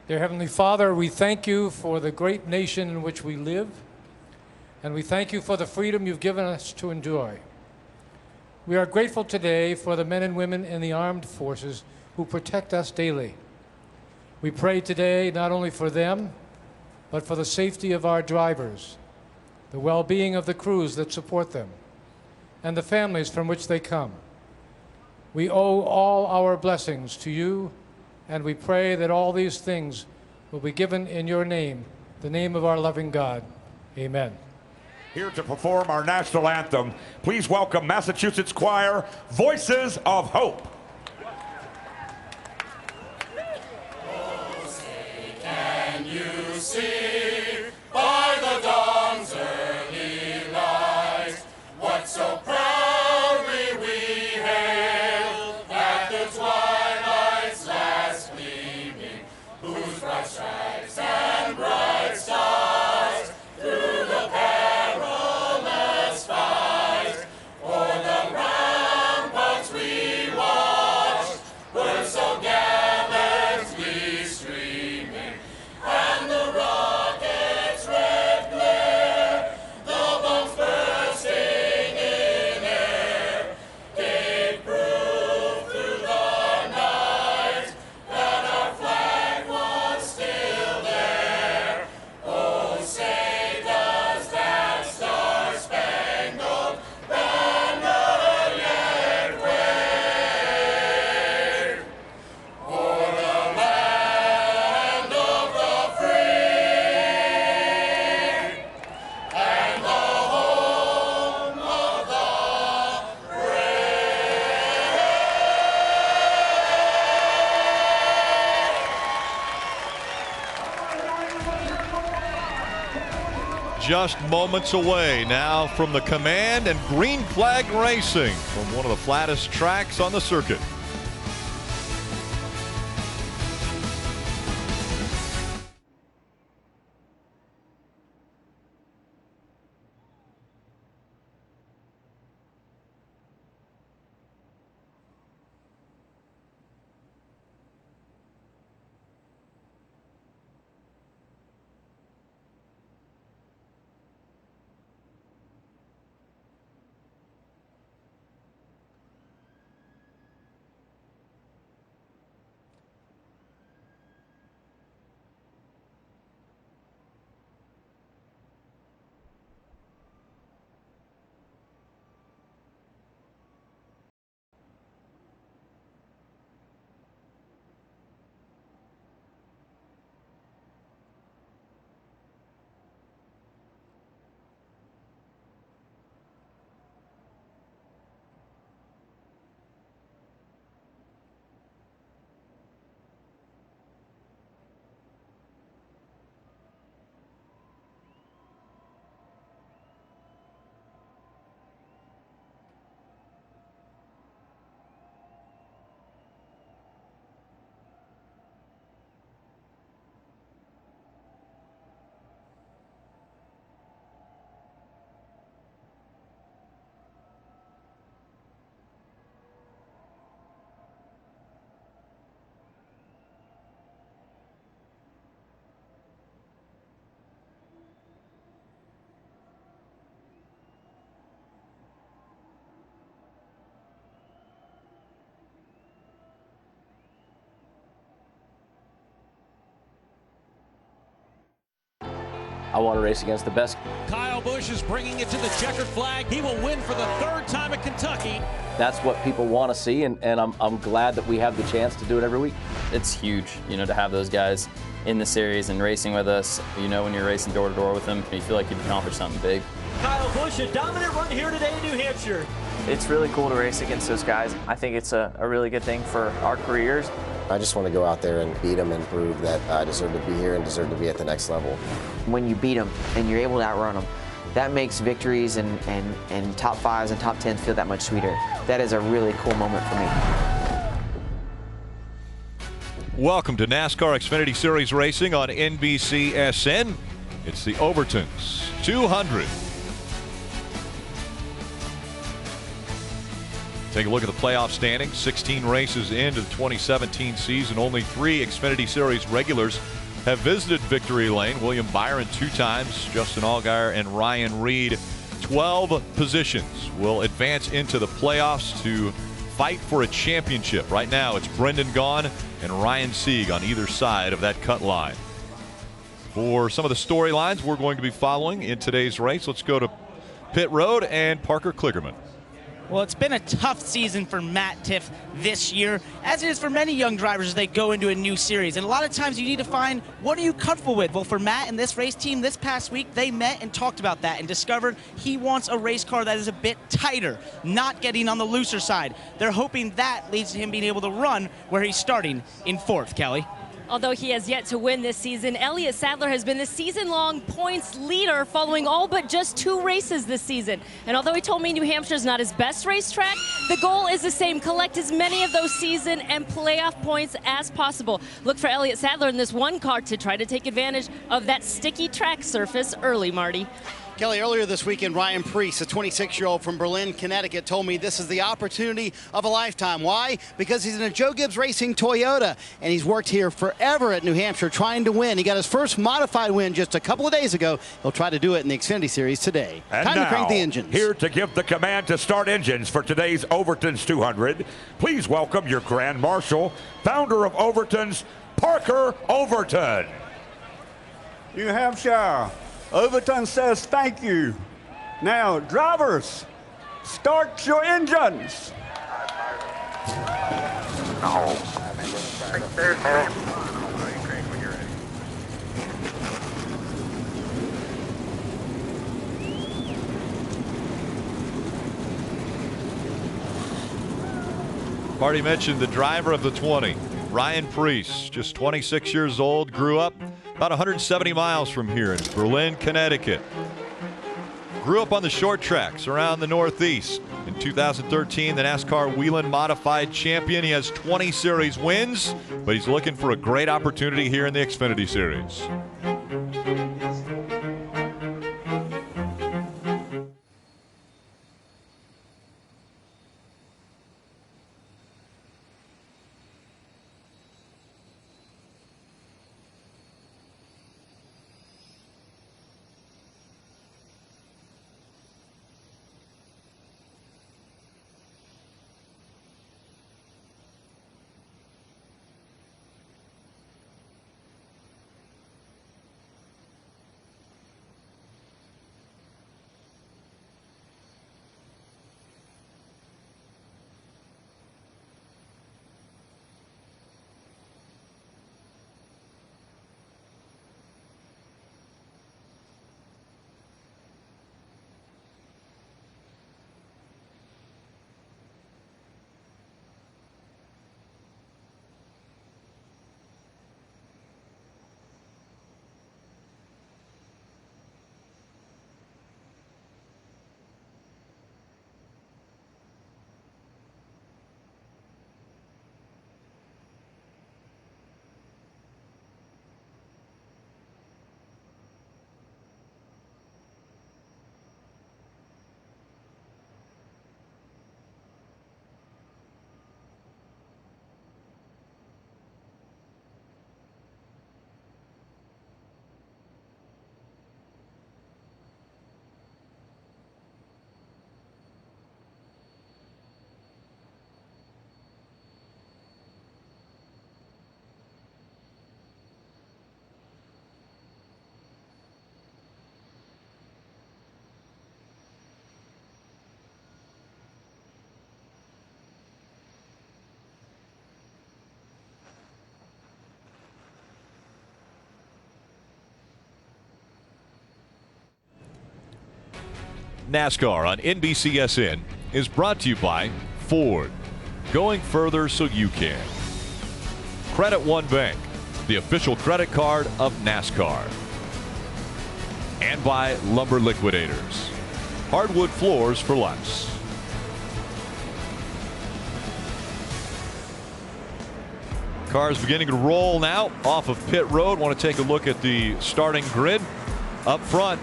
Dear Heavenly Father, we thank you for the great nation in which we live, and we thank you for the freedom you've given us to enjoy. We are grateful today for the men and women in the armed forces who protect us daily. We pray today not only for them, but for the safety of our drivers, the well-being of the crews that support them, and the families from which they come. We owe all our blessings to you, and we pray that all these things will be given in your name, the name of our loving God. Amen. Here to perform our national anthem, please welcome Massachusetts Choir, Voices of Hope. Oh, say, can you see by the dawn's early light what so proudly we hailed at the twilight's last gleaming, whose bright stripes and bright stars through the perilous fight o'er the ramparts we watched were so gallantly streaming, and the rocket's red glare, the bombs bursting in air, gave proof through the night that our flag was still there. Oh, say does that star-spangled banner yet wave o'er the land of the free and the home of the Just moments away now from the Command and Green Flag Racing from one of the flattest tracks on the circuit. I want to race against the best. Kyle Busch is bringing it to the checkered flag. He will win for the third time at Kentucky. That's what people want to see, and I'm glad that we have the chance to do it every week. It's huge, to have those guys in the series and racing with us. When you're racing door to door with them, you feel like you've accomplished something big. Kyle Busch, a dominant run here today in New Hampshire. It's really cool to race against those guys. I think it's a really good thing for our careers. I just want to go out there and beat them and prove that I deserve to be here and deserve to be at the next level. When you beat them and you're able to outrun them, that makes victories and top 5s and top 10s feel that much sweeter. That is a really cool moment for me. Welcome to NASCAR Xfinity Series Racing on NBCSN. It's the Overton's 200. Take a look at the playoff standings. 16 races into the 2017 season. Only 3 Xfinity Series regulars have visited victory lane. William Byron 2 times. Justin Allgaier and Ryan Reed. 12 positions will advance into the playoffs to fight for a championship. Right now it's Brendan Gaughan and Ryan Sieg on either side of that cut line. For some of the storylines we're going to be following in today's race, let's go to pit road and Parker Kligerman. Well, it's been a tough season for Matt Tifft this year, as it is for many young drivers as they go into a new series. And a lot of times you need to find, what are you comfortable with? Well, for Matt and this race team this past week, they met and talked about that and discovered he wants a race car that is a bit tighter, not getting on the looser side. They're hoping that leads to him being able to run where he's starting in 4th, Kelly. Although he has yet to win this season, Elliott Sadler has been the season-long points leader following all but just 2 races this season. And although he told me New Hampshire is not his best racetrack, the goal is the same: collect as many of those season and playoff points as possible. Look for Elliott Sadler in this one car to try to take advantage of that sticky track surface early, Marty. Kelly, earlier this weekend, Ryan Preece, a 26-year-old from Berlin, Connecticut, told me this is the opportunity of a lifetime. Why? Because he's in a Joe Gibbs Racing Toyota, and he's worked here forever at New Hampshire trying to win. He got his first modified win just a couple of days ago. He'll try to do it in the Xfinity Series today. And time now, to crank the engines. Here to give the command to start engines for today's Overton's 200, please welcome your Grand Marshal, founder of Overton's, Parker Overton. New Hampshire, Overton says thank you. Now, drivers, start your engines. Marty mentioned the driver of the 20, Ryan Preece, just 26 years old, grew up about 170 miles from here in Berlin, Connecticut. Grew up on the short tracks around the Northeast. In 2013, the NASCAR Whelen Modified Champion. He has 20 series wins, but he's looking for a great opportunity here in the Xfinity Series. NASCAR on NBCSN is brought to you by Ford. Going further so you can. Credit One Bank, the official credit card of NASCAR. And by Lumber Liquidators. Hardwood floors for less. Cars beginning to roll now off of pit road. Want to take a look at the starting grid. Up front,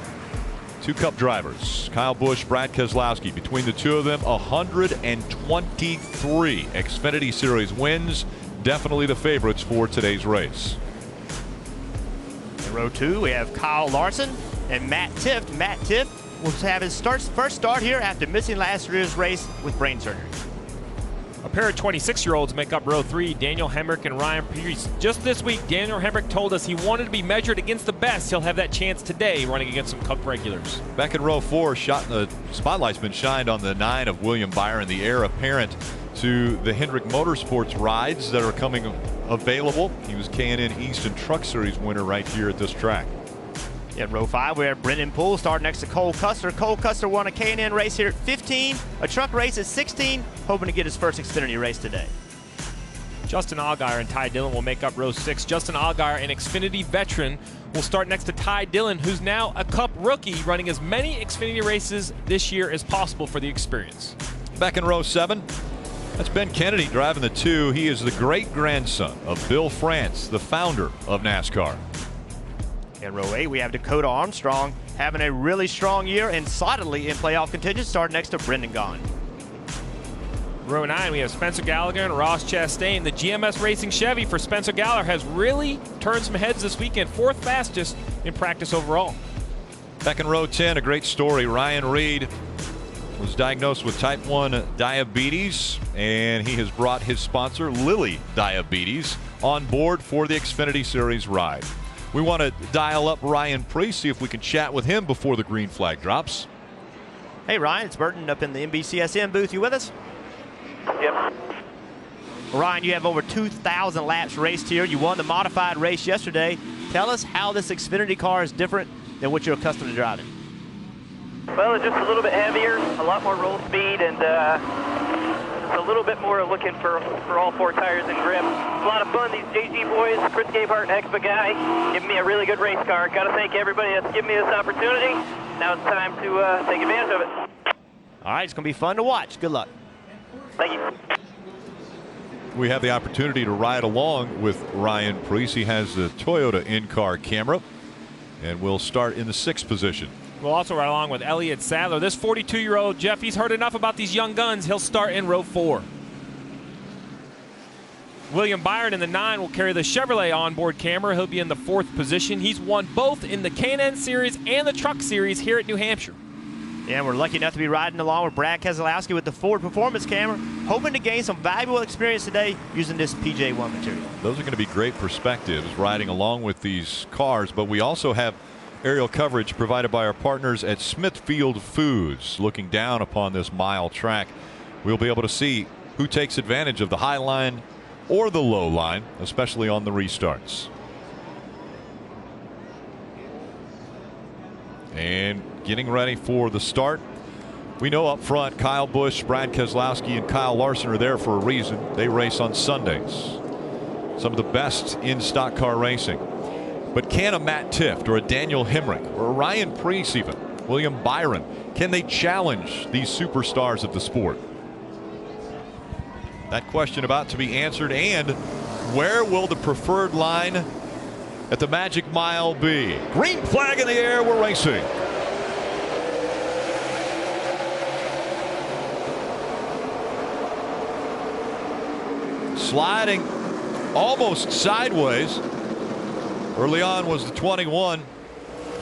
Two Cup drivers, Kyle Busch, Brad Keselowski. Between the two of them, 123 Xfinity Series wins. Definitely the favorites for today's race. In row 2, we have Kyle Larson and Matt Tifft. Matt Tifft will have his first start here after missing last year's race with brain surgery. A pair of 26-year-olds make up row 3, Daniel Hemrick and Ryan Preece. Just this week, Daniel Hemrick told us he wanted to be measured against the best. He'll have that chance today running against some Cup regulars. Back in row 4, the spotlight's been shined on the 9 of William Byron, the heir apparent to the Hendrick Motorsports rides that are coming available. He was K&N East and Truck Series winner right here at this track. In row 5, we have Brendan Poole starting next to Cole Custer. Cole Custer won a K&N race here at 15, a truck race at 16, hoping to get his first Xfinity race today. Justin Allgaier and Ty Dillon will make up row 6. Justin Allgaier, an Xfinity veteran, will start next to Ty Dillon, who's now a Cup rookie, running as many Xfinity races this year as possible for the experience. Back in row 7, that's Ben Kennedy driving the 2. He is the great-grandson of Bill France, the founder of NASCAR. In row 8, we have Dakota Armstrong having a really strong year and solidly in playoff contention, starting next to Brendan Gaughan. Row 9, we have Spencer Gallagher and Ross Chastain. The GMS Racing Chevy for Spencer Gallagher has really turned some heads this weekend, 4th fastest in practice overall. Back in row 10, a great story. Ryan Reed was diagnosed with type 1 diabetes, and he has brought his sponsor, Lilly Diabetes, on board for the Xfinity Series ride. We want to dial up Ryan Preece, see if we can chat with him before the green flag drops. Hey Ryan, it's Burton up in the NBCSN booth. You with us? Yep. Ryan, you have over 2,000 laps raced here. You won the modified race yesterday. Tell us how this Xfinity car is different than what you're accustomed to driving. Well, it's just a little bit heavier, a lot more roll speed, and a little bit more looking for all 4 tires and grip. It's a lot of fun. These JG boys, Chris Gabehart, heck of a guy, giving me a really good race car. Got to thank everybody that's given me this opportunity. Now it's time to take advantage of it. All right, it's going to be fun to watch. Good luck. Thank you. We have the opportunity to ride along with Ryan Preece. He has the Toyota in-car camera, and we'll start in the 6th position. We'll also ride along with Elliott Sadler. This 42-year-old Jeff, he's heard enough about these young guns. He'll start in row 4. William Byron in the 9 will carry the Chevrolet onboard camera. He'll be in the 4th position. He's won both in the K&N Series and the Truck Series here at New Hampshire. Yeah, we're lucky enough to be riding along with Brad Keselowski with the Ford Performance camera, hoping to gain some valuable experience today using this PJ1 material. Those are going to be great perspectives riding along with these cars, but we also have aerial coverage provided by our partners at Smithfield Foods. Looking down upon this mile track, we'll be able to see who takes advantage of the high line or the low line, especially on the restarts. And getting ready for the start. We know up front Kyle Busch, Brad Keselowski, and Kyle Larson are there for a reason. They race on Sundays. Some of the best in stock car racing. But can a Matt Tifft or a Daniel Hemrick or a Ryan Preece, even William Byron, can they challenge these superstars of the sport? That question about to be answered. And where will the preferred line at the Magic Mile be? Green flag in the air. We're racing. Sliding almost sideways. Early on was the 21.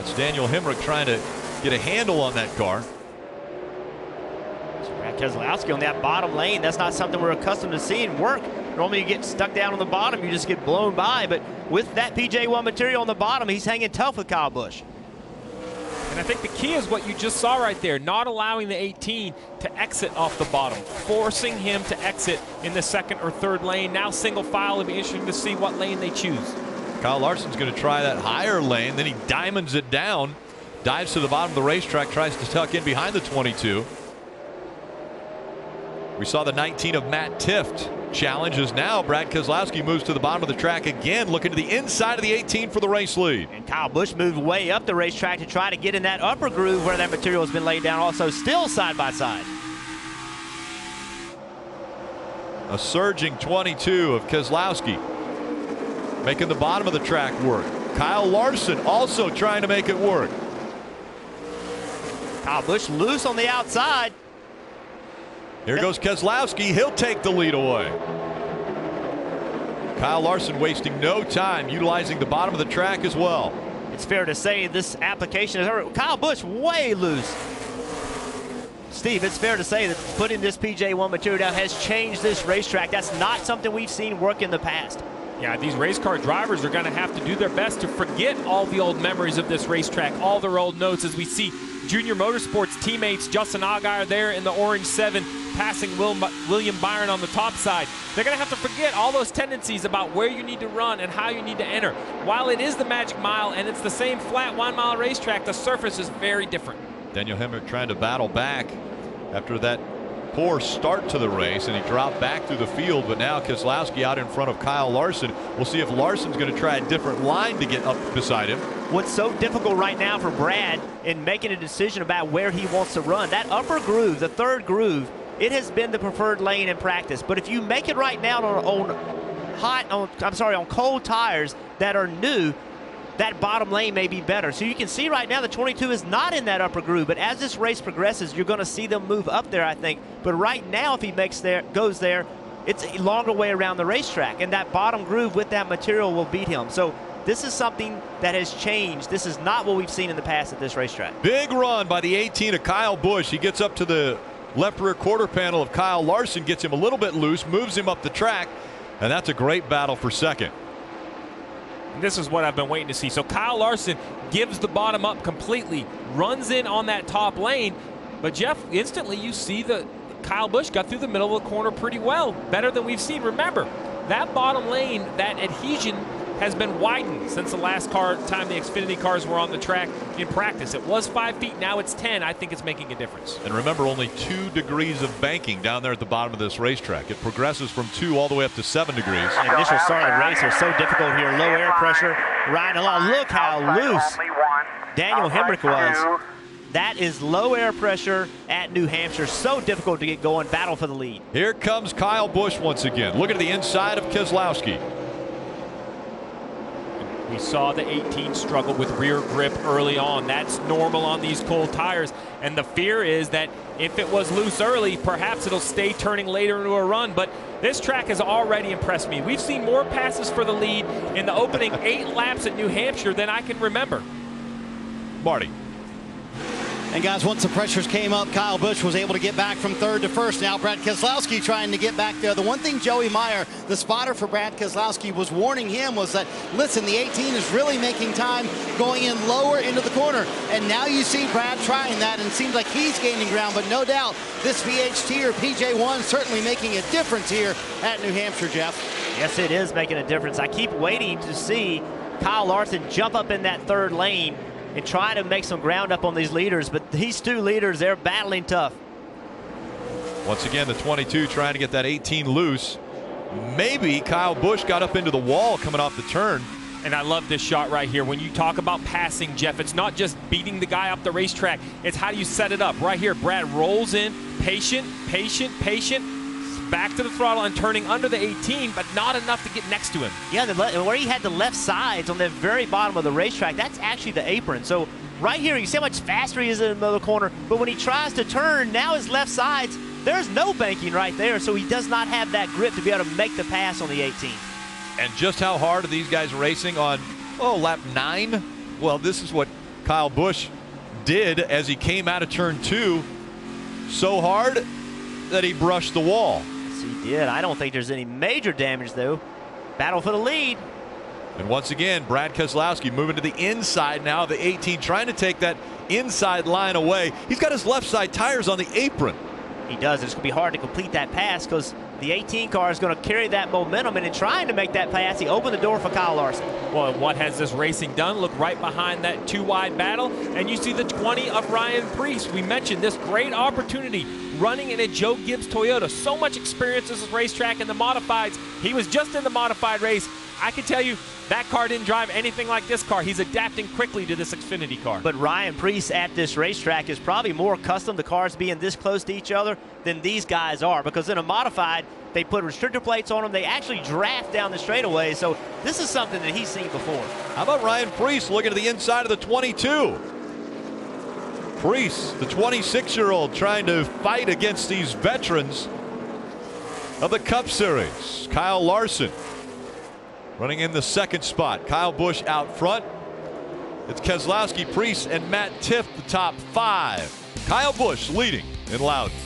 It's Daniel Hemrick trying to get a handle on that car. Brad Keselowski on that bottom lane. That's not something we're accustomed to seeing work. Normally you get stuck down on the bottom, you just get blown by. But with that PJ1 material on the bottom, he's hanging tough with Kyle Busch. And I think the key is what you just saw right there, not allowing the 18 to exit off the bottom, forcing him to exit in the 2nd or 3rd lane. Now single file. It'll be interesting to see what lane they choose. Kyle Larson's going to try that higher lane, then he diamonds it down, dives to the bottom of the racetrack, tries to tuck in behind the 22. We saw the 19 of Matt Tifft challenges. Now Brad Keselowski moves to the bottom of the track again, looking to the inside of the 18 for the race lead. And Kyle Busch moved way up the racetrack to try to get in that upper groove where that material has been laid down, also still side by side. A surging 22 of Keselowski making the bottom of the track work. Kyle Larson also trying to make it work. Kyle Busch loose on the outside. Here goes Keselowski. He'll take the lead away. Kyle Larson wasting no time, utilizing the bottom of the track as well. It's fair to say this application is Kyle Busch way loose. Steve, it's fair to say that putting this PJ1 material down has changed this racetrack. That's not something we've seen work in the past. Yeah, these race car drivers are going to have to do their best to forget all the old memories of this racetrack, all their old notes, as we see Junior Motorsports teammates Justin Allgaier there in the orange 7 passing William Byron on the top side. They're going to have to forget all those tendencies about where you need to run and how you need to enter. While it is the Magic Mile and it's the same flat 1 mile racetrack, the surface is very different. Daniel Hemrick trying to battle back after that poor start to the race, and he dropped back through the field, but now Keselowski out in front of Kyle Larson. We'll see if Larson's going to try a different line to get up beside him. What's so difficult right now for Brad in making a decision about where he wants to run, that upper groove, the 3rd groove, it has been the preferred lane in practice. But if you make it right now on cold tires that are new, that bottom lane may be better. So you can see right now the 22 is not in that upper groove, but as this race progresses, you're going to see them move up there, I think. But right now, if he goes there, it's a longer way around the racetrack, and that bottom groove with that material will beat him. So this is something that has changed. This is not what we've seen in the past at this racetrack. Big run by the 18 of Kyle Busch. He gets up to the left rear quarter panel of Kyle Larson, gets him a little bit loose, moves him up the track, and that's a great battle for second. And this is what I've been waiting to see. So Kyle Larson gives the bottom up completely, runs in on that top lane, but Jeff, instantly you see that Kyle Busch got through the middle of the corner pretty well, better than we've seen. Remember, that bottom lane, that adhesion has been widened since the last time the Xfinity cars were on the track in practice. It was 5 feet, now it's 10. I think it's making a difference. And remember, only 2 degrees of banking down there at the bottom of this racetrack. It progresses from 2 all the way up to 7 degrees. The initial start of the race is so difficult here. Low air pressure, riding along. Look how loose Daniel Hemrick was. That is low air pressure at New Hampshire. So difficult to get going. Battle for the lead. Here comes Kyle Busch once again. Look at the inside of Keselowski. We saw the 18 struggle with rear grip early on. That's normal on these cold tires. And the fear is that if it was loose early, perhaps it'll stay turning later into a run. But this track has already impressed me. We've seen more passes for the lead in the opening 8 laps at New Hampshire than I can remember. Marty. And guys, once the pressures came up, Kyle Busch was able to get back from 3rd to 1st. Now Brad Keselowski trying to get back there. The one thing Joey Meyer, the spotter for Brad Keselowski, was warning him was that, listen, the 18 is really making time going in lower into the corner. And now you see Brad trying that, and it seems like he's gaining ground. But no doubt, this VHT or PJ1 certainly making a difference here at New Hampshire, Jeff. Yes, it is making a difference. I keep waiting to see Kyle Larson jump up in that 3rd lane and try to make some ground up on these leaders, but these 2 leaders, they're battling tough. Once again, the 22 trying to get that 18 loose. Maybe Kyle Busch got up into the wall coming off the turn. And I love this shot right here. When you talk about passing, Jeff, it's not just beating the guy up the racetrack. It's how do you set it up. Right here, Brad rolls in, patient, back to the throttle and turning under the 18, but not enough to get next to him. Yeah, where he had the left sides on the very bottom of the racetrack, that's actually the apron. So right here, you see how much faster he is in the middle of the corner, but when he tries to turn, now his left sides, there's no banking right there, so he does not have that grip to be able to make the pass on the 18. And just how hard are these guys racing on, lap 9? Well, this is what Kyle Busch did as he came out of turn 2. So hard that he brushed the wall. He did. I don't think there's any major damage, though. Battle for the lead. And once again, Brad Keselowski moving to the inside now of the 18, trying to take that inside line away. He's got his left side tires on the apron. He does. It's going to be hard to complete that pass because the 18 car is going to carry that momentum, and in trying to make that pass, he opened the door for Kyle Larson. Well, and what has this racing done? Look right behind that 2-wide battle, and you see the 20 of Ryan Preece. We mentioned this great opportunity running in a Joe Gibbs Toyota. So much experience at this racetrack in the modifieds. He was just in the modified race. I can tell you that car didn't drive anything like this car. He's adapting quickly to this Xfinity car. But Ryan Preece at this racetrack is probably more accustomed to cars being this close to each other than these guys are, because in a modified, they put restrictor plates on them. They actually draft down the straightaway. So this is something that he's seen before. How about Ryan Preece looking at the inside of the 22? Preece, the 26-year-old, trying to fight against these veterans of the Cup Series. Kyle Larson running in the second spot. Kyle Busch out front. It's Keselowski, Preece, and Matt Tifft, the top 5. Kyle Busch leading in Loudon.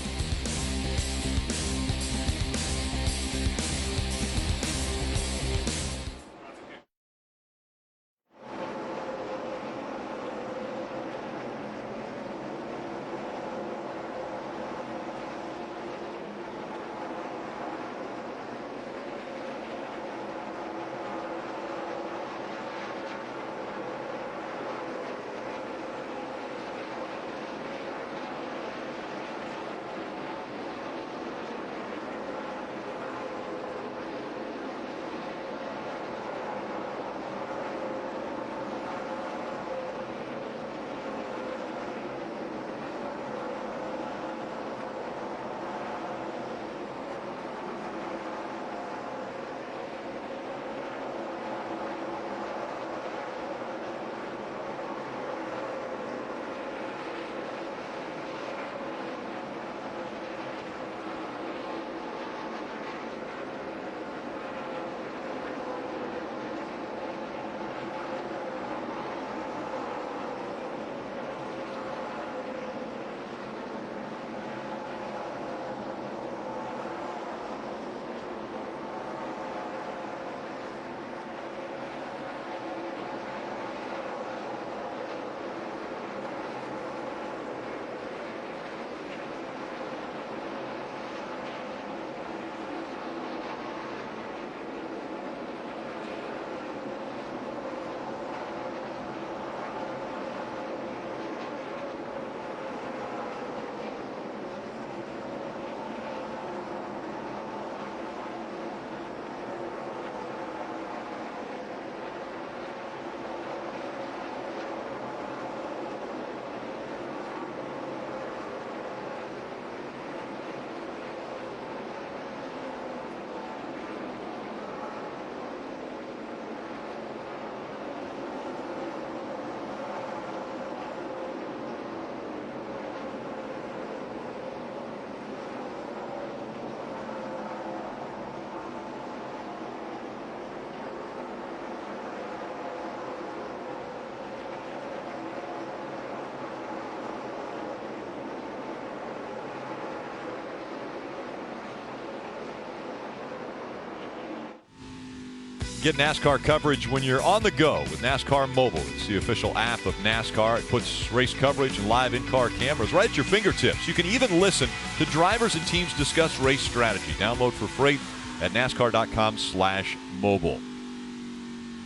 Get NASCAR coverage when you're on the go with NASCAR Mobile. It's the official app of NASCAR. It puts race coverage and live in-car cameras right at your fingertips. You can even listen to drivers and teams discuss race strategy. Download for free at NASCAR.com/mobile.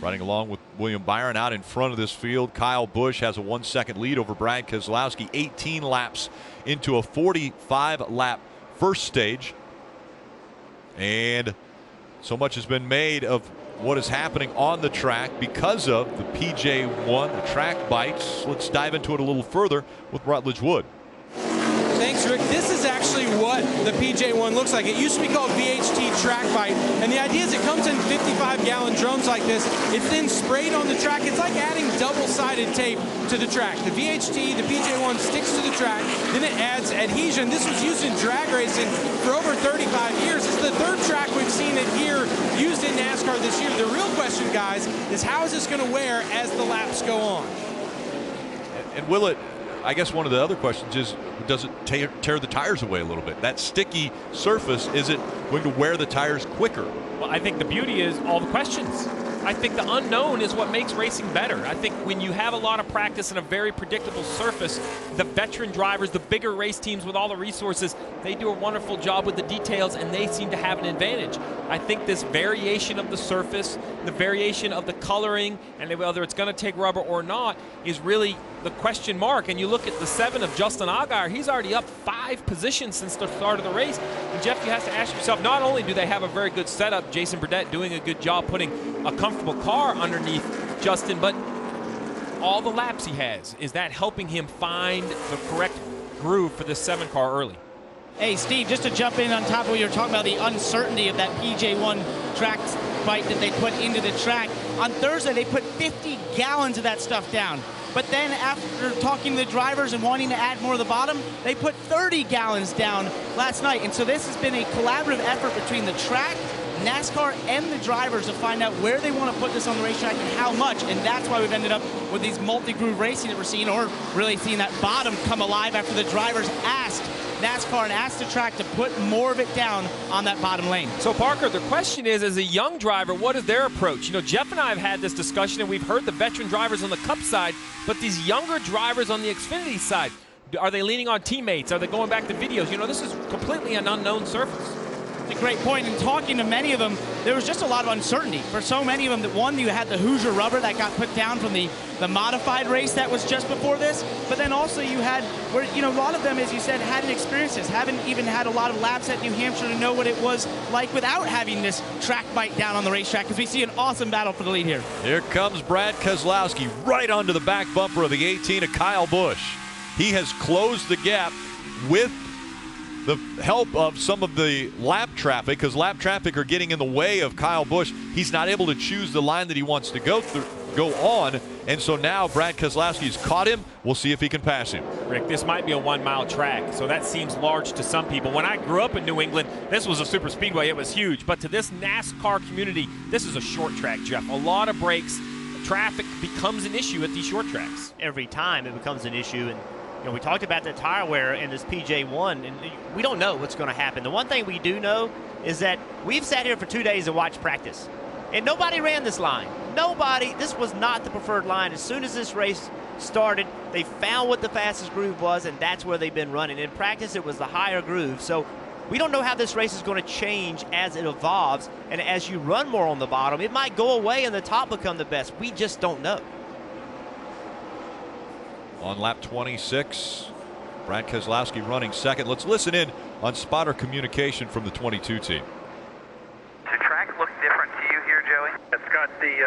Riding along with William Byron out in front of this field. Kyle Busch has a 1-second lead over Brad Keselowski. 18 laps into a 45-lap first stage. And so much has been made of what is happening on the track because of the PJ1, the track bikes. Let's dive into it a little further with Rutledge Wood. Thanks, Rick. This is actually what the PJ1 looks like. It used to be called VHT Track Bite, and the idea is it comes in 55-gallon drums like this. It's then sprayed on the track. It's like adding double-sided tape to the track. The VHT, the PJ1 sticks to the track, then it adds adhesion. This was used in drag racing for over 35 years. It's the third track we've seen it here used in NASCAR this year. The real question, guys, is how is this going to wear as the laps go on? And will it, I guess one of the other questions is, does it tear the tires away a little bit? That sticky surface, is it going to wear the tires quicker? Well, I think the beauty is all the questions. I think the unknown is what makes racing better. I think when you have a lot of practice and a very predictable surface, the veteran drivers, the bigger race teams with all the resources, they do a wonderful job with the details and they seem to have an advantage. I think this variation of the surface, the variation of the coloring, and whether it's going to take rubber or not, is really the question mark. And you look at the 7 of Justin Allgaier, he's already up 5 positions since the start of the race. And Jeff, you have to ask yourself, not only do they have a very good setup, Jason Burdett doing a good job putting a comfortable car underneath Justin, but all the laps he has, is that helping him find the correct groove for this 7 car early? Hey, Steve, just to jump in on top of what you were talking about, the uncertainty of that PJ1 track bite that they put into the track. On Thursday, they put 50 gallons of that stuff down. But then after talking to the drivers and wanting to add more to the bottom, they put 30 gallons down last night. And so this has been a collaborative effort between the track, NASCAR, and the drivers to find out where they want to put this on the racetrack and how much. And that's why we've ended up with these multi-groove racing that we're seeing, or really seeing that bottom come alive after the drivers asked NASCAR and asked the track to put more of it down on that bottom lane. So Parker, the question is, as a young driver, what is their approach? You know, Jeff and I have had this discussion, and we've heard the veteran drivers on the Cup side, but these younger drivers on the Xfinity side, are they leaning on teammates? Are they going back to videos? You know, this is completely an unknown surface. It's a great point. And talking to many of them, there was just a lot of uncertainty. For so many of them, that one, you had the Hoosier rubber that got put down from the modified race that was just before this. But then also you had, where, you know, a lot of them, as you said, hadn't experienced this, haven't even had a lot of laps at New Hampshire to know what it was like without having this track bite down on the racetrack, because we see an awesome battle for the lead here. Here comes Brad Keselowski right onto the back bumper of the 18 of Kyle Busch. He has closed the gap with the help of some of the lap traffic, because lap traffic are getting in the way of Kyle Busch. He's not able to choose the line that he wants to go on, and so now Brad Keselowski's caught him. We'll see if he can pass him. Rick, this might be a 1 mile track, so that seems large to some people. When I grew up in New England, this was a super speedway. It was huge, but to this NASCAR community, this is a short track, Jeff. A lot of breaks. Traffic becomes an issue at these short tracks. Every time it becomes an issue, and you know, we talked about the tire wear in this PJ1, and we don't know what's going to happen. The one thing we do know is that we've sat here for 2 days to watch practice, and nobody ran this line. Nobody. This was not the preferred line. As soon as this race started, they found what the fastest groove was, and that's where they've been running. In practice, it was the higher groove. So we don't know how this race is going to change as it evolves, and as you run more on the bottom, it might go away and the top become the best. We just don't know. On lap 26, Brad Keselowski running second. Let's listen in on spotter communication from the 22 team. The track look different to you here, Joey? It's got the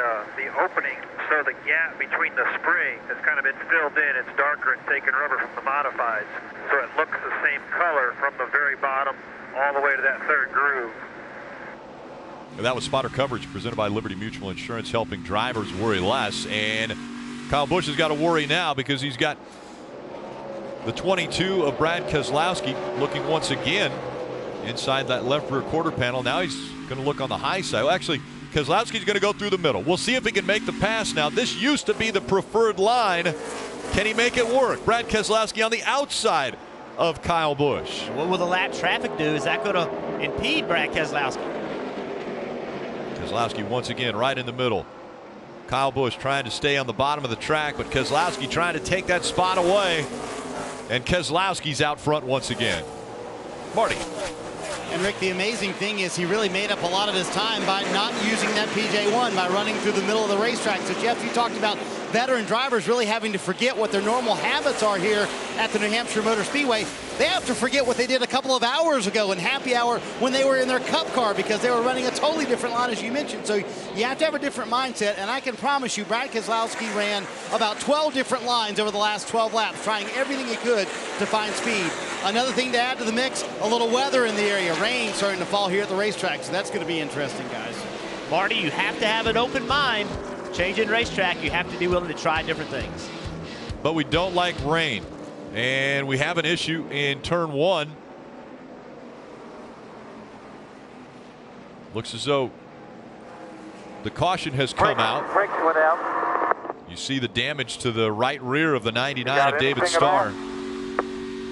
opening, so the gap between the spring has kind of been filled in. It's darker and taken rubber from the modifieds, so it looks the same color from the very bottom all the way to that third groove. That was spotter coverage presented by Liberty Mutual Insurance, helping drivers worry less. And Kyle Busch has got to worry now because he's got the 22 of Brad Keselowski looking once again inside that left rear quarter panel. Now he's going to look on the high side. Well, actually, Keselowski's going to go through the middle. We'll see if he can make the pass now. This used to be the preferred line. Can he make it work? Brad Keselowski on the outside of Kyle Busch. What will the lap traffic do? Is that going to impede Brad Keselowski? Keselowski once again right in the middle. Kyle Busch trying to stay on the bottom of the track, but Keselowski trying to take that spot away. And Keselowski's out front once again. Marty. And Rick, the amazing thing is he really made up a lot of his time by not using that PJ1, by running through the middle of the racetrack. So Jeff, you talked about veteran drivers really having to forget what their normal habits are here at the New Hampshire Motor Speedway. They have to forget what they did a couple of hours ago in happy hour when they were in their Cup car, because they were running a totally different line, as you mentioned. So you have to have a different mindset, and I can promise you Brad Keselowski ran about 12 different lines over the last 12 laps, trying everything he could to find speed. Another thing to add to the mix, a little weather in the area. Rain starting to fall here at the racetrack, so that's going to be interesting, guys. Marty, you have to have an open mind. Changing racetrack, you have to be willing to try different things. But we don't like rain. And we have an issue in turn one. Looks as though the caution has come out. Brakes went out. You see the damage to the right rear of the 99 of David Starr.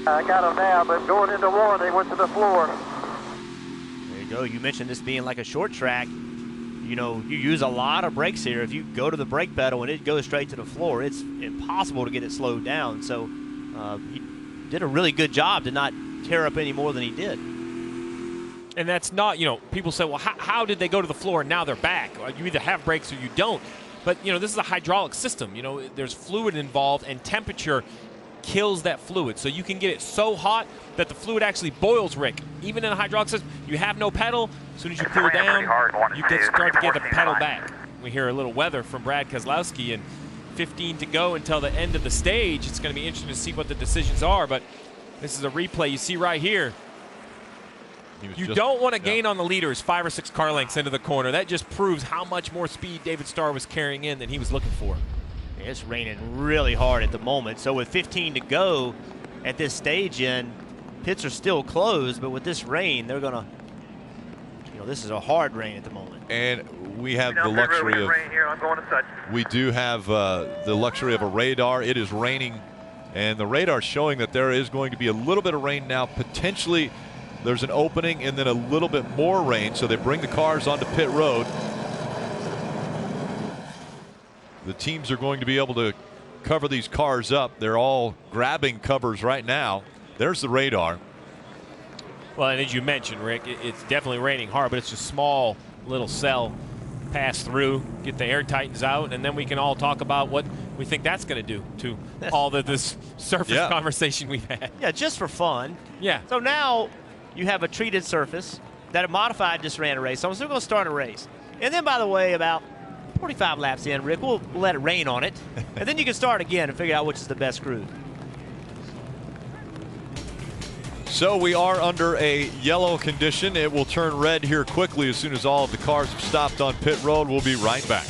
I got them now, but going into one, they went to the floor. There you go. You mentioned this being like a short track. You know, you use a lot of brakes here. If you go to the brake pedal and it goes straight to the floor, it's impossible to get it slowed down. So he did a really good job to not tear up any more than he did. And that's not, you know, people say, well, how did they go to the floor and now they're back? You either have brakes or you don't. But, you know, this is a hydraulic system. You know, there's fluid involved, and temperature kills that fluid. So you can get it so hot that the fluid actually boils, Rick. Even in a hydraulic system, you have no pedal. As soon as you cool down, you can start to get the pedal back. We hear a little weather from Brad Keselowski, and 15 to go until the end of the stage. It's going to be interesting to see what the decisions are, but this is a replay you see right here. You don't want to gain on the leaders 5 or 6 car lengths into the corner. That just proves how much more speed David Starr was carrying in than he was looking for. It's raining really hard at the moment. So with 15 to go at this stage pits are still closed, but with this rain, they're going to, this is a hard rain at the moment. And we have the luxury of, rain here. I'm going to touch. we do have the luxury of a radar. It is raining, and the radar is showing that there is going to be a little bit of rain now. Potentially, there's an opening and then a little bit more rain, so they bring the cars onto pit road. The teams are going to be able to cover these cars up. They're all grabbing covers right now. There's the radar. Well, and as you mentioned, Rick, it's definitely raining hard, but it's a small little cell pass through, get the air tightens out, and then we can all talk about what we think that's going to do to all of this surface conversation we've had. Yeah, just for fun. Yeah. So now you have a treated surface that a modified just ran a race. So I'm still going to start a race. And then, by the way, about 45 laps in, Rick, we'll let it rain on it. And then you can start again and figure out which is the best crew. So we are under a yellow condition. It will turn red here quickly as soon as all of the cars have stopped on pit road. We'll be right back.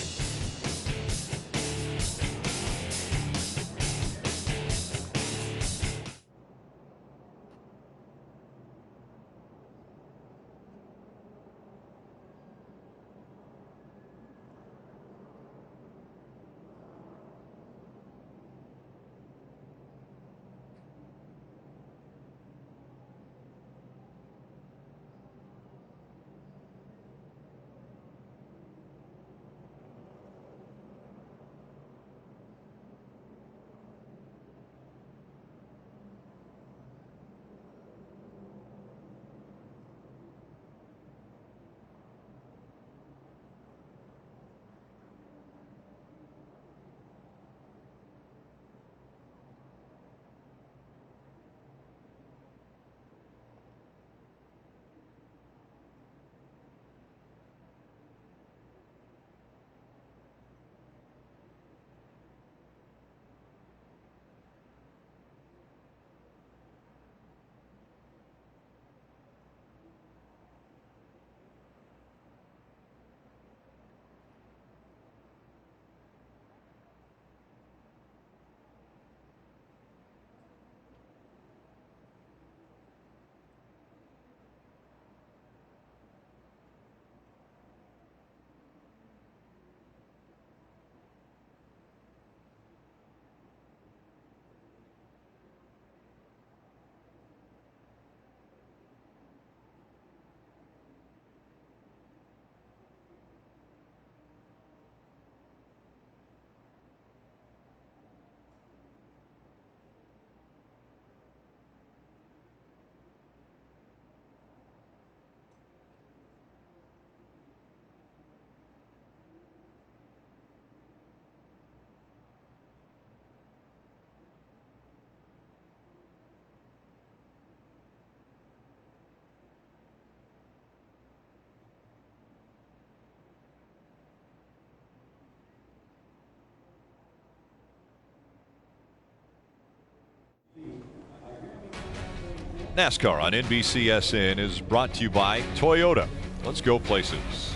NASCAR on NBCSN is brought to you by Toyota. Let's go places.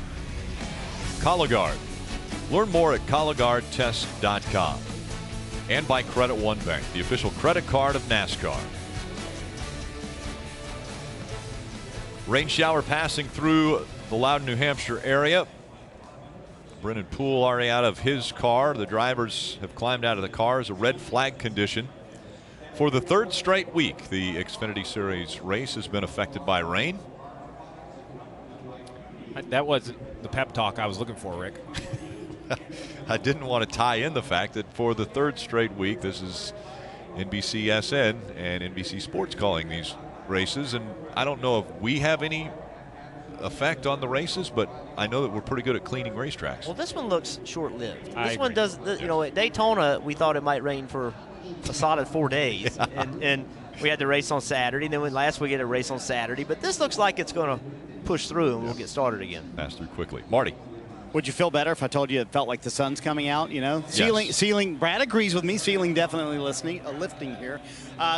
Allgaier. Learn more at AllgaierTest.com. And by Credit One Bank, the official credit card of NASCAR. Rain shower passing through the Loudon, New Hampshire area. Brennan Poole already out of his car. The drivers have climbed out of the cars. A red flag condition. For the third straight week, the Xfinity Series race has been affected by rain. That wasn't the pep talk I was looking for, Rick. I didn't want to tie in the fact that for the third straight week, this is NBCSN and NBC Sports calling these races. And I don't know if we have any effect on the races, but I know that we're pretty good at cleaning racetracks. Well, this one looks short-lived. I This one agree. does, you know, at Daytona, we thought it might rain for a solid 4 days. And we had the race on Saturday. Then last week we had a race on Saturday. But this looks like it's going to push through and we'll get started again. Pass through quickly. Marty. Would you feel better if I told you it felt like the sun's coming out, you know? Ceiling, Brad agrees with me. Ceiling definitely lifting here.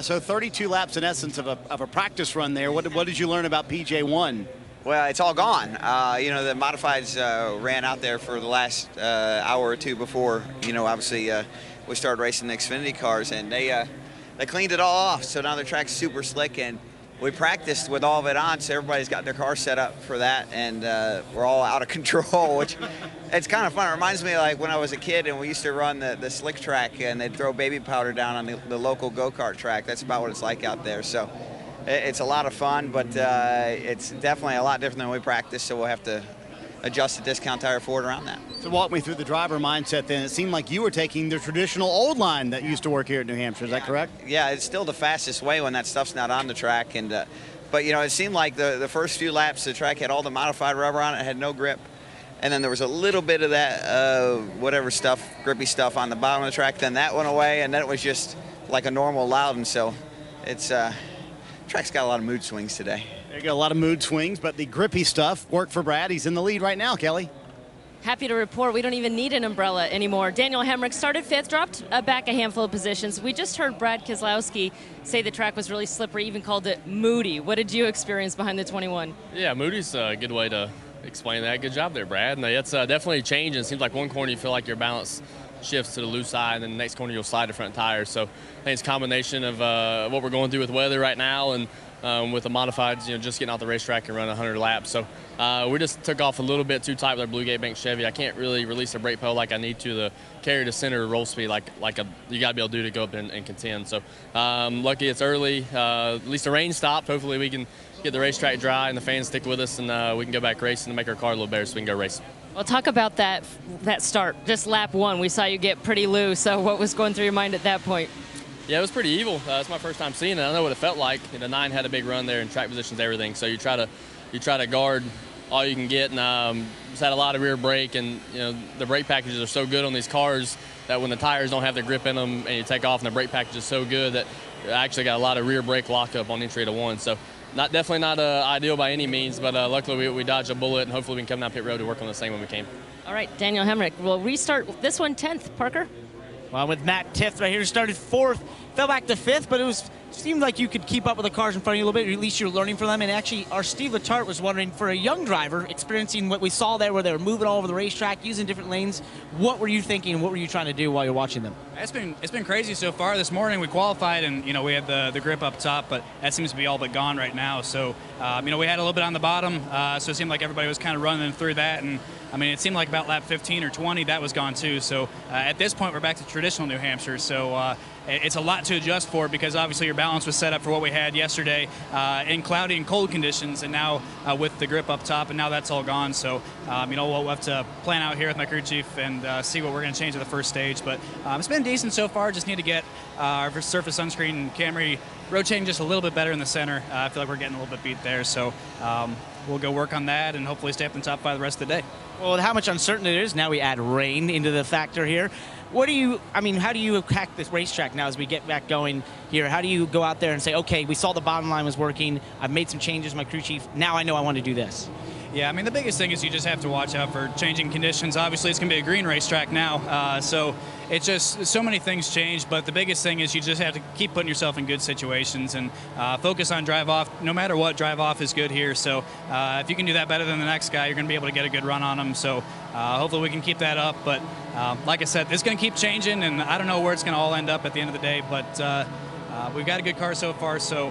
So 32 laps in essence of a practice run there. What did you learn about PJ1? Well, it's all gone. You know, the modifieds ran out there for the last hour or two before, you know, obviously we started racing the Xfinity cars, and they cleaned it all off. So now the track's super slick, and we practiced with all of it on, so everybody's got their car set up for that, and we're all out of control, which it's kind of fun. It reminds me of like when I was a kid and we used to run the slick track, and they'd throw baby powder down on the local go-kart track. That's about what it's like out there. So it's a lot of fun, but it's definitely a lot different than we practice, so we'll have to adjust the discount tire Ford around that. So walk me through the driver mindset then. It seemed like you were taking the traditional old line that used to work here at New Hampshire. Is that correct? Yeah, it's still the fastest way when that stuff's not on the track. And but, you know, it seemed like the first few laps, the track had all the modified rubber on it, had no grip. And then there was a little bit of that whatever stuff, grippy stuff on the bottom of the track. Then that went away, and then it was just like a normal Loudon. So it's track's got a lot of mood swings today. There you go, a lot of mood swings, but the grippy stuff worked for Brad. He's in the lead right now, Kelly. Happy to report we don't even need an umbrella anymore. Daniel Hemrick started 5th, dropped back a handful of positions. We just heard Brad Keselowski say the track was really slippery, even called it moody. What did you experience behind the 21? Yeah, moody's a good way to explain that. Good job there, Brad. And it's definitely a change. It seems like one corner you feel like your balance shifts to the loose side, and then the next corner you'll slide the front tire. So I think it's a combination of what we're going through with weather right now, and with the modifieds, just getting out the racetrack and running 100 laps. So we just took off a little bit too tight with our Blue Gate Bank Chevy. I can't really release the brake pedal like I need to carry the center roll speed like you got to be able to do to go up and contend. So lucky it's early. At least the rain stopped. Hopefully we can get the racetrack dry and the fans stick with us, and we can go back racing and make our car a little better so we can go racing. Well, talk about that start. Just lap 1, we saw you get pretty loose. So what was going through your mind at that point? Yeah, it was pretty evil. It's my first time seeing it. I know what it felt like. The 9 had a big run there, and track positions, everything. So you try to guard all you can get, and just had a lot of rear brake, and the brake packages are so good on these cars that when the tires don't have the grip in them and you take off and the brake package is so good that I actually got a lot of rear brake lockup on entry to 1. So definitely not ideal by any means, but luckily we dodged a bullet, and hopefully we can come down pit road to work on the same when we came. All right, Daniel Hemrick will restart this one 10th. Parker? Well, with Matt Tifft right here, started 4th, fell back to 5th, but it seemed like you could keep up with the cars in front of you a little bit, or at least you're learning from them. And actually, our Steve Letarte was wondering, for a young driver, experiencing what we saw there where they were moving all over the racetrack, using different lanes, what were you thinking and what were you trying to do while you're watching them? It's been crazy so far. This morning we qualified, and we had the grip up top, but that seems to be all but gone right now. So we had a little bit on the bottom, so it seemed like everybody was kind of running through that, and it seemed like about lap 15 or 20 that was gone too. So at this point we're back to traditional New Hampshire. So it's a lot to adjust for, because obviously your balance was set up for what we had yesterday in cloudy and cold conditions, and now with the grip up top, and now that's all gone. So we'll have to plan out here with my crew chief and see what we're going to change at the first stage. But it's been decent so far. Just need to get our surface sunscreen and Camry rotating just a little bit better in the center. I feel like we're getting a little bit beat there. So we'll go work on that and hopefully stay up in top 5 the rest of the day. Well, with how much uncertainty there is, now we add rain into the factor here. How do you hack this racetrack now as we get back going here? How do you go out there and say, okay, we saw the bottom line was working, I've made some changes, my crew chief, now I know I want to do this? Yeah, the biggest thing is you just have to watch out for changing conditions. Obviously, it's going to be a green racetrack now, so it's just so many things change, but the biggest thing is you just have to keep putting yourself in good situations and focus on drive off. No matter what, drive off is good here, so if you can do that better than the next guy, you're going to be able to get a good run on him, so hopefully we can keep that up. But like I said, it's going to keep changing, and I don't know where it's going to all end up at the end of the day, but we've got a good car so far, so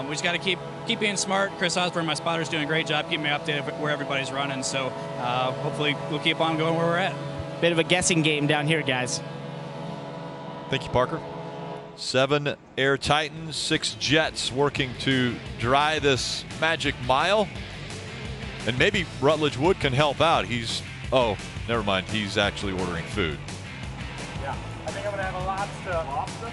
we just got to keep being smart. Chris Osborne, my spotter, is doing a great job keeping me updated where everybody's running, so hopefully we'll keep on going where we're at. Bit of a guessing game down here, guys. Thank you, Parker. 7 Air Titans, 6 Jets working to dry this magic mile. And maybe Rutledge Wood can help out. Oh, never mind. He's actually ordering food. Yeah, I think I'm going to have a lobster.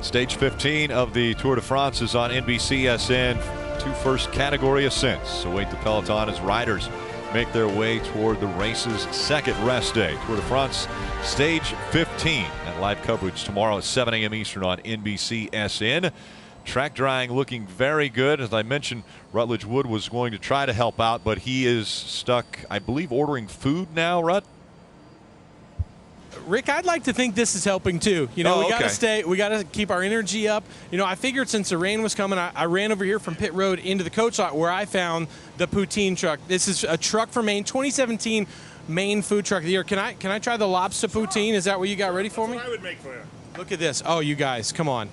Stage 15 of the Tour de France is on NBCSN. 2 first category ascents await the peloton as riders make their way toward the race's second rest day. Tour de France Stage 15. That live coverage tomorrow at 7 a.m. Eastern on NBCSN. Track drying looking very good. As I mentioned, Rutledge Wood was going to try to help out, but he is stuck, I believe, ordering food now, Rut? Rick, I'd like to think this is helping too. You know, we got to keep our energy up. You know, I figured since the rain was coming, I ran over here from pit road into the coach lot where I found the poutine truck. This is a truck for Maine, 2017 Maine food truck of the year. Can I try the lobster poutine? Is that what you got ready for me? That's what I would make for you. Look at this. Oh, you guys, come on.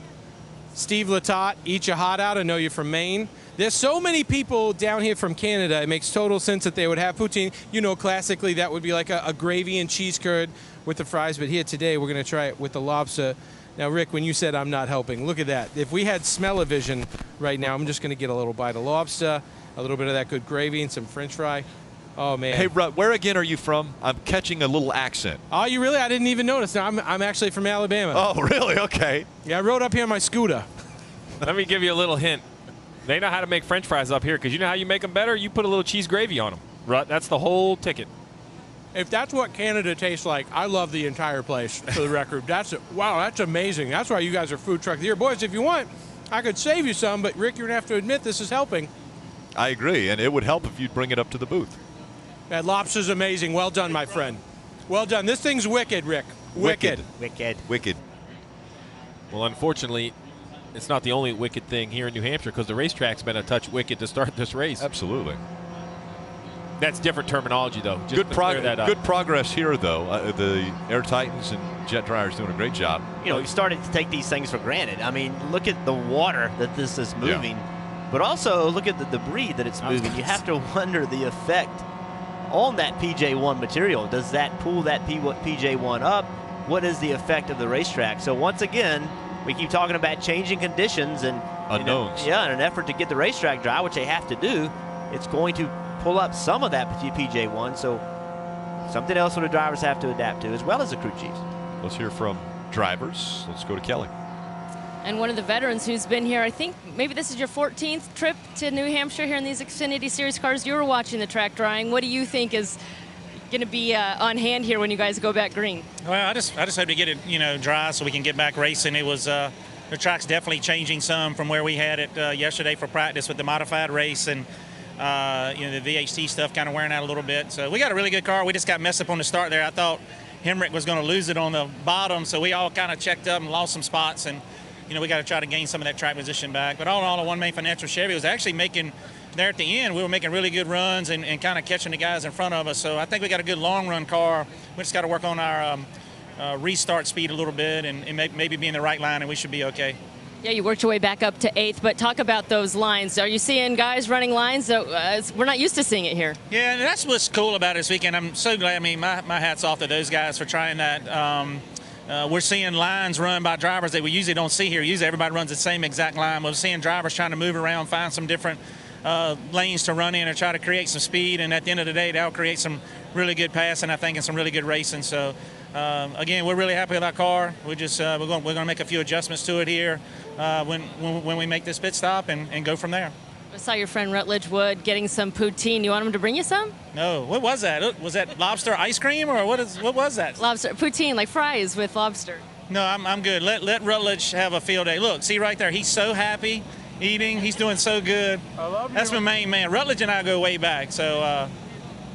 Steve Latot, eat your heart out. I know you're from Maine. There's so many people down here from Canada. It makes total sense that they would have poutine. You know, classically, that would be like a gravy and cheese curd with the fries. But here today, we're going to try it with the lobster. Now, Rick, when you said I'm not helping, look at that. If we had smell-o-vision right now, I'm just going to get a little bite of lobster, a little bit of that good gravy, and some French fry. Oh, man. Hey, Rut, where again are you from? I'm catching a little accent. Oh, you really? I didn't even notice. No, I'm actually from Alabama. Oh, really? Okay. Yeah, I rode up here on my scooter. Let me give you a little hint. They know how to make French fries up here, because you know how you make them better? You put a little cheese gravy on them. Rut, that's the whole ticket. If that's what Canada tastes like, I love the entire place, for the record. Wow, that's amazing. That's why you guys are food truck of the year. Boys, if you want, I could save you some, but Rick, you're going to have to admit this is helping. I agree, and it would help if you'd bring it up to the booth. That lobster's amazing. Well done, my friend. Well done. This thing's wicked, Rick. Wicked. Wicked. Well, unfortunately, it's not the only wicked thing here in New Hampshire, because the racetrack's been a touch wicked to start this race. Absolutely. That's different terminology, though. Just Good, to clear that up. good progress here, though. The Air Titans and Jet Dryer's doing a great job. You know, you started to take these things for granted. I mean, look at the water that this is moving, but also look at the debris that it's moving. You have to wonder the effect on that PJ1 material. Does that pull that PJ1 up? What is the effect of the racetrack? So once again, we keep talking about changing conditions and unknowns. In an effort to get the racetrack dry, which they have to do, it's going to pull up some of that PJ1. So something else for the drivers have to adapt to, as well as the crew chiefs. Let's hear from drivers. Let's go to Kelly. And one of the veterans who's been here, I think maybe this is your 14th trip to New Hampshire here in these Xfinity Series cars. You were watching the track drying. What do you think is going to be on hand here when you guys go back green? Well, I just hope to get it, dry so we can get back racing. It was the track's definitely changing some from where we had it yesterday for practice with the modified race, and the VHT stuff kind of wearing out a little bit. So we got a really good car. We just got messed up on the start there. I thought Hemrick was going to lose it on the bottom, so we all kind of checked up and lost some spots, and we got to try to gain some of that track position back. But all in all, a one-main financial Chevy was actually making, there at the end, we were making really good runs and kind of catching the guys in front of us. So I think we got a good long-run car. We just got to work on our restart speed a little bit and maybe be in the right line, and we should be okay. Yeah, you worked your way back up to 8th, but talk about those lines. Are you seeing guys running lines that we're not used to seeing it here? Yeah, and that's what's cool about it this weekend. I'm so glad. I mean, my hat's off to those guys for trying that. We're seeing lines run by drivers that we usually don't see here. Usually everybody runs the same exact line. We're seeing drivers trying to move around, find some different lanes to run in and try to create some speed. And at the end of the day, that'll create some really good passing, I think, and some really good racing. So, again, we're really happy with our car. We're going to make a few adjustments to it here when we make this pit stop and go from there. I saw your friend Rutledge Wood getting some poutine. You want him to bring you some? No. What was that? Was that lobster ice cream, or what was that? Lobster poutine, like fries with lobster. No, I'm good. Let Rutledge have a field day. Look, see right there. He's so happy eating. He's doing so good. I love you. That's my main man. Rutledge and I go way back. So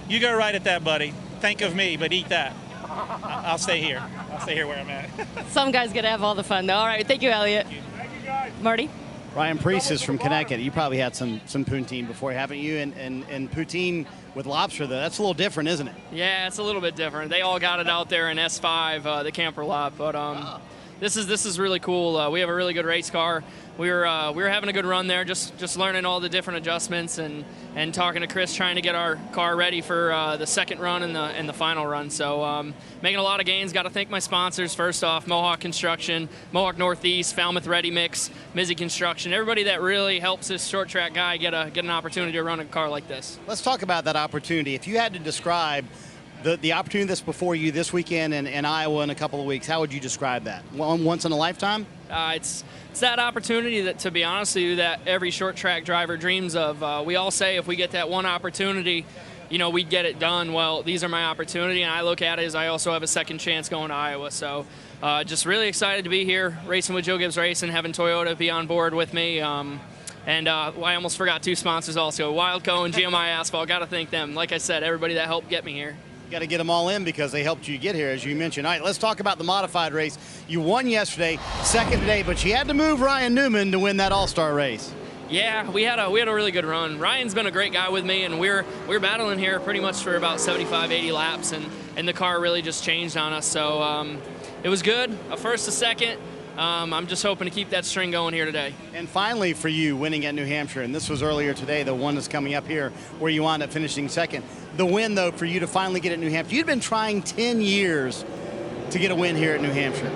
you go right at that, buddy. Think of me, but eat that. I'll stay here. I'll stay here where I'm at. Some guys get to have all the fun, though. All right. Thank you, Elliot. Thank you, guys. Marty? Ryan Preece is from Connecticut. You probably had some poutine before, haven't you? And poutine with lobster, though, that's a little different, isn't it? Yeah, it's a little bit different. They all got it out there in S5, the camper lot, but this is really cool. We have a really good race car. We were having a good run there, just learning all the different adjustments and talking to Chris, trying to get our car ready for the second run and the final run. So making a lot of gains. Got to thank my sponsors first off: Mohawk Construction, Mohawk Northeast, Falmouth Ready Mix, Mizzy Construction. Everybody that really helps this short track guy get an opportunity to run a car like this. Let's talk about that opportunity. If you had to describe The opportunity that's before you this weekend and Iowa in a couple of weeks, how would you describe that? Once in a lifetime? It's that opportunity that, to be honest with you, that every short track driver dreams of. We all say if we get that one opportunity, you know, we'd get it done. Well, these are my opportunity, and I look at it as I also have a second chance going to Iowa. So just really excited to be here, racing with Joe Gibbs Racing, having Toyota be on board with me. And I almost forgot 2 sponsors also, Wildco and GMI Asphalt. Got to thank them. Like I said, everybody that helped get me here. You got to get them all in because they helped you get here, as you mentioned. All right, let's talk about the modified race. You won yesterday, second today, but you had to move Ryan Newman to win that All-Star race. Yeah, we had a really good run. Ryan's been a great guy with me, and we're battling here pretty much for about 75, 80 laps, and the car really just changed on us. So it was good, a first, a second. I'm just hoping to keep that string going here today. And finally for you, winning at New Hampshire, and this was earlier today, the one that's coming up here where you wound up finishing second. The win, though, for you to finally get at New Hampshire. You'd been trying 10 years to get a win here at New Hampshire.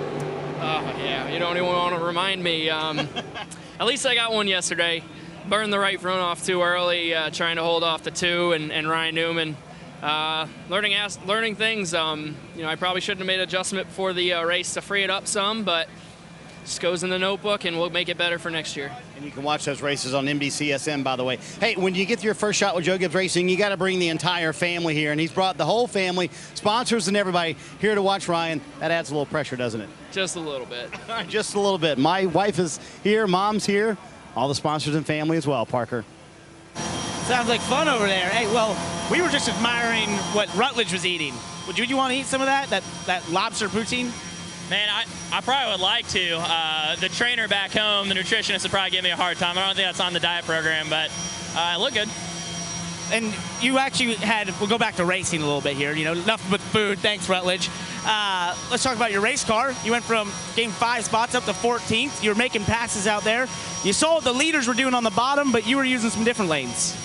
Yeah, you don't even want to remind me. At least I got one yesterday. Burned the right front off too early, trying to hold off the 2 and Ryan Newman. Learning things. You know, I probably shouldn't have made an adjustment before the race to free it up some, but just goes in the notebook, and we'll make it better for next year. And you can watch those races on NBCSN, by the way. Hey, when you get your first shot with Joe Gibbs Racing, you got to bring the entire family here, and he's brought the whole family, sponsors and everybody here to watch Ryan. That adds a little pressure, doesn't it? Just a little bit. Just a little bit. My wife is here, mom's here, all the sponsors and family as well, Parker. Sounds like fun over there. Hey, well, we were just admiring what Rutledge was eating. Would you want to eat some of that lobster poutine? Man, I probably would like to. The trainer back home, the nutritionist, would probably give me a hard time. I don't think that's on the diet program, but it looked good. And you actually we'll go back to racing a little bit here. You know, enough with food. Thanks, Rutledge. Let's talk about your race car. You went from game 5 spots up to 14th. You were making passes out there. You saw what the leaders were doing on the bottom, but you were using some different lanes.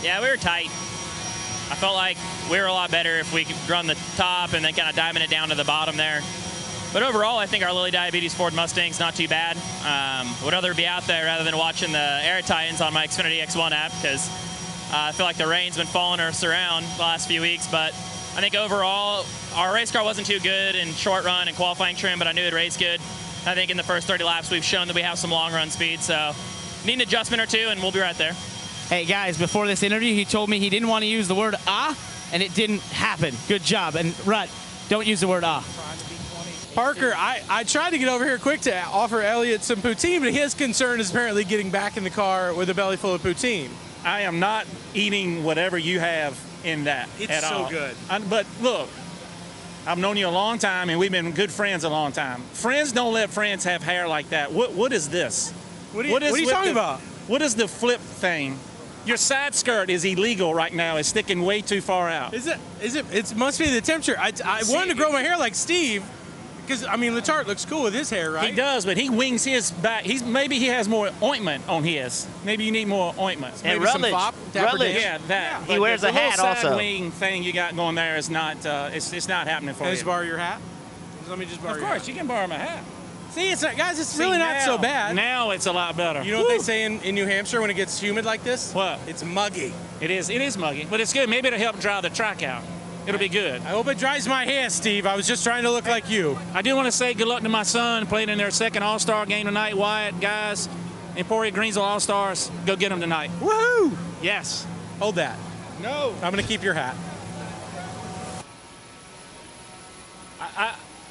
Yeah, we were tight. I felt like we were a lot better if we could run the top and then kind of diamond it down to the bottom there. But overall, I think our Lily Diabetes Ford Mustang's not too bad. Would rather be out there rather than watching the Air Titans on my Xfinity X1 app, because I feel like the rain's been following us around the last few weeks. But I think overall, our race car wasn't too good in short run and qualifying trim, but I knew it'd race good. I think in the first 30 laps, we've shown that we have some long run speed. So need an adjustment or two, and we'll be right there. Hey, guys, before this interview, he told me he didn't want to use the word and it didn't happen. Good job. And Rut, don't use the word Parker, I tried to get over here quick to offer Elliott some poutine, but his concern is apparently getting back in the car with a belly full of poutine. I am not eating whatever you have in that at all. It's so good. But look, I've known you a long time, and we've been good friends a long time. Friends don't let friends have hair like that. What is this? What are you talking about? What is the flip thing? Your side skirt is illegal right now. It's sticking way too far out. Is it? It must be the temperature. I wanted to grow my hair like Steve. Because, I mean, Letarte looks cool with his hair, right? He does, but he wings his back. Maybe he has more ointment on his. Maybe you need more ointment. And maybe Rutledge, yeah, that. He wears a hat also. The also. side wing thing you got going there is not, it's not happening for Can I you. just borrow your hat? Let me just borrow your hat. Of course, you can borrow my hat. See, it's not, guys, it's really not so bad. Now it's a lot better. You know what they say in New Hampshire when it gets humid like this? What? It's muggy. It is muggy, but it's good. Maybe it'll help dry the track out. It'll be good. I hope it dries my hair, Steve. I was just trying to look like you. I do want to say good luck to my son playing in their second All-Star game tonight. Wyatt, guys, Emporia Greensville All-Stars, go get them tonight. Woohoo! Yes. Hold that. No. I'm going to keep your hat.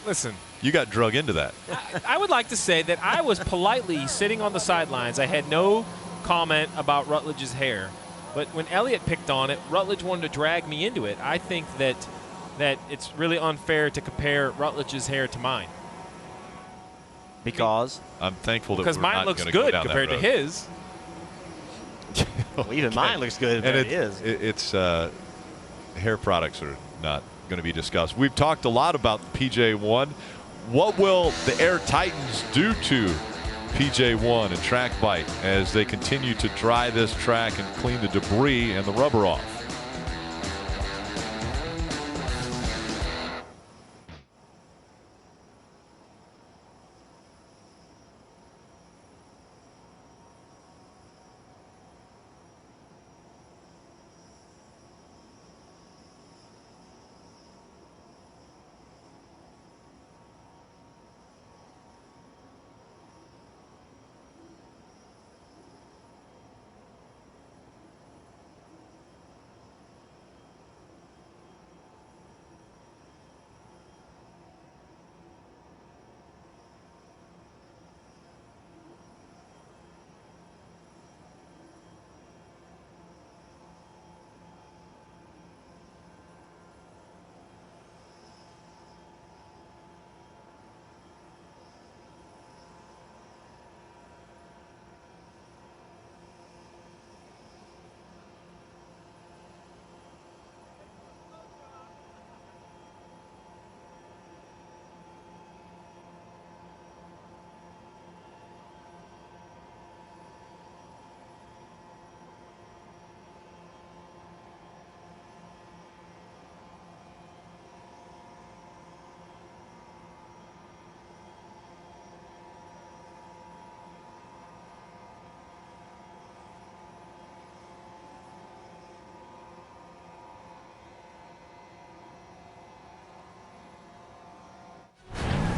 Listen. You got drug into that. I would like to say that I was politely sitting on the sidelines. I had no comment about Rutledge's hair. But when Elliott picked on it, Rutledge wanted to drag me into it. I think that it's really unfair to compare Rutledge's hair to mine. Because? I'm thankful that because we're mine not looks gonna go good down compared that to road. his. Well, even mine looks good compared to his. It's hair products are not going to be discussed. We've talked a lot about PJ1. What will the Air Titans do to PJ1 and Track Bite as they continue to dry this track and clean the debris and the rubber off?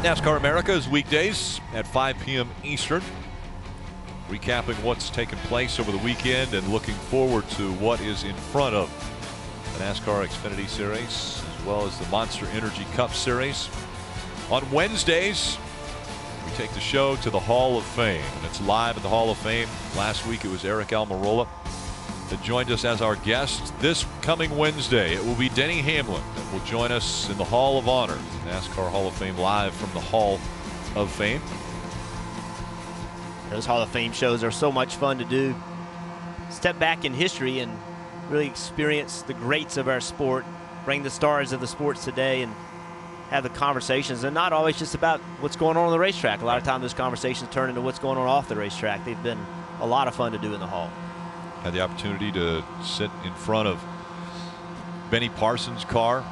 NASCAR America is weekdays at 5 p.m. Eastern. Recapping what's taken place over the weekend and looking forward to what is in front of the NASCAR Xfinity Series as well as the Monster Energy Cup Series. On Wednesdays, we take the show to the Hall of Fame, and it's live at the Hall of Fame. Last week it was Eric Almirola that joined us as our guest. This coming Wednesday, it will be Denny Hamlin that will join us in the Hall of Honor, the NASCAR Hall of Fame, live from the Hall of Fame. Those Hall of Fame shows are so much fun to do. Step back in history and really experience the greats of our sport, bring the stars of the sports today and have the conversations. They're not always just about what's going on the racetrack. A lot of times those conversations turn into what's going on off the racetrack. They've been a lot of fun to do in the Hall. Had the opportunity to sit in front of Benny Parsons' car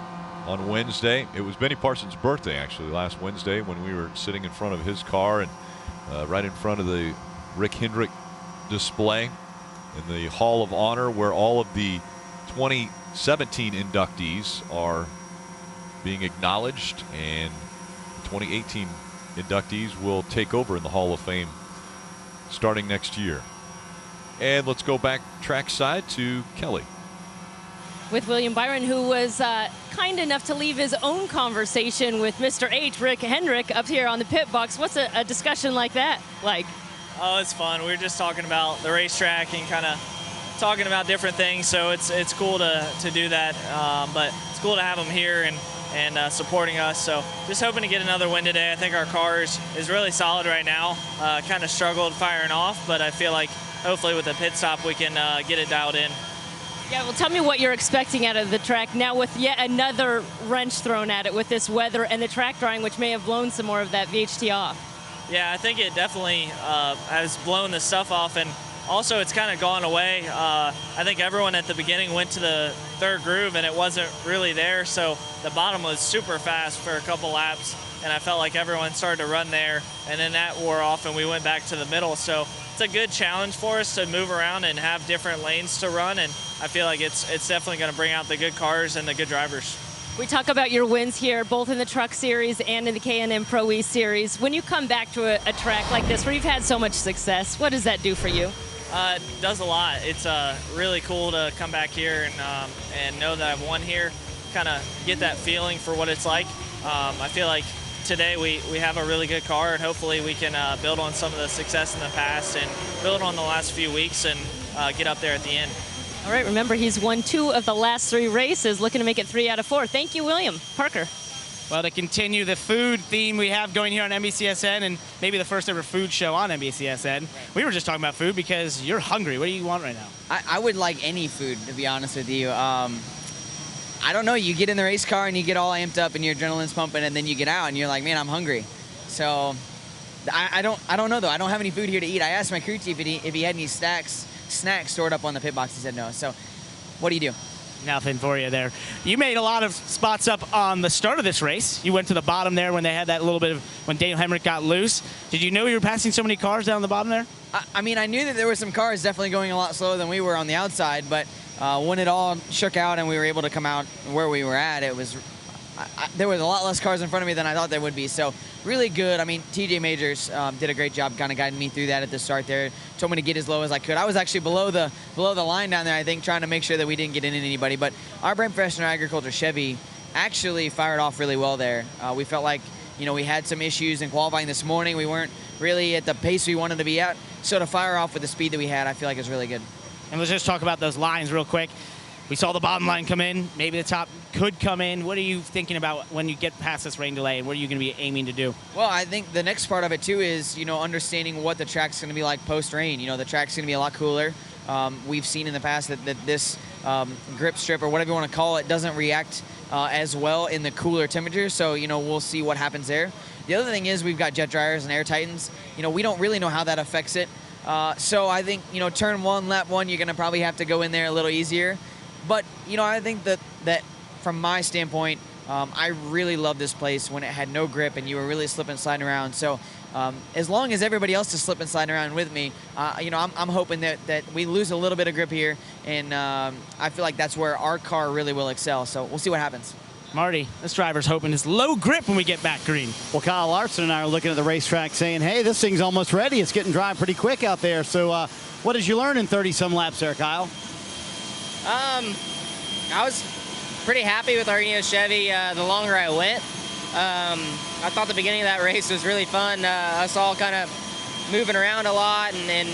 on Wednesday. It was Benny Parsons' birthday, actually, last Wednesday when we were sitting in front of his car and right in front of the Rick Hendrick display in the Hall of Honor, where all of the 2017 inductees are being acknowledged, and 2018 inductees will take over in the Hall of Fame starting next year. And let's go back trackside to Kelly. With William Byron, who was kind enough to leave his own conversation with Mr. H, Rick Hendrick, up here on the pit box. What's a discussion like that like? Oh, it's fun. We were just talking about the racetrack and kind of talking about different things, so it's cool to do that. But it's cool to have them here and supporting us. So just hoping to get another win today. I think our car is really solid right now. Kind of struggled firing off, but I feel like hopefully with the pit stop we can get it dialed in. Yeah, well, tell me what you're expecting out of the track now with yet another wrench thrown at it with this weather and the track drying, which may have blown some more of that VHT off. Yeah, I think it definitely has blown the stuff off, and also it's kind of gone away. I think everyone at the beginning went to the third groove and it wasn't really there, so the bottom was super fast for a couple laps, and I felt like everyone started to run there, and then that wore off and we went back to the middle. So it's a good challenge for us to move around and have different lanes to run, and I feel like it's definitely going to bring out the good cars and the good drivers. We talk about your wins here, both in the Truck Series and in the K&N Pro E Series. When you come back to a track like this where you've had so much success, what does that do for you? It does a lot. It's really cool to come back here and know that I've won here, kind of get that feeling for what it's like. I feel like today we have a really good car, and hopefully we can build on some of the success in the past and build on the last few weeks and get up there at the end. All right, remember he's won 2 of the last 3 races, looking to make it 3 out of 4. Thank you, William. Parker. Well, to continue the food theme we have going here on NBCSN, and maybe the first ever food show on NBCSN, we were just talking about food because you're hungry. What do you want right now? I would like any food, to be honest with you. I don't know. You get in the race car and you get all amped up and your adrenaline's pumping, and then you get out and you're like, man, I'm hungry. So I don't know, though. I don't have any food here to eat. I asked my crew chief if he had any snacks stored up on the pit box. He said no. So what do you do? Nothing for you there. You made a lot of spots up on the start of this race. You went to the bottom there when they had that little bit of when Daniel Hemrick got loose. Did you know you were passing so many cars down the bottom there? I mean, I knew that there were some cars definitely going a lot slower than we were on the outside, but when it all shook out and we were able to come out where we were at, it was there was a lot less cars in front of me than I thought there would be. So really good. I mean, TJ Majors did a great job kind of guiding me through that at the start there. Told me to get as low as I could. I was actually below the line down there, I think, trying to make sure that we didn't get into anybody. But our brand professional agriculture Chevy actually fired off really well there. We felt like, you know, we had some issues in qualifying this morning. We weren't really at the pace we wanted to be at. So to fire off with the speed that we had, I feel like is really good. And let's just talk about those lines real quick. We saw the bottom line come in. Maybe the top could come in. What are you thinking about when you get past this rain delay, and what are you going to be aiming to do? Well, I think the next part of it, too, is, you know, understanding what the track's going to be like post-rain. You know, the track's going to be a lot cooler. We've seen in the past that this grip strip, or whatever you want to call it, doesn't react as well in the cooler temperatures. So, you know, we'll see what happens there. The other thing is we've got jet dryers and air titans. You know, we don't really know how that affects it. So I think, you know, turn 1, lap 1, you're going to probably have to go in there a little easier. But, you know, I think that from my standpoint, I really love this place when it had no grip and you were really slipping and sliding around. So as long as everybody else is slipping and sliding around with me, you know, I'm hoping that we lose a little bit of grip here. And I feel like that's where our car really will excel. So we'll see what happens. Marty, this driver's hoping it's low grip when we get back green. Well, Kyle Larson and I are looking at the racetrack saying, hey, this thing's almost ready. It's getting dry pretty quick out there. So what did you learn in 30-some laps there, Kyle? I was pretty happy with our Chevy the longer I went. I thought the beginning of that race was really fun. Us all kind of moving around a lot and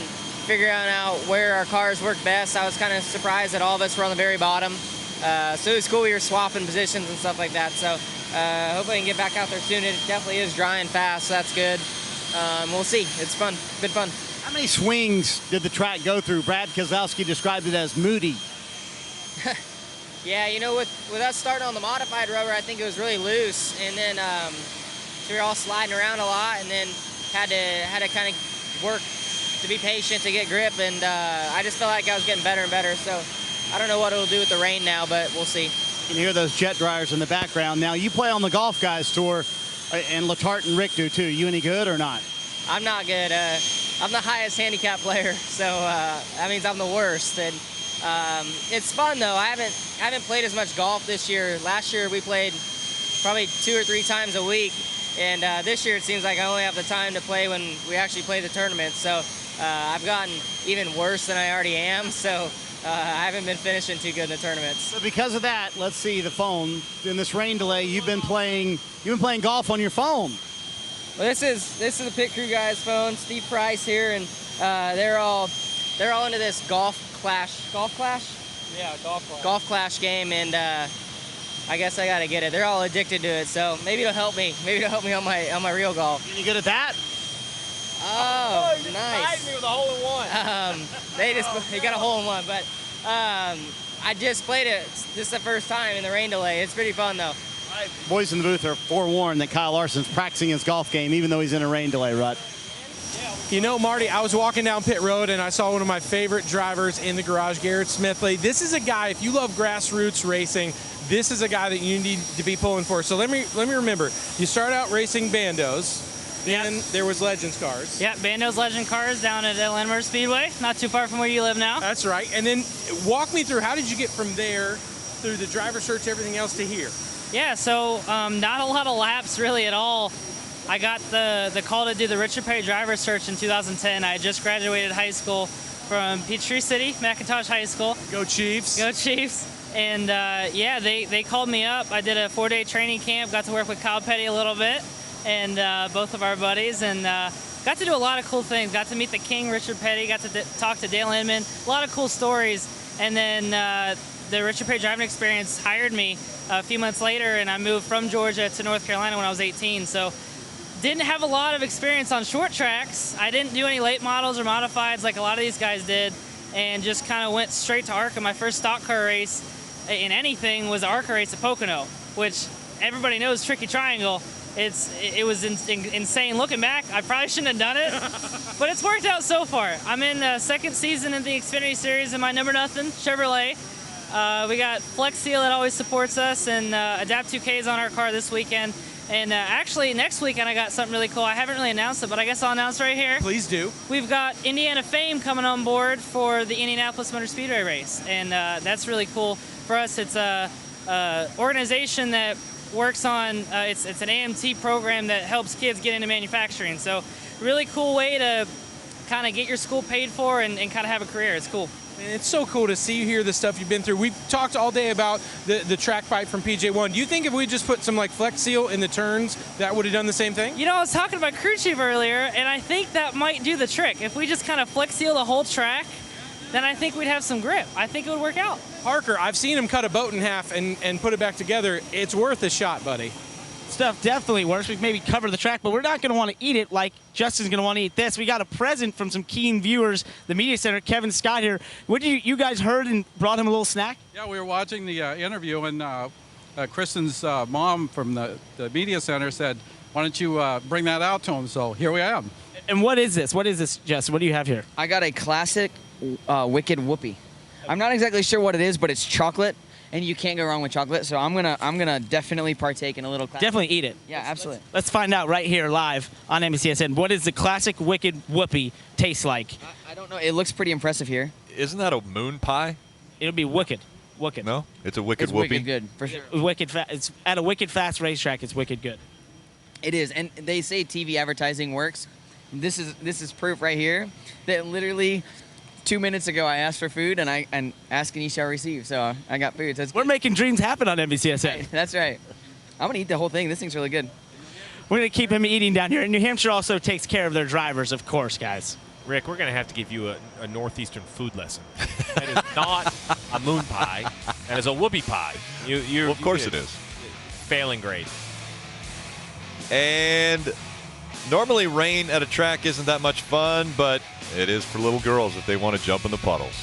figuring out where our cars work best. I was kind of surprised that all of us were on the very bottom. So it was cool. We were swapping positions and stuff like that. So hopefully I can get back out there soon. It definitely is dry and fast, so that's good. We'll see. It's fun. Been fun. How many swings did the track go through? Brad Keselowski described it as moody. Yeah, with us starting on the modified rubber, I think it was really loose, and then so we were all sliding around a lot, and then had to kind of work to be patient to get grip, and I just felt like I was getting better and better. So I don't know what it'll do with the rain now, but we'll see. You can hear those jet dryers in the background. Now you play on the Golf Guys Tour, and Letarte and Rick do too. You any good or not? I'm not good. I'm the highest handicap player, so that means I'm the worst. And it's fun though. I haven't played as much golf this year. Last year we played probably 2 or 3 times a week, and this year it seems like I only have the time to play when we actually play the tournament. So I've gotten even worse than I already am. So I haven't been finishing too good in the tournaments. So because of that, let's see the phone. In this rain delay, you've been playing golf on your phone. Well, this is the pit crew guys' phone. Steve Price here, and they're all into this golf clash. Yeah, golf clash game, and I guess I gotta get it. They're all addicted to it, so maybe it'll help me. Maybe it'll help me on my real golf. You good at that? Oh, you nice. tied me with a hole-in-one. They got a hole-in-one, but I just played it. This is the first time in the rain delay. It's pretty fun though. Boys in the booth are forewarned that Kyle Larson's practicing his golf game, even though he's in a rain delay rut. Marty, I was walking down pit road and I saw one of my favorite drivers in the garage, Garrett Smith. This is a guy, if you love grassroots racing, this is a guy that you need to be pulling for. So let me remember. You start out racing bandos. Then there was Legends cars. Yeah, Bando's Legend cars down at Hampshire Motor Speedway, not too far from where you live now. That's right. And then walk me through, how did you get from there, through the driver search, everything else, to here? Yeah, so not a lot of laps really at all. I got the call to do the Richard Perry driver search in 2010. I had just graduated high school from Peachtree City, McIntosh High School. Go Chiefs. Go Chiefs. And yeah, they called me up. I did a 4-day training camp, got to work with Kyle Petty a little bit, and both of our buddies, and got to do a lot of cool things. Got to meet the king, Richard Petty, got to talk to Dale Inman, a lot of cool stories. And then the Richard Perry driving experience hired me a few months later, and I moved from Georgia to North Carolina when I was 18. So didn't have a lot of experience on short tracks. I didn't do any late models or modifieds like a lot of these guys did, and just kind of went straight to ARCA. My first stock car race in anything was the ARCA race at Pocono, which everybody knows Tricky Triangle. It was insane. Looking back, I probably shouldn't have done it, but it's worked out so far. I'm in the second season in the Xfinity Series in my number nothing Chevrolet. We got Flex Seal that always supports us, and Adapt 2K is on our car this weekend. And actually, next weekend I got something really cool. I haven't really announced it, but I guess I'll announce right here. Please do. We've got Indiana Fame coming on board for the Indianapolis Motor Speedway race, and that's really cool for us. It's a organization that works on, it's an AMT program that helps kids get into manufacturing. So really cool way to kind of get your school paid for and kind of have a career. It's cool. And it's so cool to see you hear the stuff you've been through. We've talked all day about the track bite from PJ1. Do you think if we just put some like Flex Seal in the turns, that would have done the same thing? You know, I was talking about Crew Chief earlier, and I think that might do the trick. If we just kind of Flex Seal the whole track, then I think we'd have some grip. I think it would work out. Parker, I've seen him cut a boat in half and put it back together. It's worth a shot, buddy. Stuff definitely works. We can maybe cover the track, but we're not going to want to eat it like Justin's going to want to eat this. We got a present from some keen viewers, the media center, Kevin Scott here. What did you guys heard and brought him a little snack? Yeah, we were watching the interview, and Kristen's mom from the media center said, why don't you bring that out to him? So here we am. And what is this? What is this, Jess? What do you have here? I got a classic Wicked Whoopie. I'm not exactly sure what it is, but it's chocolate, and you can't go wrong with chocolate. So I'm gonna definitely partake in a little. Definitely eat it. Yeah, absolutely. Let's find out right here live on NBCSN. What does the classic Wicked Whoopie taste like? I don't know. It looks pretty impressive here. Isn't that a moon pie? It'll be wicked. Wicked. No, it's a wicked It's whoopee. wicked good for sure. It's at a wicked fast racetrack. It's wicked good. It is, and they say TV advertising works. This is proof right here that literally 2 minutes ago I asked for food, and ask and you shall receive. So I got food. So we're making dreams happen on NBCSN. That's right. I'm gonna eat the whole thing. This thing's really good. We're gonna keep him eating down here. And New Hampshire also takes care of their drivers, of course, guys. Rick, we're going to have to give you a Northeastern food lesson. That is not a moon pie. That is a whoopie pie. Well, of course it is. Failing grade. And normally rain at a track isn't that much fun, but it is for little girls if they want to jump in the puddles.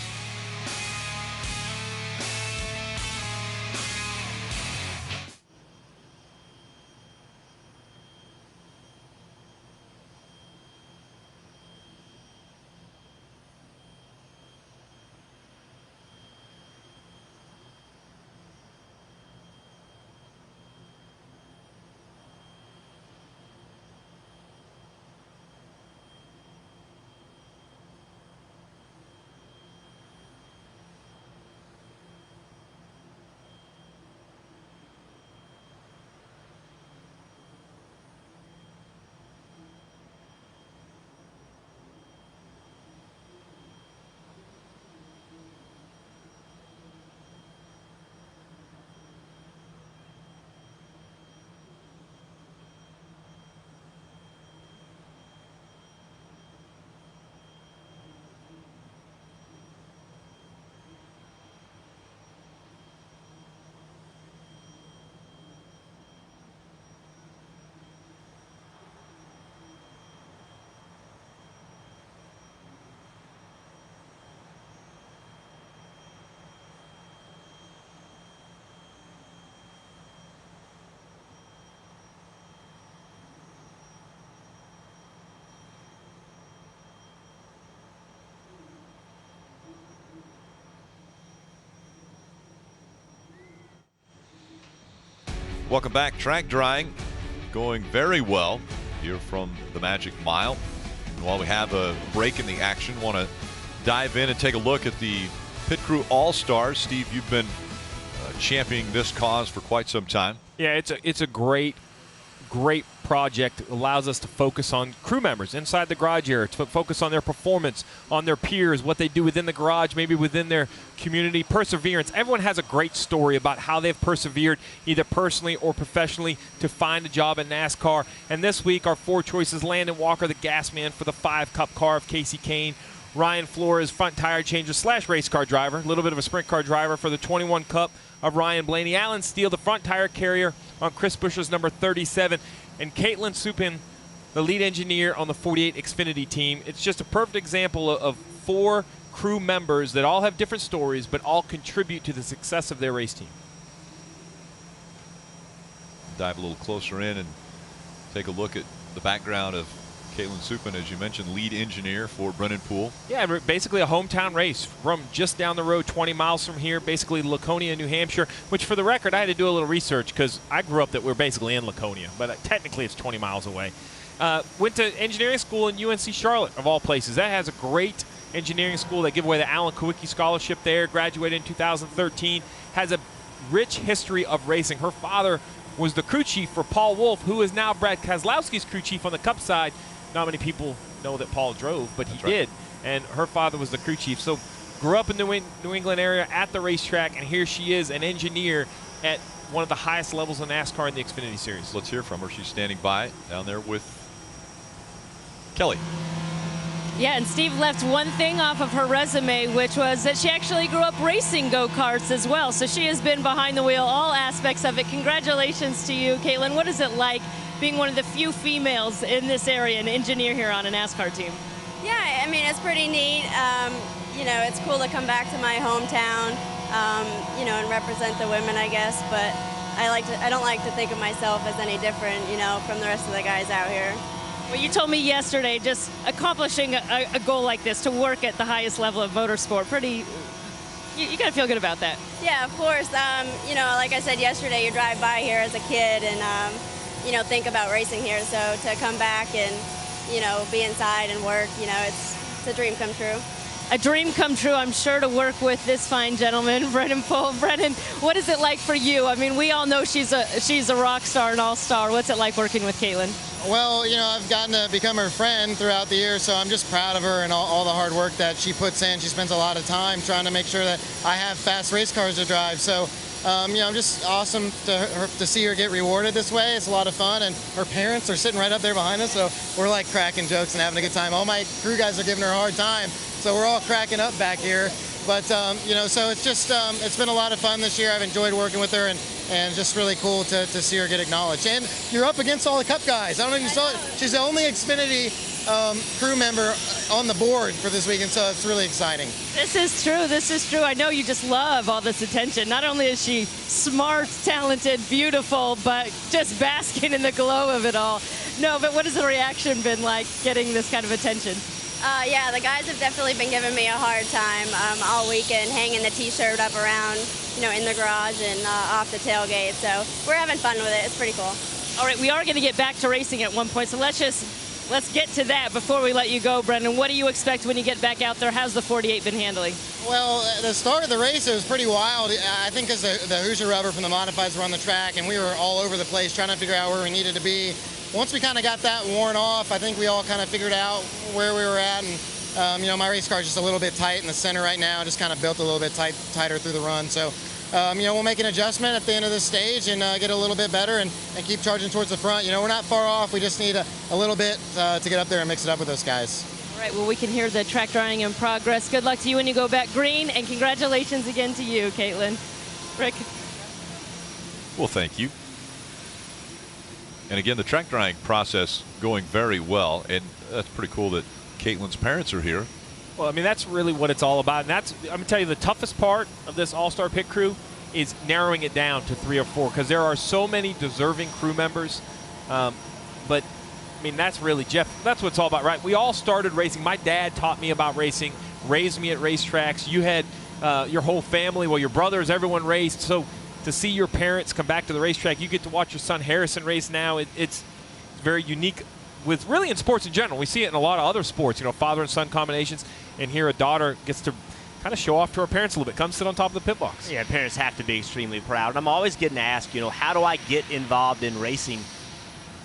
Welcome back. Track drying going very well here from the Magic Mile. And while we have a break in the action, want to dive in and take a look at the Pit Crew All-Stars. Steve, you've been championing this cause for quite some time. Yeah, it's a great project. It allows us to focus on crew members inside the garage area, to focus on their performance, on their peers, what they do within the garage, maybe within their community, perseverance. Everyone has a great story about how they've persevered either personally or professionally to find a job in NASCAR. And this week our 4 choices: Landon Walker, the gas man for the 5 Cup car of Casey Kane; Ryan Flores, front tire changer / race car driver, a little bit of a sprint car driver for the 21 Cup of Ryan Blaney; Alan Steele, the front tire carrier on Chris Buescher's number 37; and Caitlin Supin, the lead engineer on the 48 Xfinity team. It's just a perfect example of 4 crew members that all have different stories but all contribute to the success of their race team. Dive a little closer in and take a look at the background of Caitlin Supin, as you mentioned, lead engineer for Brennan Poole. Yeah, basically a hometown race from just down the road, 20 miles from here, basically Laconia, New Hampshire, which for the record, I had to do a little research because I grew up that we're basically in Laconia, but technically it's 20 miles away. Went to engineering school in UNC Charlotte, of all places. That has a great engineering school. They give away the Alan Kawicki Scholarship there, graduated in 2013, has a rich history of racing. Her father was the crew chief for Paul Wolfe, who is now Brad Keselowski's crew chief on the Cup side. Not many people know that Paul drove, but he did. And her father was the crew chief. So grew up in the New England area at the racetrack, and here she is, an engineer at one of the highest levels of NASCAR in the Xfinity Series. Let's hear from her. She's standing by down there with Kelly. Yeah, and Steve left one thing off of her resume, which was that she actually grew up racing go-karts as well. So she has been behind the wheel, all aspects of it. Congratulations to you, Caitlin. What is it like being one of the few females in this area, an engineer here on a NASCAR team? Yeah, I mean, it's pretty neat. You know, it's cool to come back to my hometown, you know, and represent the women, I guess. But I don't like to think of myself as any different, you know, from the rest of the guys out here. Well, you told me yesterday just accomplishing a goal like this, to work at the highest level of motorsport, you got to feel good about that. Yeah, of course. You know, like I said yesterday, you drive by here as a kid and, you know, think about racing here. So to come back and, you know, be inside and work, you know, it's a dream come true. a dream come true, I'm sure, to work with this fine gentleman, Brennan Poole. Brennan, what is it like for you? I mean, we all know she's a rock star, an all-star. What's it like working with Caitlin? Well, you know, I've gotten to become her friend throughout the year, so I'm just proud of her and all the hard work that she puts in. She spends a lot of time trying to make sure that I have fast race cars to drive. So, you know, I'm just awesome to see her get rewarded this way. It's a lot of fun, and her parents are sitting right up there behind us, so we're like cracking jokes and having a good time. All my crew guys are giving her a hard time, so we're all cracking up back here. But, you know, so it's just, it's been a lot of fun this year. I've enjoyed working with her, and just really cool to see her get acknowledged. And you're up against all the Cup guys. I don't know if you saw it. She's the only Xfinity crew member on the board for this weekend, so it's really exciting. This is true. This is true. I know you just love all this attention. Not only is she smart, talented, beautiful, but just basking in the glow of it all. No, but what has the reaction been like getting this kind of attention? Yeah, the guys have definitely been giving me a hard time all weekend, hanging the T-shirt up around, you know, in the garage and off the tailgate. So we're having fun with it. It's pretty cool. All right, we are going to get back to racing at one point, so let's get to that before we let you go, Brendan. What do you expect when you get back out there? How's the 48 been handling? Well, the start of the race, it was pretty wild. I think because the Hoosier rubber from the modifieds were on the track, and we were all over the place trying to figure out where we needed to be. Once we kind of got that worn off, I think we all kind of figured out where we were at. And, you know, my race car is just a little bit tight in the center right now. Just kind of built a little bit tighter through the run. So, you know, we'll make an adjustment at the end of this stage and get a little bit better and keep charging towards the front. You know, we're not far off. We just need a little bit to get up there and mix it up with those guys. All right, well, we can hear the track drying in progress. Good luck to you when you go back green, and congratulations again to you, Caitlin. Rick. Well, thank you. And again, the track drying process going very well, and that's pretty cool that Caitlin's parents are here. Well, I mean, that's really what it's all about. And that's, I'm going to tell you, the toughest part of this all-star pit crew is narrowing it down to 3 or 4, because there are so many deserving crew members. But, I mean, that's really, Jeff, that's what it's all about, right? We all started racing. My dad taught me about racing, raised me at racetracks. You had your whole family, well, your brothers, everyone raced. So to see your parents come back to the racetrack, you get to watch your son Harrison race now. It's very unique with really in sports in general. We see it in a lot of other sports, you know, father and son combinations. And here a daughter gets to kind of show off to her parents a little bit, come sit on top of the pit box. Yeah, parents have to be extremely proud. And I'm always getting asked, you know, how do I get involved in racing?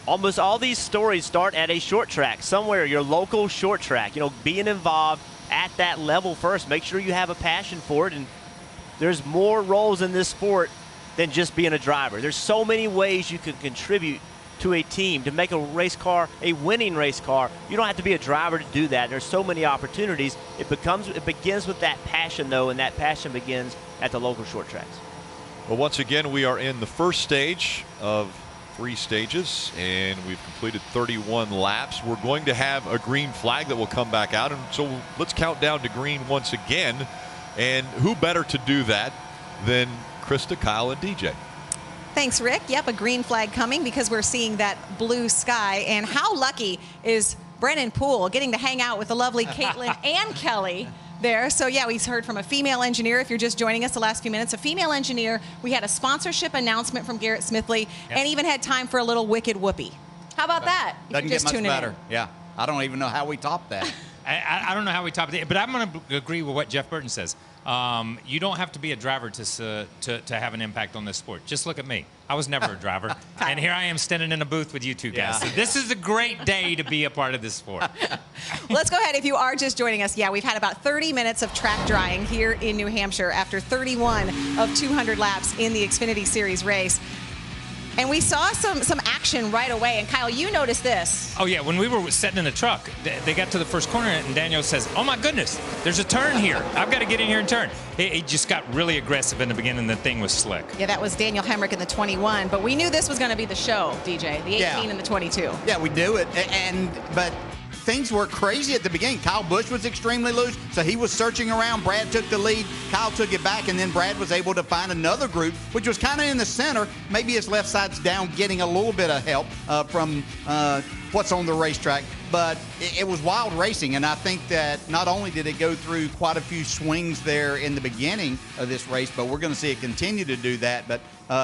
Almost all these stories start at a short track, somewhere, your local short track. You know, being involved at that level first. Make sure you have a passion for it. And there's more roles in this sport than just being a driver. There's so many ways you can contribute to a team, to make a race car a winning race car. You don't have to be a driver to do that. There's so many opportunities. It begins with that passion, though, and that passion begins at the local short tracks. Well, once again, we are in the first stage of 3 stages, and we've completed 31 laps. We're going to have a green flag that will come back out, and so let's count down to green once again. And who better to do that than Krista, Kyle, and DJ? Thanks, Rick. Yep, a green flag coming because we're seeing that blue sky. And how lucky is Brennan Poole getting to hang out with the lovely Caitlin and Kelly there. So, yeah, we heard from a female engineer. If you're just joining us the last few minutes, a female engineer. We had a sponsorship announcement from Garrett Smith, and even had time for a little wicked whoopee. How about that? Doesn't get much better. Yeah, I don't even know how we topped that. I don't know how we topped it, but I'm going to agree with what Jeff Burton says. You don't have to be a driver to have an impact on this sport. Just look at me. I was never a driver, and here I am standing in a booth with you two guys. So this is a great day to be a part of this sport. Let's go ahead. If you are just joining us, yeah, we've had about 30 minutes of track drying here in New Hampshire after 31 of 200 laps in the Xfinity Series race. And we saw some action right away. And Kyle, you noticed this. Oh, yeah. When we were sitting in the truck, they got to the first corner, and Daniel says, oh, my goodness, there's a turn here. I've got to get in here and turn. He just got really aggressive in the beginning. The thing was slick. Yeah, that was Daniel Hemrick in the 21. But we knew this was going to be the show, DJ, the 18 and the 22. Yeah, we do it. But things were crazy at the beginning. Kyle Busch was extremely loose, so he was searching around. Brad took the lead. Kyle took it back, and then Brad was able to find another group, which was kind of in the center. Maybe his left side's down, getting a little bit of help from what's on the racetrack. But it was wild racing, and I think that not only did it go through quite a few swings there in the beginning of this race, but we're going to see it continue to do that. But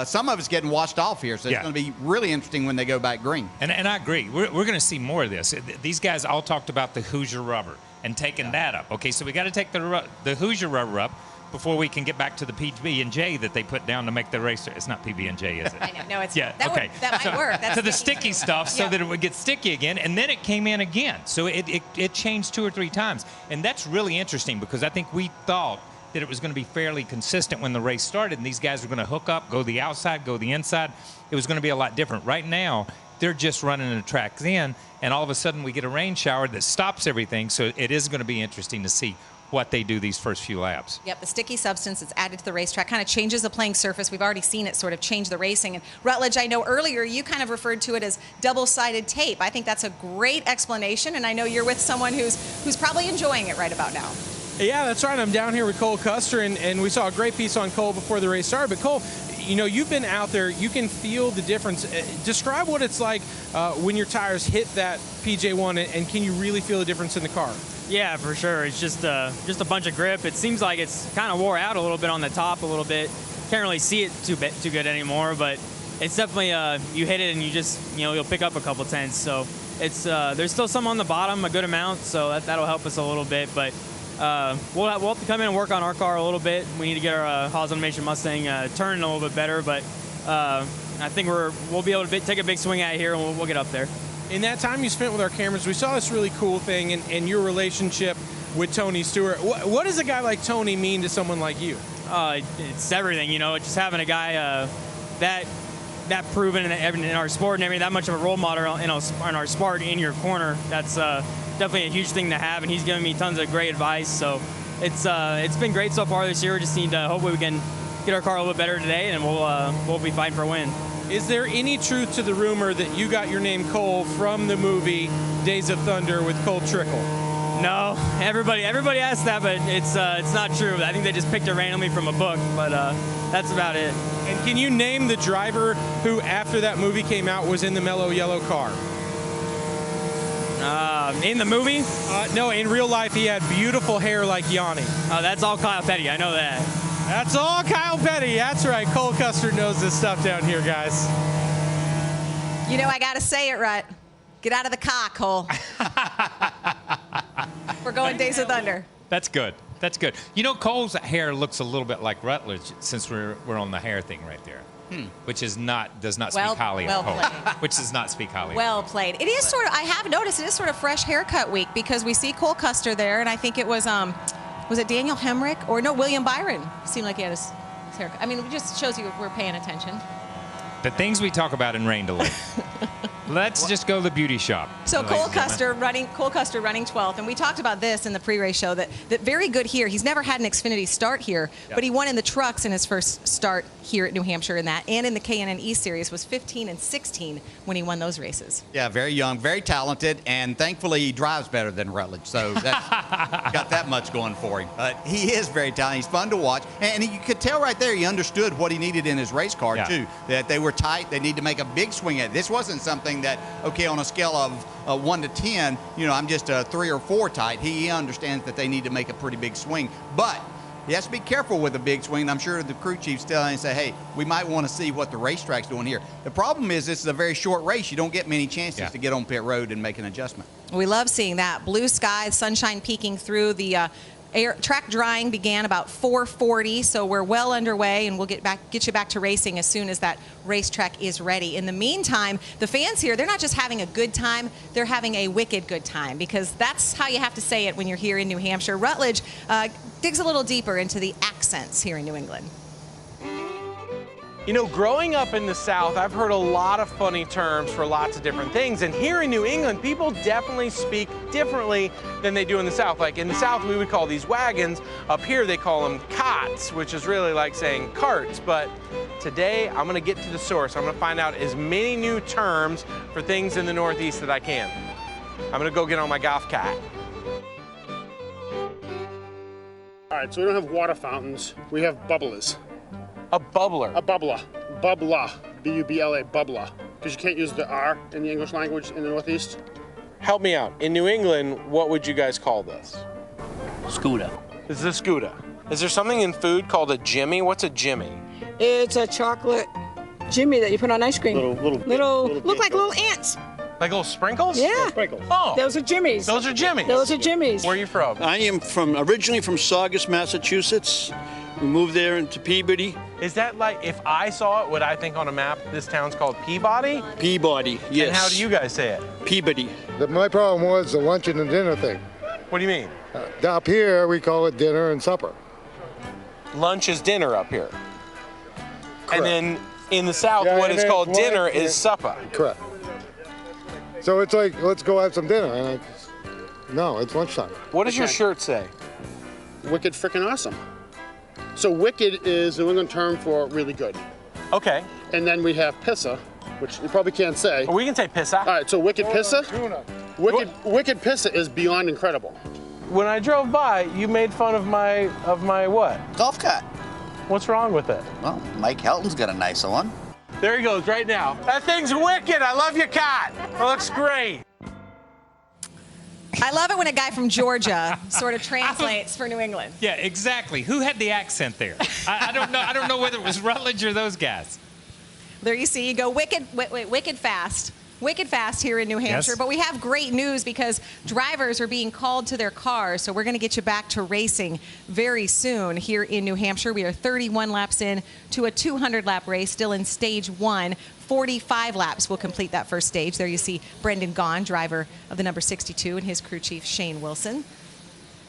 some of it's getting washed off here, so it's going to be really interesting when they go back green. And I agree. We're going to see more of this. These guys all talked about the Hoosier rubber. and taking that up. Okay, so we got to take the Hoosier rubber up before we can get back to the PB&J that they put down to make the racer. It's not PB&J, is it? I know. No, it's yeah. that Okay. That might work. That's to the sticky stuff so that it would get sticky again, and then it came in again. So it changed 2 or 3 times, and that's really interesting because I think we thought that it was going to be fairly consistent when the race started, and these guys were going to hook up, go the outside, go the inside. It was going to be a lot different. Right now, they're just running the tracks in, and all of a sudden we get a rain shower that stops everything. So it is going to be interesting to see what they do these first few laps. Yep, the sticky substance that's added to the racetrack kind of changes the playing surface. We've already seen it sort of change the racing. And Rutledge, I know earlier you kind of referred to it as double-sided tape. I think that's a great explanation, and I know you're with someone who's probably enjoying it right about now. Yeah, that's right. I'm down here with Cole Custer, and we saw a great piece on Cole before the race started. But Cole, you know, you've been out there. You can feel the difference. Describe what it's like when your tires hit that PJ1, and can you really feel the difference in the car? Yeah, for sure. It's just a bunch of grip. It seems like it's kind of wore out a little bit on the top a little bit. Can't really see it too good anymore, but it's definitely you hit it and you just, you know, you'll pick up a couple tenths. So it's there's still some on the bottom, a good amount, so that'll help us a little bit. But we'll have to come in and work on our car a little bit. We need to get our Haas Automation Mustang turning a little bit better, but I think we'll be able to take a big swing at it here, and we'll get up there. In that time you spent with our cameras, we saw this really cool thing in your relationship with Tony Stewart. What does a guy like Tony mean to someone like you? It's everything, you know. Just having a guy that proven in our sport and everything, that much of a role model in our sport in your corner. That's definitely a huge thing to have, and he's given me tons of great advice. So it's been great so far this year. We just need to hopefully we can get our car a little bit better today, and we'll be fighting for a win. Is there any truth to the rumor that you got your name Cole from the movie Days of Thunder with Cole Trickle? No, everybody asks that, but it's not true. I think they just picked it randomly from a book, but that's about it. And can you name the driver who, after that movie came out, was in the mellow yellow car? In the movie? No, in real life he had beautiful hair like Yanni. Oh, that's all Kyle Petty. I know that. That's all Kyle Petty. That's right. Cole Custer knows this stuff down here, guys. You know, I got to say it, Rut. Get out of the car, Cole. We're going Days of Thunder. That's good. That's good. You know, Cole's hair looks a little bit like Rutledge since we're on the hair thing right there. Which does not speak highly of Cole. Which does not speak highly. Well played. It is sort of, I have noticed, it is sort of fresh haircut week because we see Cole Custer there, and I think it was it Daniel Hemrick? Or no, William Byron. Seemed like he had his haircut. I mean, it just shows you we're paying attention. The things we talk about in rain delay. Let's just go to the beauty shop. So Cole Custer running 12th, and we talked about this in the pre-race show that very good here. He's never had an Xfinity start here, but he won in the trucks in his first start here at New Hampshire in that, and in the K&N Series was 15 and 16 when he won those races. Yeah, very young, very talented, and thankfully he drives better than Rutledge, so that's got that much going for him. But he is very talented. He's fun to watch, and you could tell right there he understood what he needed in his race car too. That they were tight. They need to make a big swing at it. This wasn't something that, okay, on a scale of 1 to 10, you know, I'm just a 3 or 4 tight. He understands that they need to make a pretty big swing, but he has to be careful with a big swing. I'm sure the crew chief's telling him, say, hey, we might want to see what the racetrack's doing here. The problem is this is a very short race. You don't get many chances to get on pit road and make an adjustment. We love seeing that. Blue sky, sunshine peeking through. The track drying began about 4:40, so we're well underway, and we'll get you back to racing as soon as that racetrack is ready. In the meantime, the fans here, they're not just having a good time, they're having a wicked good time, because that's how you have to say it when you're here in New Hampshire. Rutledge digs a little deeper into the accents here in New England. You know, growing up in the South, I've heard a lot of funny terms for lots of different things. And here in New England, people definitely speak differently than they do in the South. Like in the South, we would call these wagons. Up here, they call them cots, which is really like saying carts. But today, I'm going to get to the source. I'm going to find out as many new terms for things in the Northeast that I can. I'm going to go get on my golf cart. All right, so we don't have water fountains. We have bubblers. A bubbler? A bubbler. Bubbler. B-U-B-L-A, bubbler. Because you can't use the R in the English language in the Northeast. Help me out. In New England, what would you guys call this? Scooter. This is a scooter. Is there something in food called a Jimmy? What's a Jimmy? It's a chocolate Jimmy that you put on ice cream. Little look like little ants. Like little sprinkles? Yeah. Sprinkles. Oh. Those are Jimmy's. Those are Jimmy's. Those are Jimmy's. Where are you from? I am originally from Saugus, Massachusetts. We moved there into Peabody. Is that like, if I saw it, would I think on a map this town's called Peabody? Peabody, yes. And how do you guys say it? Peabody. My problem was the lunch and the dinner thing. What do you mean? Up here, we call it dinner and supper. Lunch is dinner up here. Correct. And then in the South, Yeah, what and is then called lunch, dinner yeah. is supper. Correct. So it's like, let's go have some dinner. And no, it's lunchtime. What does your shirt say? Wicked freaking awesome. So wicked is the New England term for really good. Okay. And then we have pissa, which you probably can't say. We can say pissa. All right, so wicked pissa. Wicked pissa is beyond incredible. When I drove by, you made fun of my what? Golf cart. What's wrong with it? Well, Mike Helton's got a nicer one. There he goes right now. That thing's wicked. I love your cat. It looks great. I love it when a guy from Georgia sort of translates for New England. Yeah, exactly. Who had the accent there? I don't know. I don't know whether it was Rutledge or those guys. There you see, you go wicked fast. Wicked fast here in New Hampshire, Yes. but we have great news because drivers are being called to their cars, so we're going to get you back to racing very soon here in New Hampshire. We are 31 laps in to a 200-lap race, still in stage 1. 45 laps will complete that first stage. There you see Brendan Gaughan, driver of the number 62, and his crew chief, Shane Wilson.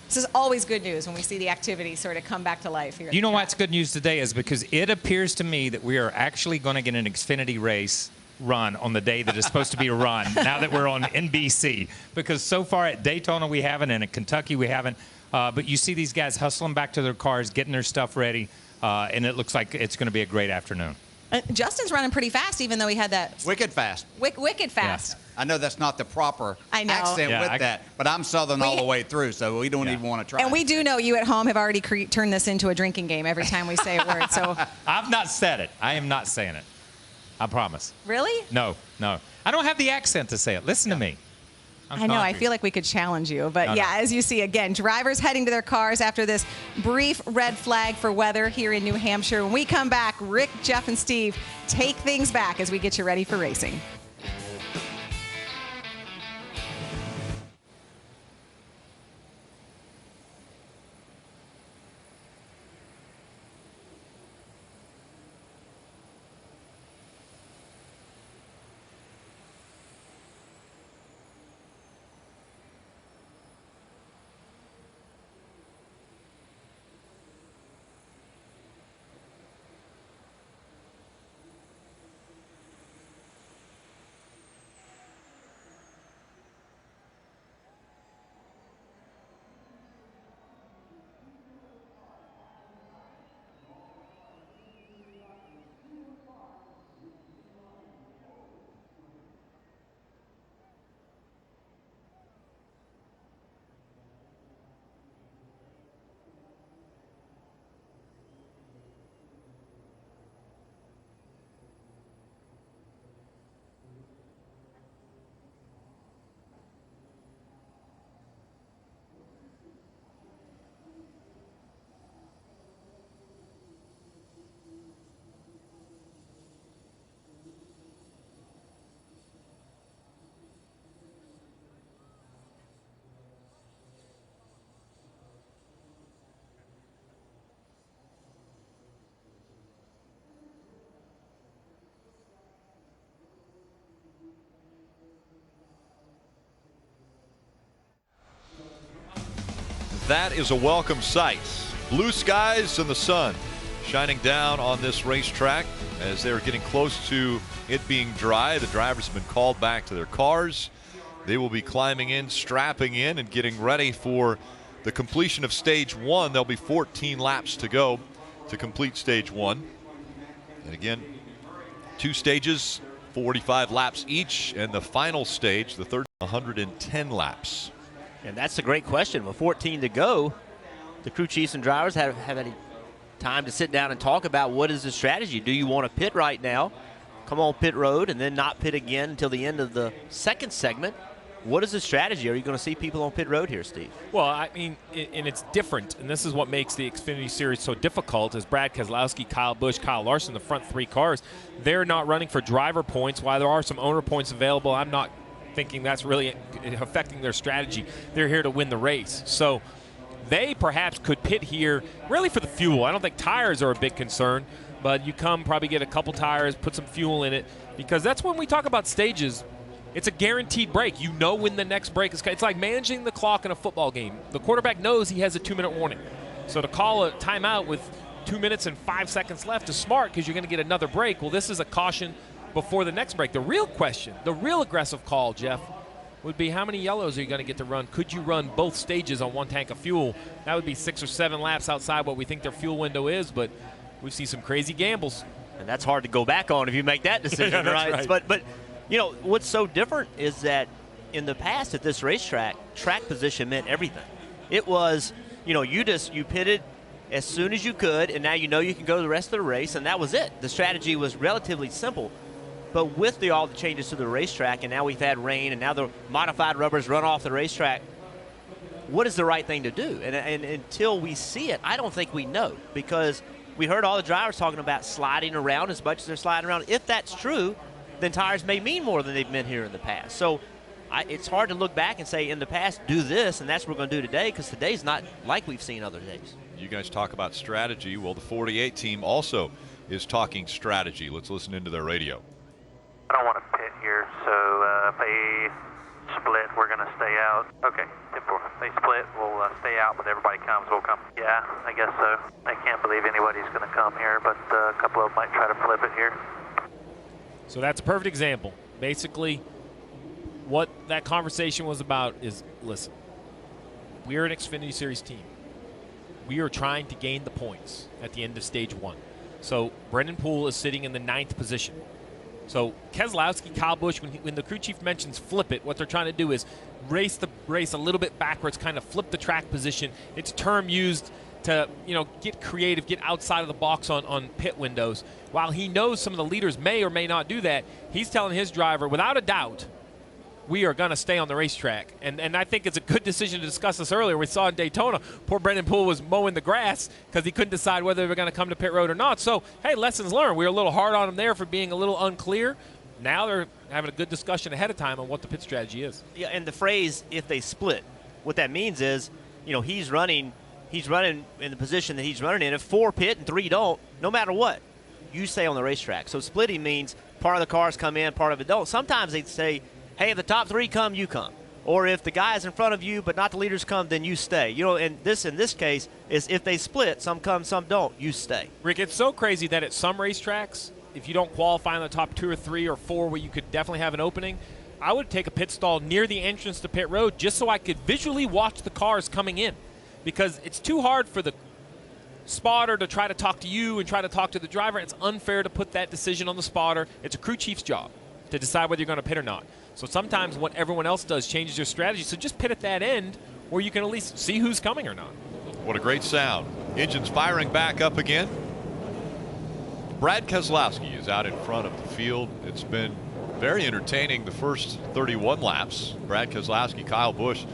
This is always good news when we see the activity sort of come back to life here. You know what's good news today is because it appears to me that we are actually going to get an Xfinity race run on the day that is supposed to be a run now that we're on NBC, because so far at Daytona we haven't, and at Kentucky we haven't, but you see these guys hustling back to their cars, getting their stuff ready, and it looks like it's going to be a great afternoon. Justin's running pretty fast, even though he had that Wicked fast. wicked fast. I know that's not the proper I know. accent Yeah, with that, but I'm Southern all the way through, so we don't even want to try. And we do know you at home have already turned this into a drinking game every time we say a word. So I've not said it. I am not saying it. I promise. really? No. I don't have the accent to say it. Listen to me. I know. I feel like we could challenge you. But No, yeah, no. as you see, again, drivers heading to their cars after this brief red flag for weather here in New Hampshire. When we come back, Rick, Jeff, and Steve take things back as we get you ready for racing. That is a welcome sight. Blue skies and the sun shining down on this racetrack as they're getting close to it being dry. The drivers have been called back to their cars. They will be climbing in, strapping in, and getting ready for the completion of stage 1. There'll be 14 laps to go to complete stage 1. And again, 2 stages, 45 laps each, and the final stage, the third, 110 laps. And that's a great question. With 14 to go, the crew chiefs and drivers have any time to sit down and talk about what is the strategy. Do you want to pit right now, come on pit road, and then not pit again until the end of the second segment? What is the strategy? Are you going to see people on pit road here, Steve? Well, I mean, and it's different, and this is what makes the Xfinity Series so difficult, is Brad Keselowski, Kyle Busch, Kyle Larson, the front 3 cars, they're not running for driver points. While there are some owner points available, I'm not thinking that's really affecting their strategy. They're here to win the race. So they perhaps could pit here really for the fuel. I don't think tires are a big concern, but you come probably get a couple tires, put some fuel in it, because that's when we talk about stages. It's a guaranteed break. You know when the next break is. It's like managing the clock in a football game. The quarterback knows he has a 2-minute warning. So to call a timeout with 2 minutes and 5 seconds left is smart because you're going to get another break. Well, this is a caution before the next break. The real question, the real aggressive call, Jeff, would be how many yellows are you going to get to run? Could you run both stages on one tank of fuel? That would be 6 or 7 laps outside what we think their fuel window is, but we've seen some crazy gambles. And that's hard to go back on if you make that decision, right? But you know, what's so different is that in the past at this racetrack, track position meant everything. It was, you know, you pitted as soon as you could, and now you know you can go the rest of the race, and that was it. The strategy was relatively simple. But with all the changes to the racetrack, and now we've had rain, and now the modified rubbers run off the racetrack, what is the right thing to do? And until we see it, I don't think we know, because we heard all the drivers talking about sliding around as much as they're sliding around. If that's true, then tires may mean more than they've meant here in the past. So it's hard to look back and say in the past do this, and that's what we're going to do today, because today's not like we've seen other days. You guys talk about strategy. Well, the 48 team also is talking strategy. Let's listen into their radio. I don't want to pit here, so if they split, we're going to stay out. Okay, 10-4. If they split, we'll stay out, but everybody comes, we'll come. Yeah, I guess so. I can't believe anybody's going to come here, but a couple of them might try to flip it here. So that's a perfect example. Basically, what that conversation was about is, listen, we're an Xfinity Series team. We are trying to gain the points at the end of stage 1. So Brendan Poole is sitting in the 9th position. So Keselowski, Kyle Busch, when the crew chief mentions flip it, what they're trying to do is race the race a little bit backwards, kind of flip the track position. It's a term used to, you know, get creative, get outside of the box on pit windows. While he knows some of the leaders may or may not do that, he's telling his driver, without a doubt, we are going to stay on the racetrack. And I think it's a good decision to discuss this earlier. We saw in Daytona, poor Brendan Poole was mowing the grass because he couldn't decide whether they were going to come to pit road or not. So, hey, lessons learned. We were a little hard on him there for being a little unclear. Now they're having a good discussion ahead of time on what the pit strategy is. Yeah, and the phrase, if they split, what that means is, you know, he's running in the position that he's running in. If 4 pit and 3 don't, no matter what, you stay on the racetrack. So splitting means part of the cars come in, part of it don't. Sometimes they say, hey, if the top 3 come, you come. Or if the guys in front of you but not the leaders come, then you stay. You know, and this in this case is if they split, some come, some don't, you stay. Rick, it's so crazy that at some racetracks, if you don't qualify in the top 2 or 3 or 4 where you could definitely have an opening, I would take a pit stall near the entrance to pit road just so I could visually watch the cars coming in. Because it's too hard for the spotter to try to talk to you and try to talk to the driver. It's unfair to put that decision on the spotter. It's a crew chief's job to decide whether you're going to pit or not. So sometimes what everyone else does changes your strategy. So just pit at that end where you can at least see who's coming or not. What a great sound. Engines firing back up again. Brad Keselowski is out in front of the field. It's been very entertaining the first 31 laps. Brad Keselowski, Kyle Busch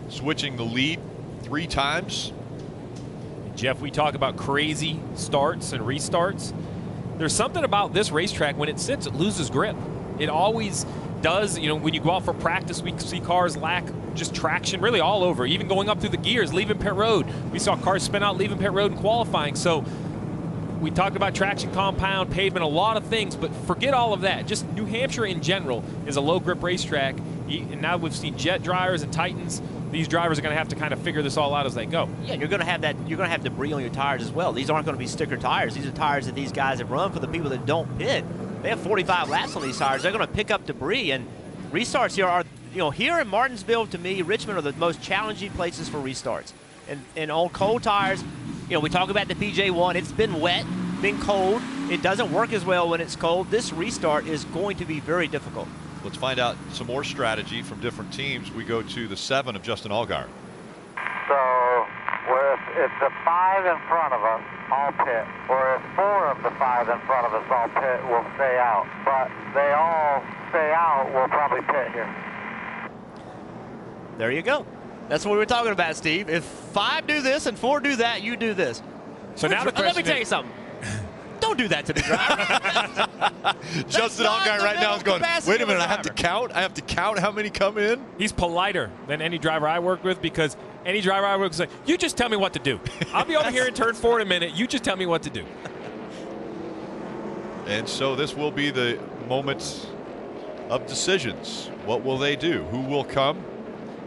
switching the lead 3 times. Jeff, we talk about crazy starts and restarts. There's something about this racetrack, when it sits, it loses grip. It always does. You know, when you go out for practice, we see cars lack just traction really all over, even going up through the gears, leaving pit road. We saw cars spin out, leaving pit road in qualifying. So we talked about traction compound, pavement, a lot of things, but forget all of that. Just New Hampshire in general is a low grip racetrack. And now we've seen Jet drivers and Titans. These drivers are going to have to kind of figure this all out as they go. Yeah, you're going to have that. You're going to have debris on your tires as well. These aren't going to be sticker tires. These are tires that these guys have run for the people that don't pit. They have 45 laps on these tires. They're going to pick up debris, and restarts here are, you know, here in Martinsville, to me, Richmond are the most challenging places for restarts. And on cold tires, you know, we talk about the PJ1. It's been wet, been cold. It doesn't work as well when it's cold. This restart is going to be very difficult. Let's find out some more strategy from different teams. We go to the 7 of Justin Allgaier. So if the 5 in front of us all pit, or if 4 of the 5 in front of us all pit, we'll stay out. But they all stay out, we'll probably pit here. There you go. That's what we were talking about, Steve. If 5 do this and 4 do that, you do this. So now the question let me tell you something. Don't do that to the driver. Justin Allgaier right now is going, wait a minute, I have to count? I have to count how many come in? He's politer than any driver I work with, because any driver I work with is like, you just tell me what to do. I'll be over here in turn 4 in a minute. You just tell me what to do. And so this will be the moment of decisions. What will they do? Who will come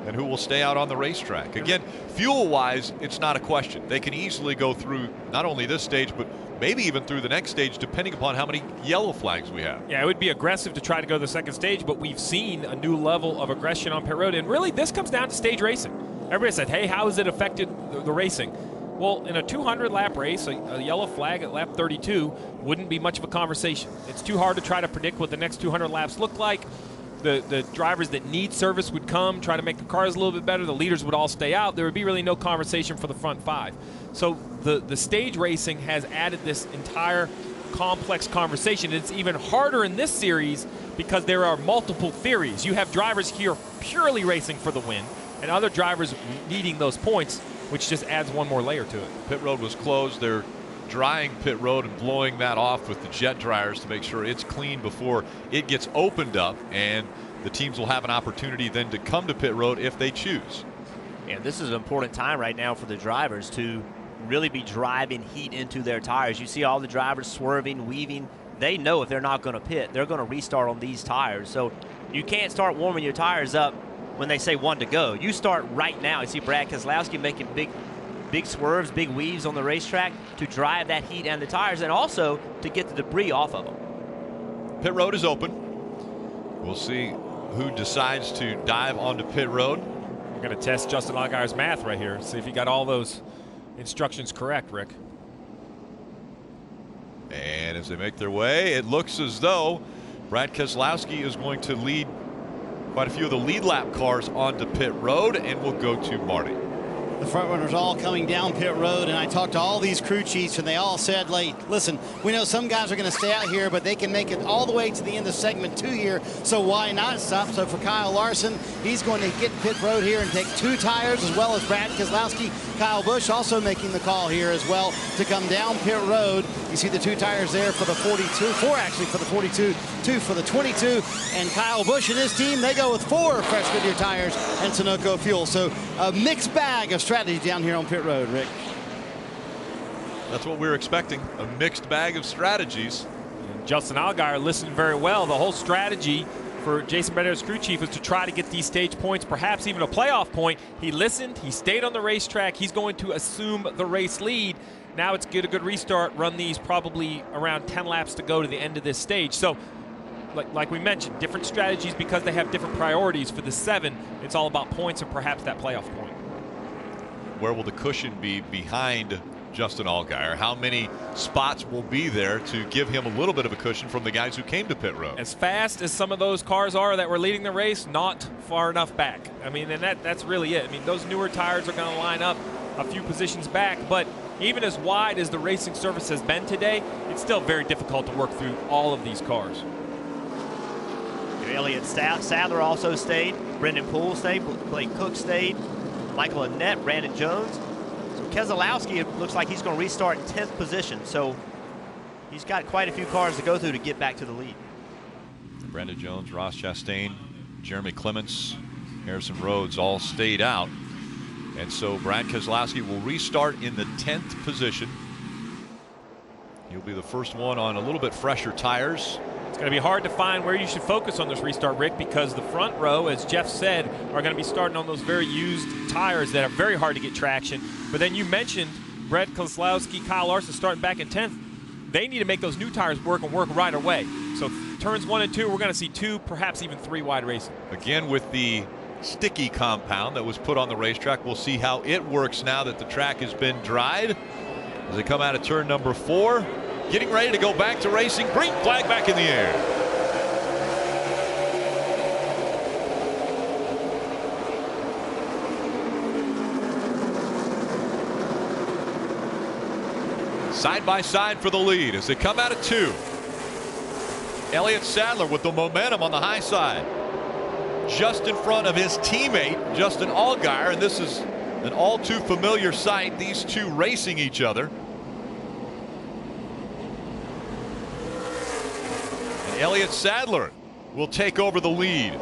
and who will stay out on the racetrack? Again, fuel-wise, it's not a question. They can easily go through not only this stage, but maybe even through the next stage, depending upon how many yellow flags we have. Yeah, it would be aggressive to try to go to the second stage, but we've seen a new level of aggression on pit road. And really, this comes down to stage racing. Everybody said, hey, how has it affected the racing? Well, in a 200-lap race, a yellow flag at lap 32 wouldn't be much of a conversation. It's too hard to try to predict what the next 200 laps look like. The drivers that need service would come, try to make the cars a little bit better. The leaders would all stay out. There would be really no conversation for the front 5. So the stage racing has added this entire complex conversation. It's even harder in this series because there are multiple theories. You have drivers here purely racing for the win, and other drivers needing those points, which just adds one more layer to it. Pit road was closed. They're drying pit road and blowing that off with the jet dryers to make sure it's clean before it gets opened up, and the teams will have an opportunity then to come to pit road if they choose. And this is an important time right now for the drivers to really be driving heat into their tires. You see all the drivers swerving, weaving. They know if they're not going to pit, they're going to restart on these tires. So you can't start warming your tires up when they say 1 to go. You start right now. You see Brad Keselowski making big swerves, big weaves on the racetrack to drive that heat and the tires, and also to get the debris off of them. Pit road is open. We'll see who decides to dive onto pit road. We're going to test Justin Allgaier's math right here. See if he got all those instructions correct, Rick. And as they make their way, it looks as though Brad Keselowski is going to lead quite a few of the lead lap cars onto pit road, and we'll go to Marty. The front runners all coming down pit road, and I talked to all these crew chiefs, and they all said, like, listen, we know some guys are going to stay out here, but they can make it all the way to the end of segment 2 here, so why not stop? So for Kyle Larson, he's going to get pit road here and take 2 tires, as well as Brad Keselowski. Kyle Busch also making the call here as well to come down pit road. You see the 2 tires there for the 42, 4 actually for the 42, 2 for the 22, and Kyle Busch and his team, they go with 4 fresh Goodyear tires and Sunoco fuel. So a mixed bag of strategy down here on pit road, Rick. That's what we're expecting, a mixed bag of strategies. And Justin Allgaier listened very well. The whole strategy for Jason Bennett's crew chief was to try to get these stage points, perhaps even a playoff point. He listened, he stayed on the racetrack. He's going to assume the race lead. Now it's get a good restart, run these probably around 10 laps to go to the end of this stage. So like we mentioned, different strategies because they have different priorities. For the 7, it's all about points and perhaps that playoff point. Where will the cushion be behind Justin Allgaier? How many spots will be there to give him a little bit of a cushion from the guys who came to pit road? As fast as some of those cars are that were leading the race, not far enough back. I mean, and that's really it. I mean, those newer tires are going to line up a few positions back, but even as wide as the racing surface has been today, it's still very difficult to work through all of these cars. Elliott Sadler also stayed. Brendan Poole stayed. Blake Cook stayed. Michael Annett, Brandon Jones. So Keselowski, it looks like he's going to restart in 10th position. So he's got quite a few cars to go through to get back to the lead. Brandon Jones, Ross Chastain, Jeremy Clements, Harrison Rhodes all stayed out. And so Brad Keselowski will restart in the 10th position. He'll be the first one on a little bit fresher tires. It's going to be hard to find where you should focus on this restart, Rick, because the front row, as Jeff said, are going to be starting on those very used tires that are very hard to get traction. But then you mentioned Brad Keselowski, Kyle Larson starting back in 10th. They need to make those new tires work and work right away. So turns 1 and 2, we're going to see 2, perhaps even 3 wide racing. Again, with the sticky compound that was put on the racetrack, we'll see how it works now that the track has been dried. As they come out of turn number 4, getting ready to go back to racing. Green flag back in the air. Side by side for the lead as they come out of 2. Elliott Sadler with the momentum on the high side, just in front of his teammate Justin Allgaier, and this is an all too familiar sight, these two racing each other. Elliott Sadler will take over the lead.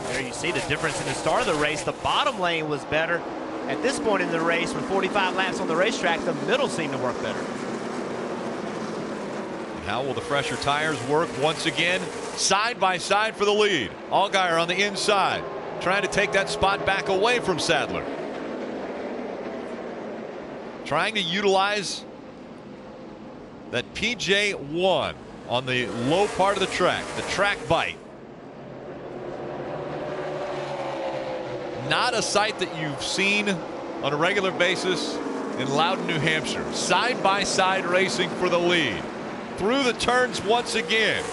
There you see the difference in the start of the race. The bottom lane was better. At this point in the race, with 45 laps on the racetrack, the middle seemed to work better. How will the fresher tires work once again? Side by side for the lead. Allgaier on the inside, trying to take that spot back away from Sadler. Trying to utilize that PJ1 on the low part of the track bite. Not a sight that you've seen on a regular basis in Loudon, New Hampshire. Side by side racing for the lead. Through the turns once again.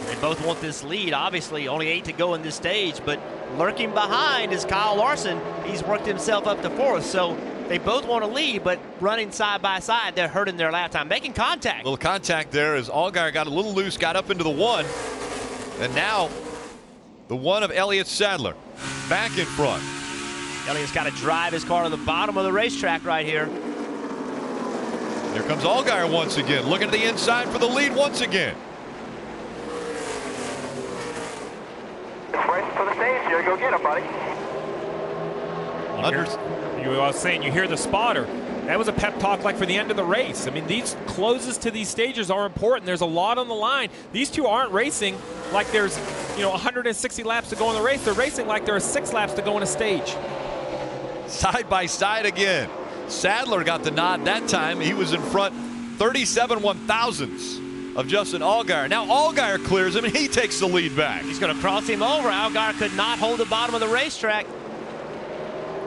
They both want this lead. Obviously, only 8 to go in this stage, but lurking behind is Kyle Larson. He's worked himself up to 4th, so they both want to lead, but running side by side, they're hurting their lap time, making contact. Little contact there as Allgaier got a little loose, got up into the 1, and now the 1 of Elliott Sadler back in front. Elliott's got to drive his car to the bottom of the racetrack right here. Here comes Allgaier once again, looking to the inside for the lead once again. Waiting for the stage here. Go get him, buddy. I was saying, you hear the spotter. That was a pep talk like for the end of the race. I mean, these closes to these stages are important. There's a lot on the line. These two aren't racing like there's 160 laps to go in the race. They're racing like there are 6 laps to go in a stage. Side by side again. Sadler got the nod that time. He was in front 37 1/1000ths of Justin Allgaier. Now Allgaier clears him and he takes the lead back. He's going to cross him over. Allgaier could not hold the bottom of the racetrack.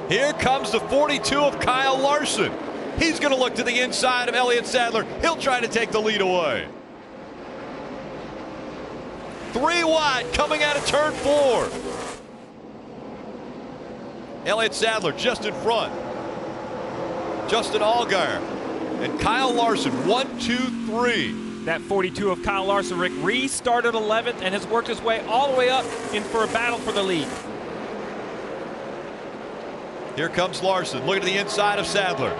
Here comes the 42 of Kyle Larson. He's going to look to the inside of Elliott Sadler. He'll try to take the lead away. 3 wide coming out of turn 4. Elliott Sadler just in front. Justin Allgaier and Kyle Larson, 1, 2, 3. That 42 of Kyle Larson, Rick, restarted 11th and has worked his way all the way up in for a battle for the lead. Here comes Larson, looking to the inside of Sadler.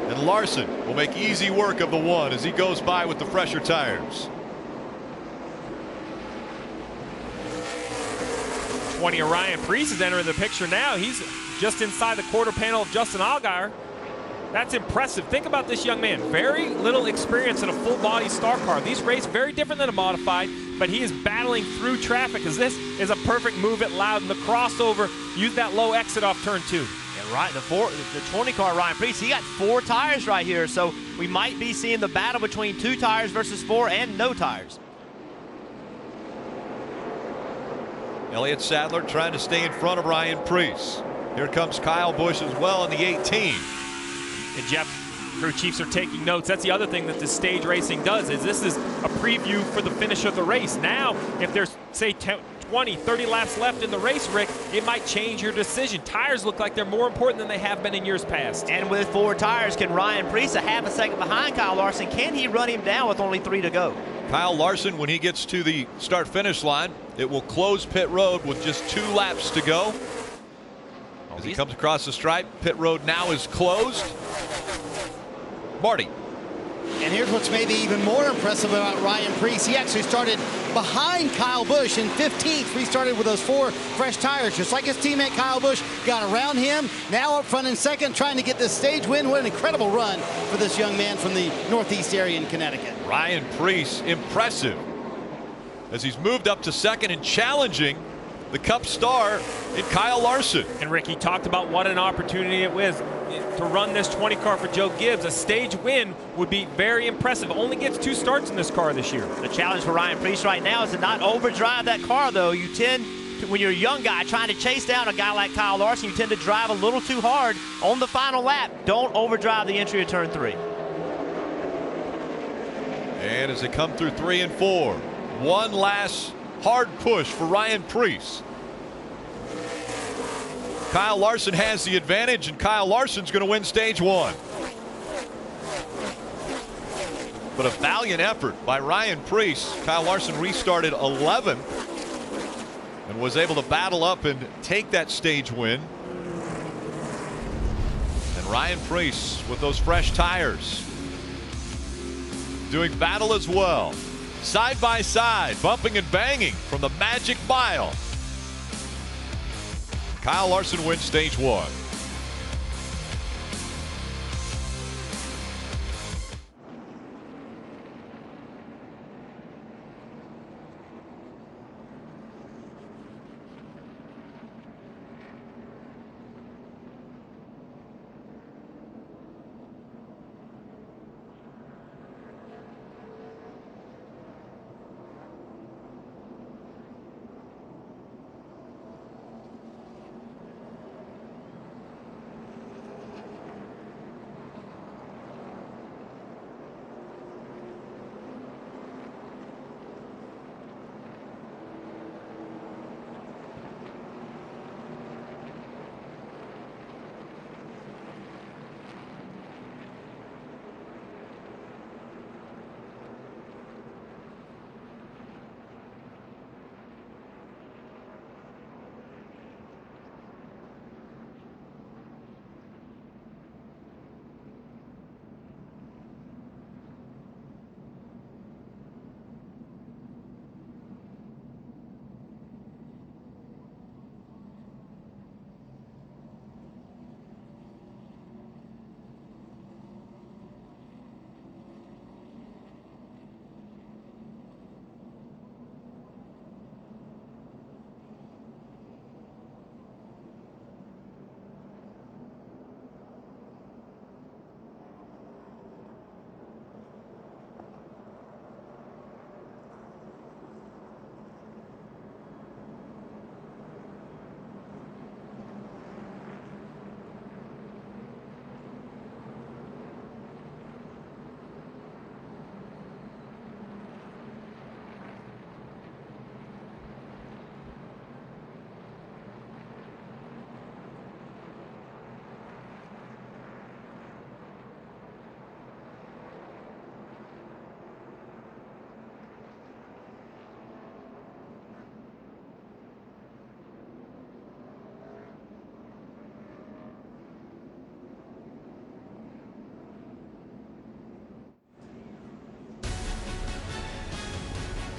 And Larson will make easy work of the 1 as he goes by with the fresher tires. 20 of Ryan Preece is entering the picture now. He's just inside the quarter panel of Justin Allgaier. That's impressive. Think about this young man. Very little experience in a full-body star car. These race very different than a modified, but he is battling through traffic because this is a perfect move at Loudon. The crossover, use that low exit off turn 2. Yeah, right. The 20 car Ryan Preece, he got 4 tires right here, so we might be seeing the battle between 2 tires versus 4 and no tires. Elliott Sadler trying to stay in front of Ryan Preece. Here comes Kyle Busch as well in the 18. And Jeff, crew chiefs are taking notes. That's the other thing that this stage racing does, is this is a preview for the finish of the race. Now, if there's, say, 20, 30 laps left in the race, Rick, it might change your decision. Tires look like they're more important than they have been in years past. And with 4 tires, can Ryan Preece, a half a second behind Kyle Larson, can he run him down with only 3 to go? Kyle Larson, when he gets to the start-finish line, it will close pit road with just 2 laps to go. As he comes across the stripe, pit road now is closed. Marty. And here's what's maybe even more impressive about Ryan Preece. He actually started behind Kyle Busch in 15th. Restarted with those 4 fresh tires, just like his teammate Kyle Busch. Got around him, now up front in second, trying to get this stage win. What an incredible run for this young man from the Northeast area in Connecticut. Ryan Preece, impressive, as he's moved up to second and challenging the Cup star in Kyle Larson. And Ricky talked about what an opportunity it was to run this 20 car for Joe Gibbs. A stage win would be very impressive. Only gets 2 starts in this car this year. The challenge for Ryan Preece right now is to not overdrive that car, though. You tend to, when you're a young guy trying to chase down a guy like Kyle Larson, you tend to drive a little too hard on the final lap. Don't overdrive the entry of turn 3. And as they come through 3 and 4, one last hard push for Ryan Preece. Kyle Larson has the advantage, and Kyle Larson's going to win stage 1. But a valiant effort by Ryan Preece. Kyle Larson restarted 11th and was able to battle up and take that stage win. And Ryan Preece with those fresh tires doing battle as well. Side by side, bumping and banging from the Magic Mile. Kyle Larson wins stage 1.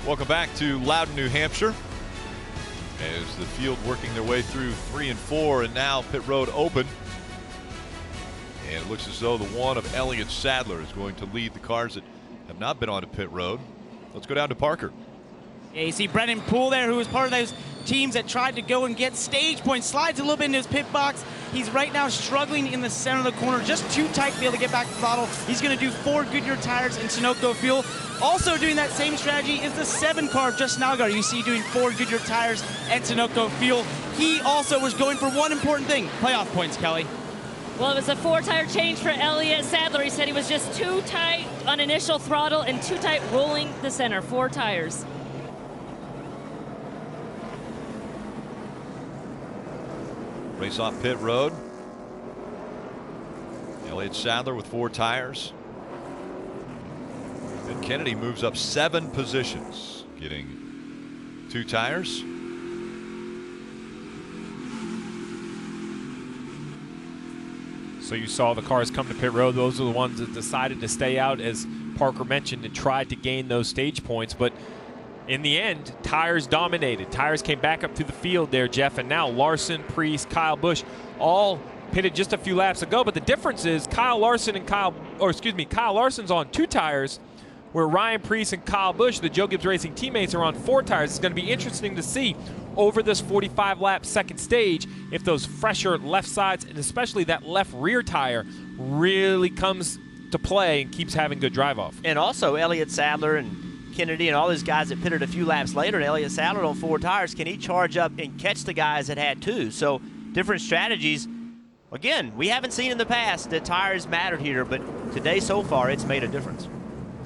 Welcome back to Loudon, New Hampshire. As the field working their way through 3 and 4, and now pit road open. And it looks as though the one of Elliott Sadler is going to lead the cars that have not been onto pit road. Let's go down to Parker. Yeah, you see Brennan Poole there, who was part of those teams that tried to go and get stage points. Slides a little bit into his pit box. He's right now struggling in the center of the corner, just too tight to be able to get back to the throttle. He's going to do 4 Goodyear tires in Sunoco fuel. Also doing that same strategy is the 7 car of Justin Allgaier. You see doing 4 Goodyear tires and Sunoco fuel. He also was going for one important thing, playoff points, Kelly. Well, it was a 4-tire change for Elliott Sadler. He said he was just too tight on initial throttle and too tight rolling the center. 4 tires. Race off pit road. Elliott Sadler with 4 tires. And Kennedy moves up 7 positions, getting 2 tires. So you saw the cars come to pit road. Those are the ones that decided to stay out, as Parker mentioned, and tried to gain those stage points. But in the end, tires dominated. Tires came back up through the field there, Jeff. And now Larson, Preece, Kyle Busch all pitted just a few laps ago. But the difference is Kyle Larson's on 2 tires, where Ryan Preece and Kyle Busch, the Joe Gibbs Racing teammates, are on 4 tires. It's going to be interesting to see over this 45-lap second stage if those fresher left sides, and especially that left rear tire, really comes to play and keeps having good drive-off. And also Elliott Sadler and Kennedy and all those guys that pitted a few laps later, and Elliott Sadler on 4 tires, can he charge up and catch the guys that had 2? So different strategies. Again, we haven't seen in the past that tires mattered here, but today so far it's made a difference.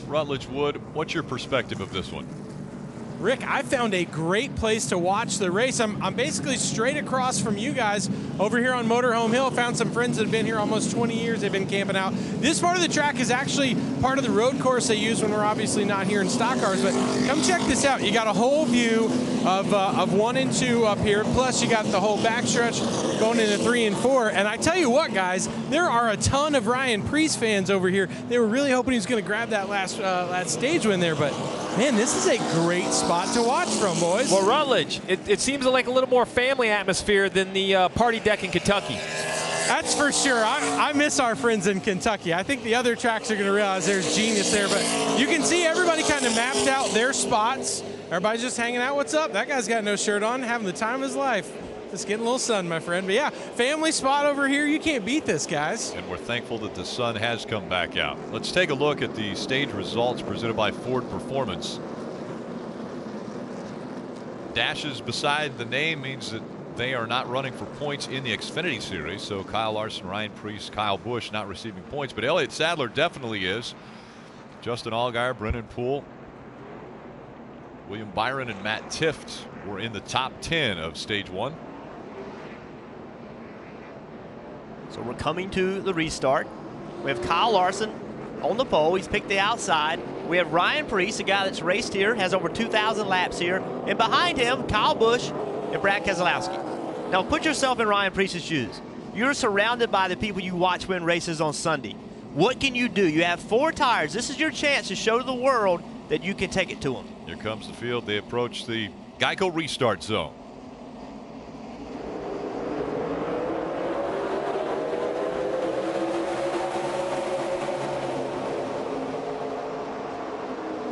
Rutledge Wood, what's your perspective of this one? Rick, I found a great place to watch the race. I'm basically straight across from you guys over here on Motorhome Hill. Found some friends that have been here almost 20 years. They've been camping out. This part of the track is actually part of the road course they use when we're obviously not here in stock cars. But come check this out. You got a whole view of 1 and 2 up here. Plus, you got the whole backstretch going into 3 and 4. And I tell you what, guys, there are a ton of Ryan Preece fans over here. They were really hoping he was going to grab that last stage win there, but Man, this is a great spot to watch from, boys. Well, Rutledge, it seems like a little more family atmosphere than the party deck in Kentucky. That's for sure. I miss our friends in Kentucky. I think the other tracks are going to realize there's genius there, but you can see everybody kind of mapped out their spots. Everybody's just hanging out. What's up? That guy's got no shirt on, having the time of his life. Just getting a little sun, my friend. But yeah, family spot over here. You can't beat this, guys. And we're thankful that the sun has come back out. Let's take a look at the stage results presented by Ford Performance. Dashes beside the name means that they are not running for points in the Xfinity Series. So Kyle Larson, Ryan Preece, Kyle Busch not receiving points, but Elliott Sadler definitely is. Justin Allgaier, Brennan Poole, William Byron, and Matt Tifft were in the top 10 of stage 1. So we're coming to the restart. We have Kyle Larson on the pole. He's picked the outside. We have Ryan Preece, a guy that's raced here, has over 2,000 laps here. And behind him, Kyle Busch and Brad Keselowski. Now put yourself in Ryan Preece's shoes. You're surrounded by the people you watch win races on Sunday. What can you do? You have 4 tires. This is your chance to show to the world that you can take it to them. Here comes the field. They approach the Geico Restart zone.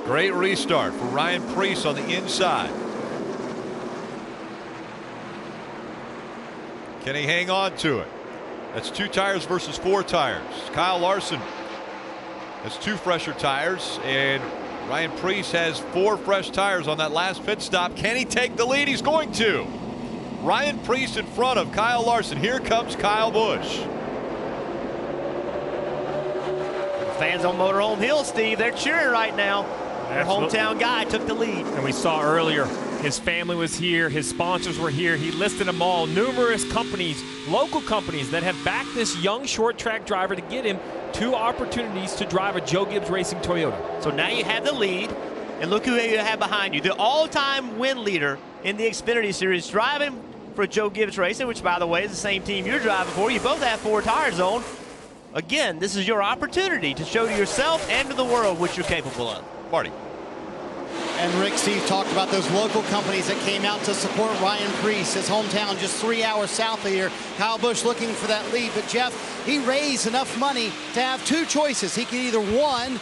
Great restart for Ryan Preece on the inside. Can he hang on to it? That's 2 tires versus 4 tires. Kyle Larson has 2 fresher tires, and Ryan Preece has 4 fresh tires on that last pit stop. Can he take the lead? He's going to. Ryan Preece in front of Kyle Larson. Here comes Kyle Busch. Fans on Motorhome Hill, Steve, they're cheering right now. Their hometown guy took the lead. And we saw earlier, his family was here, his sponsors were here. He listed them all. Numerous companies, local companies that have backed this young short track driver to get him 2 opportunities to drive a Joe Gibbs Racing Toyota. So now you have the lead, and look who you have behind you. The all-time win leader in the Xfinity Series, driving for Joe Gibbs Racing, which, by the way, is the same team you're driving for. You both have 4 tires on. Again, this is your opportunity to show to yourself and to the world what you're capable of. Marty. And Rick, Steve talked about those local companies that came out to support Ryan Preece, his hometown just 3 hours south of here. Kyle Busch looking for that lead, but Jeff, he raised enough money to have 2 choices. He could either, 1,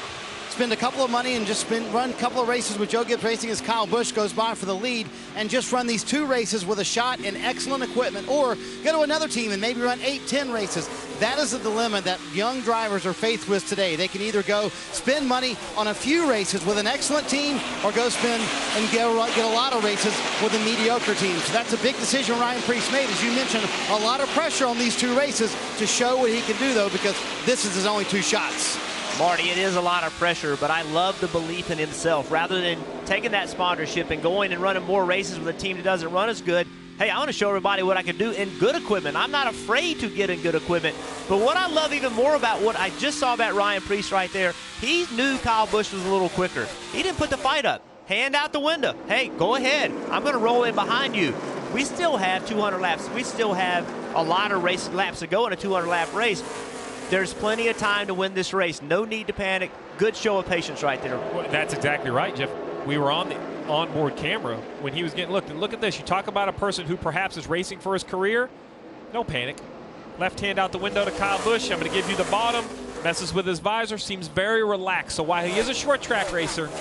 spend a couple of money and just run a couple of races with Joe Gibbs Racing as Kyle Busch goes by for the lead, and just run these 2 races with a shot and excellent equipment, or go to another team and maybe run 8-10 races. That is the dilemma that young drivers are faced with today. They can either go spend money on a few races with an excellent team, or go spend and get a lot of races with a mediocre team. So that's a big decision Ryan Preece made. As you mentioned, a lot of pressure on these 2 races to show what he can do, though, because this is his only 2 shots. Marty, it is a lot of pressure, but I love the belief in himself. Rather than taking that sponsorship and going and running more races with a team that doesn't run as good, hey, I want to show everybody what I can do in good equipment. I'm not afraid to get in good equipment. But what I love even more about what I just saw about Ryan Preece right there, he knew Kyle Busch was a little quicker. He didn't put the fight up. Hand out the window. Hey, go ahead. I'm going to roll in behind you. We still have 200 laps. We still have a lot of race laps to go in a 200-lap race. There's plenty of time to win this race. No need to panic. Good show of patience right there. Well, that's exactly right, Jeff. We were on the onboard camera when he was getting looked. And look at this. You talk about a person who perhaps is racing for his career. No panic. Left hand out the window to Kyle Busch. I'm going to give you the bottom. Messes with his visor. Seems very relaxed. So while he is a short track racer,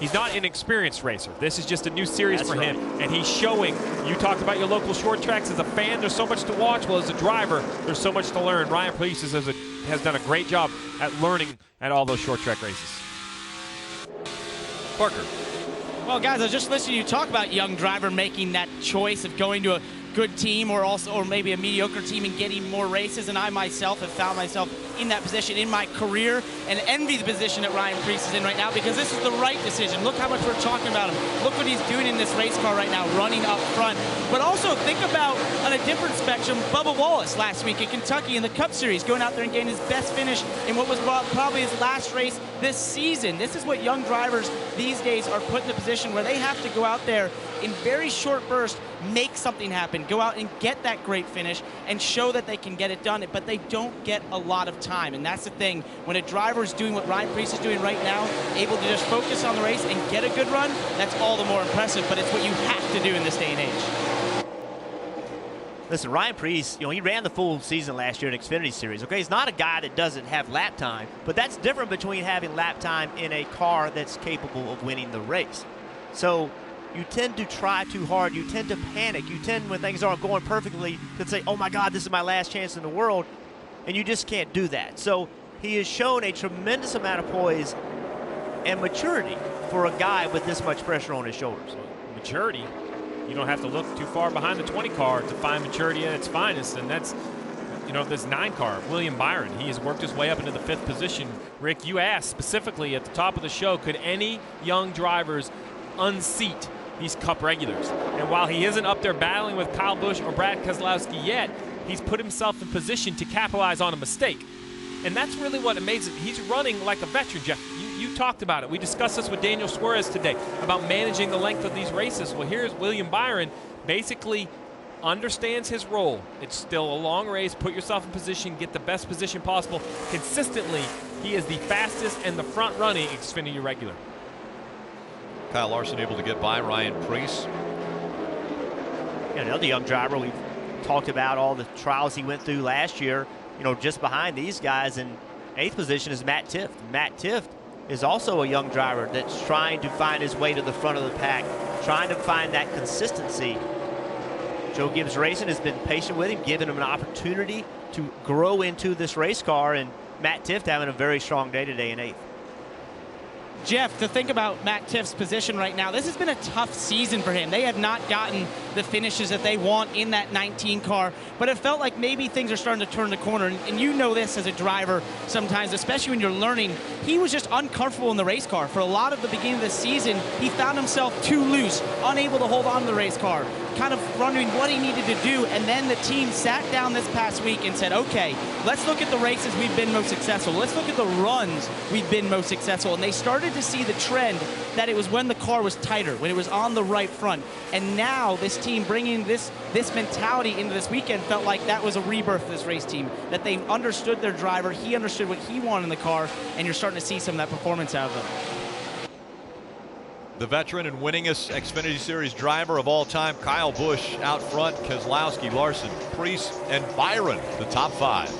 he's not an experienced racer. This is just a new series for him. And he's showing. You talked about your local short tracks. As a fan, there's so much to watch. Well, as a driver, there's so much to learn. Ryan Preece has done a great job at learning at all those short track races. Parker. Well, guys, I was just listening to you talk about young driver making that choice of going to a good team or maybe a mediocre team and getting more races, and I myself have found myself in that position in my career and envy the position that Ryan Preece is in right now, because this is the right decision. Look how much we're talking about him. Look what he's doing in this race car right now, running up front. But also think about, on a different spectrum, Bubba Wallace last week in Kentucky in the Cup Series, going out there and getting his best finish in what was probably his last race this season. This is what young drivers these days are put in a position where they have to go out there in very short bursts, make something happen, win, go out and get that great finish and show that they can get it done, but they don't get a lot of time. And that's the thing. When a driver is doing what Ryan Preece is doing right now, able to just focus on the race and get a good run, that's all the more impressive, but it's what you have to do in this day and age. Listen, Ryan Preece, he ran the full season last year in Xfinity Series. Okay, he's not a guy that doesn't have lap time, but that's different between having lap time in a car that's capable of winning the race. So you tend to try too hard. You tend to panic. You tend, when things aren't going perfectly, to say, oh my God, this is my last chance in the world, and you just can't do that. So he has shown a tremendous amount of poise and maturity for a guy with this much pressure on his shoulders. Maturity? You don't have to look too far behind the 20 car to find maturity at its finest, and that's, this 9 car, William Byron. He has worked his way up into the 5th position. Rick, you asked specifically at the top of the show, could any young drivers unseat these Cup regulars? And while he isn't up there battling with Kyle Busch or Brad Keselowski yet, he's put himself in position to capitalize on a mistake. And that's really what amazes me. He's running like a veteran, Jeff. You talked about it. We discussed this with Daniel Suarez today about managing the length of these races. Well, here's William Byron, basically understands his role. It's still a long race. Put yourself in position, get the best position possible. Consistently, he is the fastest and the front-running Xfinity regular. Kyle Larson able to get by Ryan Preece. Another young driver. We've talked about all the trials he went through last year. Just behind these guys in 8th position is Matt Tifft. Matt Tifft is also a young driver that's trying to find his way to the front of the pack, trying to find that consistency. Joe Gibbs Racing has been patient with him, giving him an opportunity to grow into this race car, and Matt Tifft having a very strong day today in 8th. Jeff, to think about Matt Tiff's position right now, this has been a tough season for him. They have not gotten the finishes that they want in that 19 car, but it felt like maybe things are starting to turn the corner. And you know this as a driver sometimes, especially when you're learning. He was just uncomfortable in the race car. For a lot of the beginning of the season, he found himself too loose, unable to hold on to the race car, kind of wondering what he needed to do. And then the team sat down this past week and said, okay, let's look at the races we've been most successful. Let's look at the runs we've been most successful. And they started to see the trend that it was when the car was tighter, when it was on the right front. And now this team bringing this mentality into this weekend felt like that was a rebirth for this race team, that they understood their driver, he understood what he wanted in the car, and you're starting to see some of that performance out of them. The veteran and winningest Xfinity Series driver of all time, Kyle Busch, out front. Keselowski, Larson, Preece, and Byron, the top 5.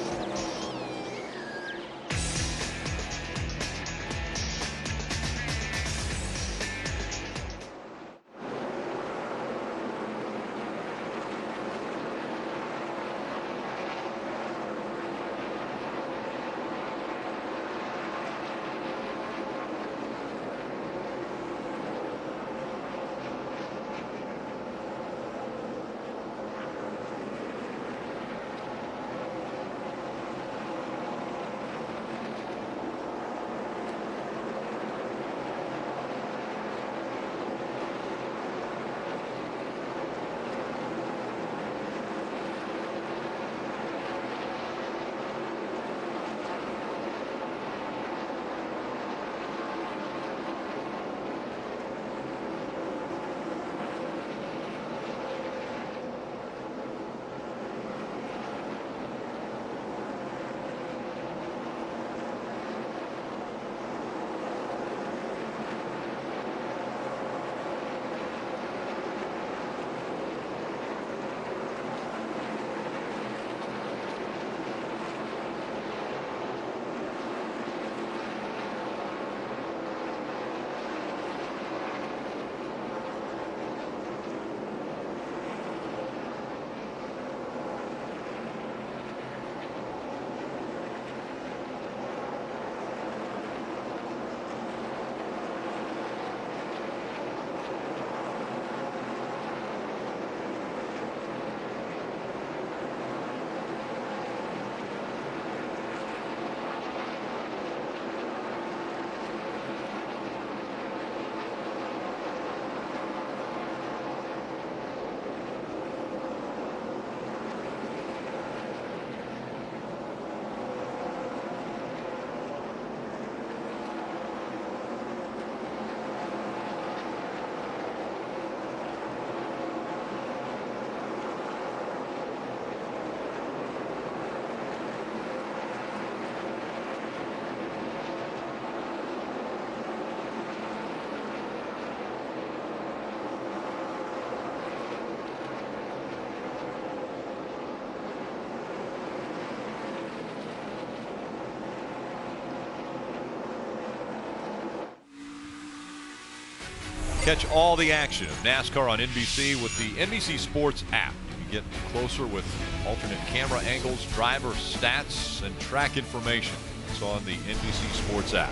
Catch all the action of NASCAR on NBC with the NBC Sports app. You can get closer with alternate camera angles, driver stats, and track information. It's on the NBC Sports app.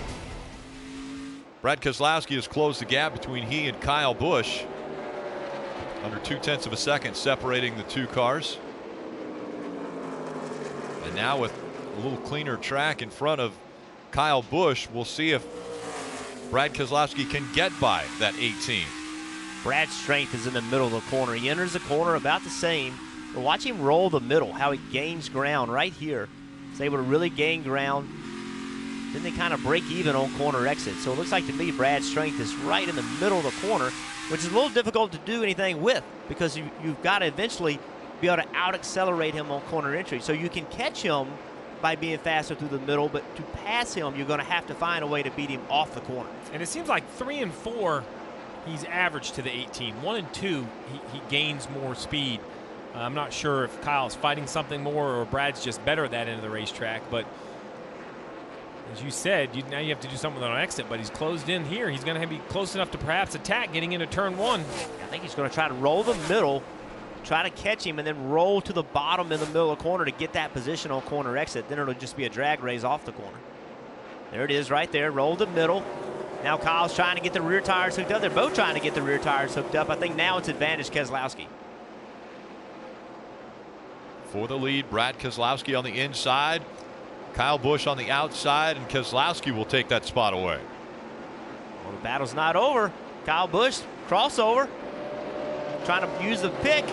Brad Keselowski has closed the gap between he and Kyle Busch. Under 0.2 of a second separating the two cars. And now with a little cleaner track in front of Kyle Busch, we'll see if Brad Keselowski can get by that 18. Brad's strength is in the middle of the corner. He enters the corner about the same. But watch him roll the middle, how he gains ground right here. He's able to really gain ground. Then they kind of break even on corner exit. So it looks like to me Brad's strength is right in the middle of the corner, which is a little difficult to do anything with because you've got to eventually be able to out-accelerate him on corner entry. So you can catch him by being faster through the middle, but to pass him, you're going to have to find a way to beat him off the corner. And it seems like 3 and 4, he's average to the 18. 1 and 2, he gains more speed. I'm not sure if Kyle's fighting something more or Brad's just better at that end of the racetrack, but as you said, now you have to do something on exit, but he's closed in here. He's going to be close enough to perhaps attack getting into turn 1. I think he's going to try to roll the middle, try to catch him, and then roll to the bottom in the middle of the corner to get that position on corner exit. Then it'll just be a drag race off the corner. There it is right there. Roll the middle. Now Kyle's trying to get the rear tires hooked up. They're both trying to get the rear tires hooked up. I think now it's advantage Keselowski. For the lead, Brad Keselowski on the inside. Kyle Busch on the outside, and Keselowski will take that spot away. Well, the battle's not over. Kyle Busch, crossover. Trying to use the pick.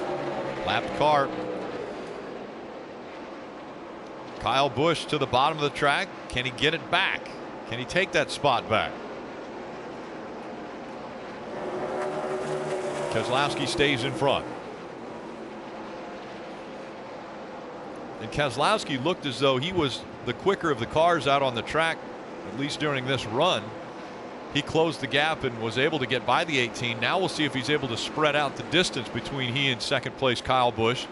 Lapped car. Kyle Busch to the bottom of the track. Can he get it back? Can he take that spot back? Keselowski stays in front. And Keselowski looked as though he was the quicker of the cars out on the track, at least during this run. He closed the gap and was able to get by the 18. Now we'll see if he's able to spread out the distance between he and second place Kyle Busch,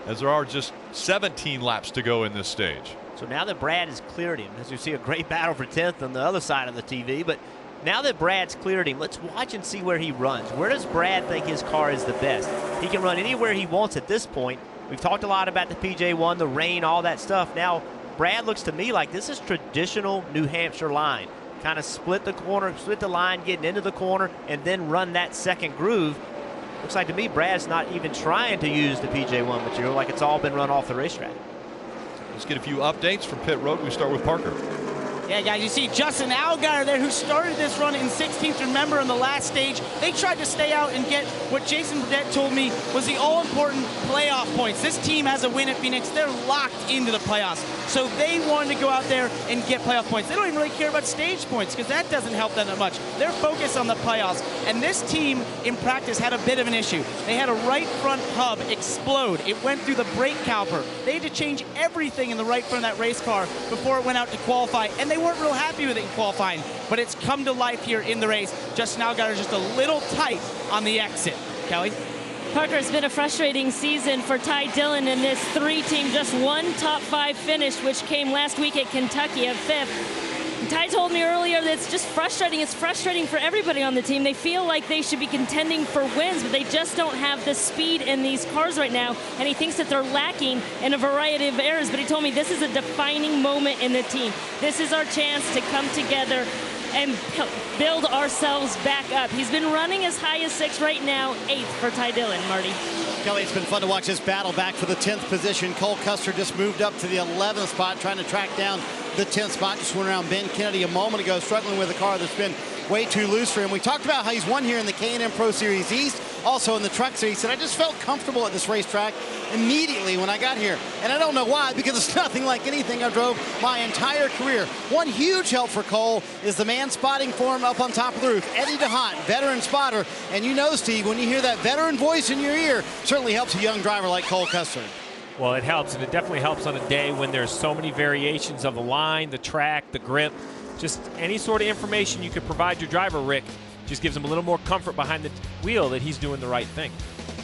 as there are just 17 laps to go in this stage. So now that Brad has cleared him, as you see a great battle for 10th on the other side of the TV, but now that Brad's cleared him, let's watch and see where he runs. Where does Brad think his car is the best? He can run anywhere he wants at this point. We've talked a lot about the PJ1, the rain, all that stuff. Now, Brad looks to me like this is traditional New Hampshire line. Kind of split the corner, split the line, getting into the corner, and then run that second groove. Looks like to me Brad's not even trying to use the PJ1 material, like it's all been run off the racetrack. Let's get a few updates from pit road. We start with Parker. Yeah, guys, you see Justin Allgaier there, who started this run in 16th. Remember, in the last stage, they tried to stay out and get what Jason Burdett told me was the all-important playoff points. This team has a win at Phoenix. They're locked into the playoffs. So they wanted to go out there and get playoff points. They don't even really care about stage points because that doesn't help them that much. They're focused on the playoffs. And this team, in practice, had a bit of an issue. They had a right front hub explode. It went through the brake caliper. They had to change everything in the right front of that race car before it went out to qualify. And they weren't real happy with it in qualifying, but it's come to life here in the race. Justin Allgaier is just a little tight on the exit. Kelly? Parker, it's been a frustrating season for Ty Dillon and this 3-team. Just one top 5 finish, which came last week at Kentucky at 5th. Ty told me earlier that it's just frustrating. It's frustrating for everybody on the team. They feel like they should be contending for wins, but they just don't have the speed in these cars right now, and he thinks that they're lacking in a variety of areas. But he told me this is a defining moment in the team. This is our chance to come together and build ourselves back up. He's been running as high as 6 right now, 8th for Ty Dillon, Marty. Kelly, it's been fun to watch this battle back for the 10th position. Cole Custer just moved up to the 11th spot, trying to track down the 10th spot. Just went around Ben Kennedy a moment ago, struggling with a car that's been way too loose for him. We talked about how he's won here in the K&M Pro Series East, also in the Truck Series. He said, I just felt comfortable at this racetrack immediately when I got here. And I don't know why, because it's nothing like anything I drove my entire career. One huge help for Cole is the man spotting for him up on top of the roof, Eddie DeHaan, veteran spotter. And you know, Steve, when you hear that veteran voice in your ear, certainly helps a young driver like Cole Custer. Well, it helps, and it definitely helps on a day when there's so many variations of the line, the track, the grip. Just any sort of information you could provide your driver, Rick, just gives him a little more comfort behind the wheel that he's doing the right thing.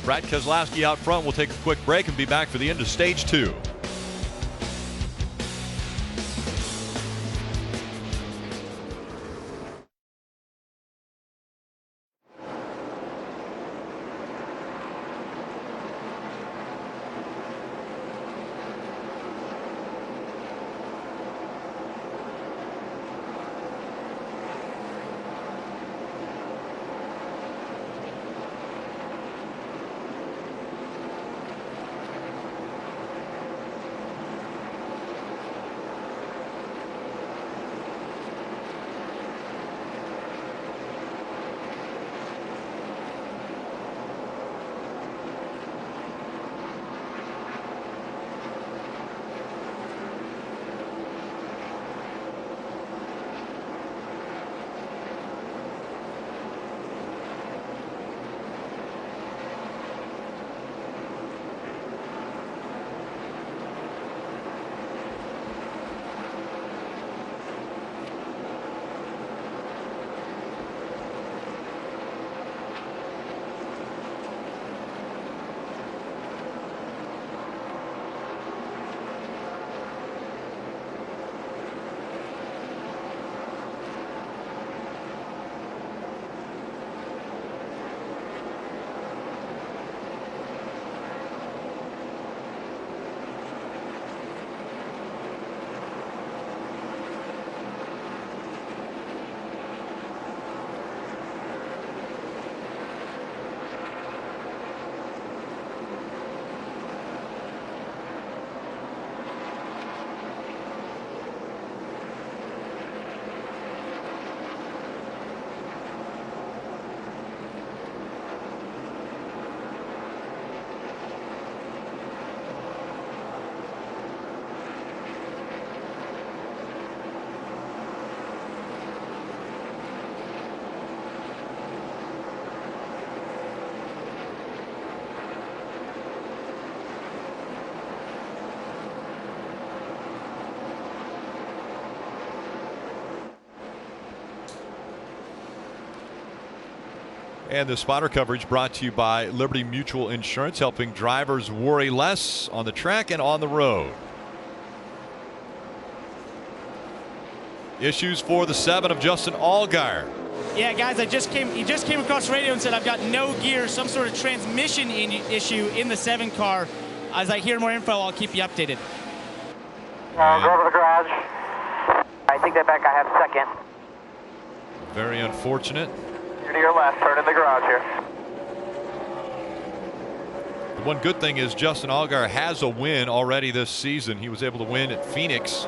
Brad Keselowski out front. We'll take a quick break and be back for the end of stage 2. And the spotter coverage brought to you by Liberty Mutual Insurance, helping drivers worry less on the track and on the road. Issues for the 7 of Justin Allgaier. Yeah, guys, he just came across the radio and said, I've got no gear, some sort of transmission issue in the 7 car. As I hear more info, I'll keep you updated. Go to the garage. I take that back. I have second. Very unfortunate. You're to your left. Turn in the garage here. The one good thing is Justin Allgaier has a win already this season. He was able to win at Phoenix,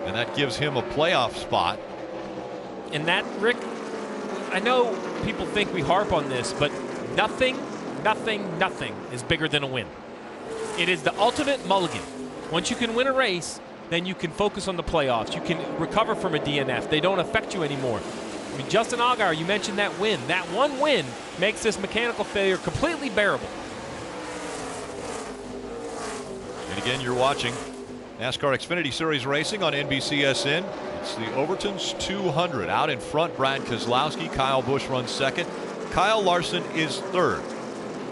and that gives him a playoff spot. And that, Rick, I know people think we harp on this, but nothing is bigger than a win. It is the ultimate mulligan. Once you can win a race, then you can focus on the playoffs. You can recover from a DNF. They don't affect you anymore. I mean, Justin Allgaier, you mentioned that win. That one win makes this mechanical failure completely bearable. And again, you're watching NASCAR Xfinity Series racing on NBCSN. It's the Overton's 200. Out in front, Brad Keselowski. Kyle Busch runs second. Kyle Larson is third.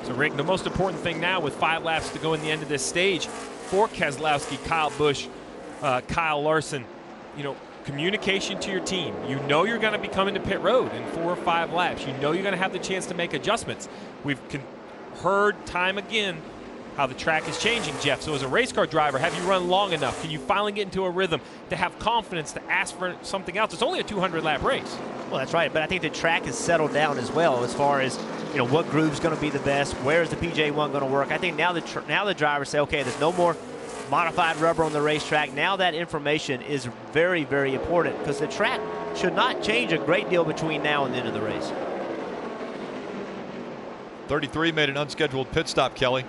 So, Rick, the most important thing now with 5 laps to go in the end of this stage for Keselowski, Kyle Busch, Kyle Larson, communication to your team. You know you're going to be coming to pit road in 4 or 5 laps. You know you're going to have the chance to make adjustments. We've heard time again how the track is changing, Jeff. So as a race car driver, have you run long enough? Can you finally get into a rhythm to have confidence to ask for something else? It's only a 200-lap race. Well, that's right, but I think the track has settled down as well as far as what groove's going to be the best. Where is the PJ1 going to work? I think now the drivers say, okay, there's no more modified rubber on the racetrack. Now that information is very, very important because the track should not change a great deal between now and the end of the race. 33 made an unscheduled pit stop, Kelly.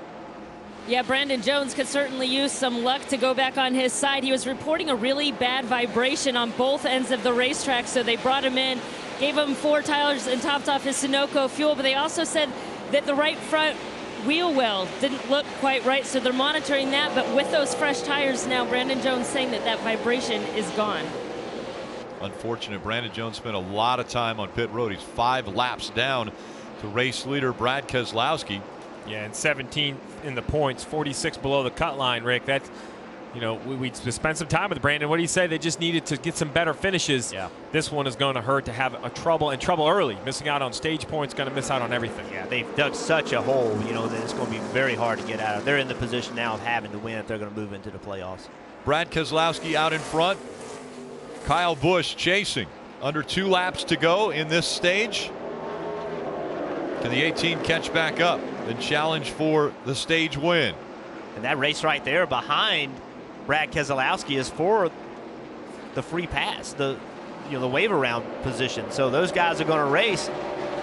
Yeah, Brandon Jones could certainly use some luck to go back on his side. He was reporting a really bad vibration on both ends of the racetrack, so they brought him in, gave him 4 tires and topped off his Sunoco fuel, but they also said that the right front wheel well didn't look quite right, so they're monitoring that. But with those fresh tires now, Brandon Jones saying that vibration is gone. Unfortunate. Brandon Jones spent a lot of time on pit road. He's 5 laps down to race leader Brad Keselowski. Yeah, and 17th in the points, 46 below the cut line, Rick. That's, we spent some time with Brandon. What do you say? They just needed to get some better finishes. Yeah. This one is going to hurt to have trouble early. Missing out on stage points, going to miss out on everything. Yeah, they've dug such a hole, that it's going to be very hard to get out of. They're in the position now of having to win if they're going to move into the playoffs. Brad Keselowski out in front. Kyle Busch chasing. Under 2 laps to go in this stage. Can the 18 catch back up and challenge for the stage win? And that race right there behind Brad Keselowski is for the free pass, the wave around position. So those guys are going to race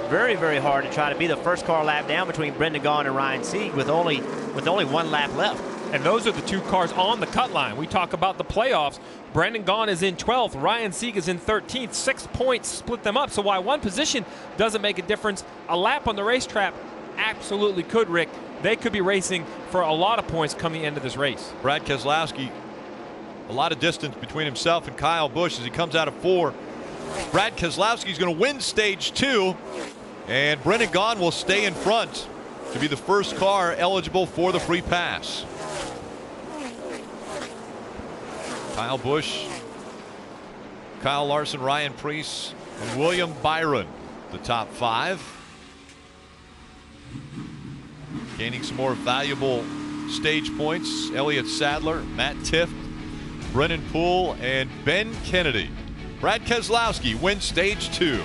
very, very hard to try to be the first car lap down between Brendan Gaughan and Ryan Sieg with only 1 lap left. And those are the 2 cars on the cut line. We talk about the playoffs. Brendan Gaughan is in 12th. Ryan Sieg is in 13th. 6 points split them up. So while one position doesn't make a difference, a lap on the racetrack absolutely could, Rick. They could be racing for a lot of points come the end of this race. Brad Keselowski, a lot of distance between himself and Kyle Busch as he comes out of 4. Brad Keselowski is going to win stage 2, and Brendan Gaughan will stay in front to be the first car eligible for the free pass. Kyle Busch, Kyle Larson, Ryan Preece, and William Byron, the top 5. Gaining some more valuable stage points. Elliott Sadler, Matt Tifft, Brennan Poole, and Ben Kennedy. Brad Keselowski wins stage 2.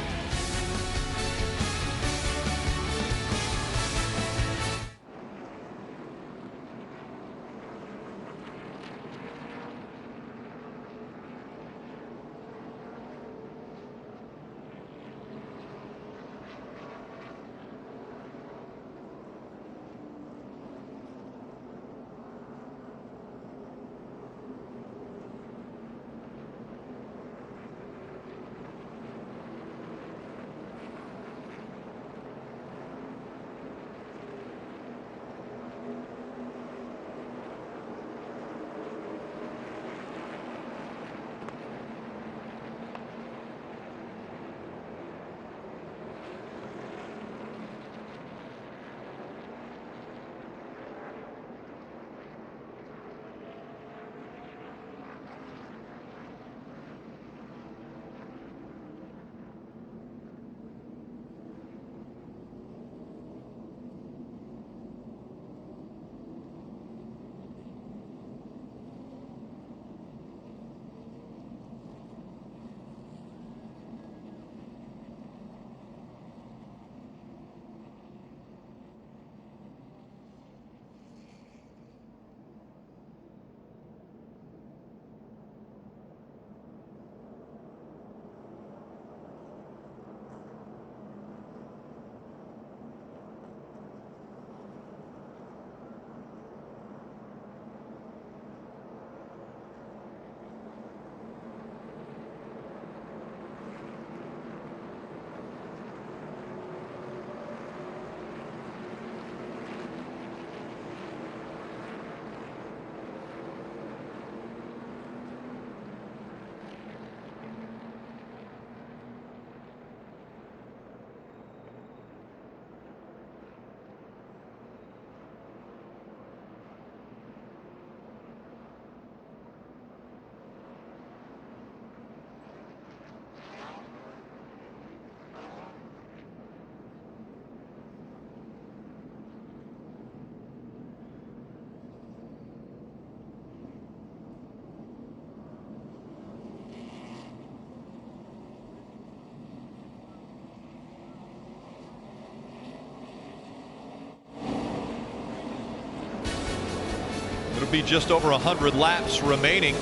to be just over 100 laps remaining.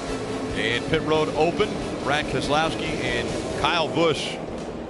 And pit road open. Brad Keselowski and Kyle Busch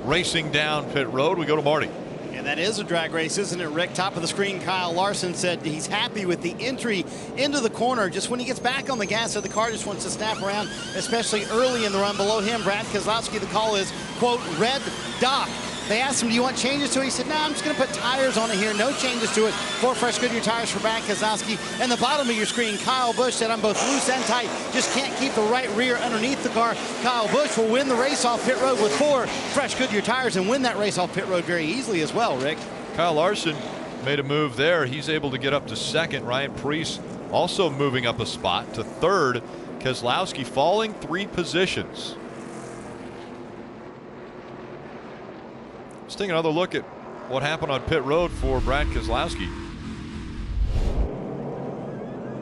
racing down pit road. We go to Marty. And that is a drag race, isn't it, Rick? Top of the screen, Kyle Larson said he's happy with the entry into the corner. Just when he gets back on the gas, so the car just wants to snap around, especially early in the run. Below him, Brad Keselowski, the call is, quote, red dot. They asked him, do you want changes to it? He said, no, I'm just going to put tires on it here. No changes to it. 4 fresh Goodyear tires for Brad Keselowski. And the bottom of your screen, Kyle Busch said, I'm both loose and tight. Just can't keep the right rear underneath the car. Kyle Busch will win the race off pit road with 4 fresh Goodyear tires and win that race off pit road very easily as well, Rick. Kyle Larson made a move there. He's able to get up to second. Ryan Preece also moving up a spot to third. Keselowski falling 3 positions. Let's take another look at what happened on pit road for Brad Keselowski.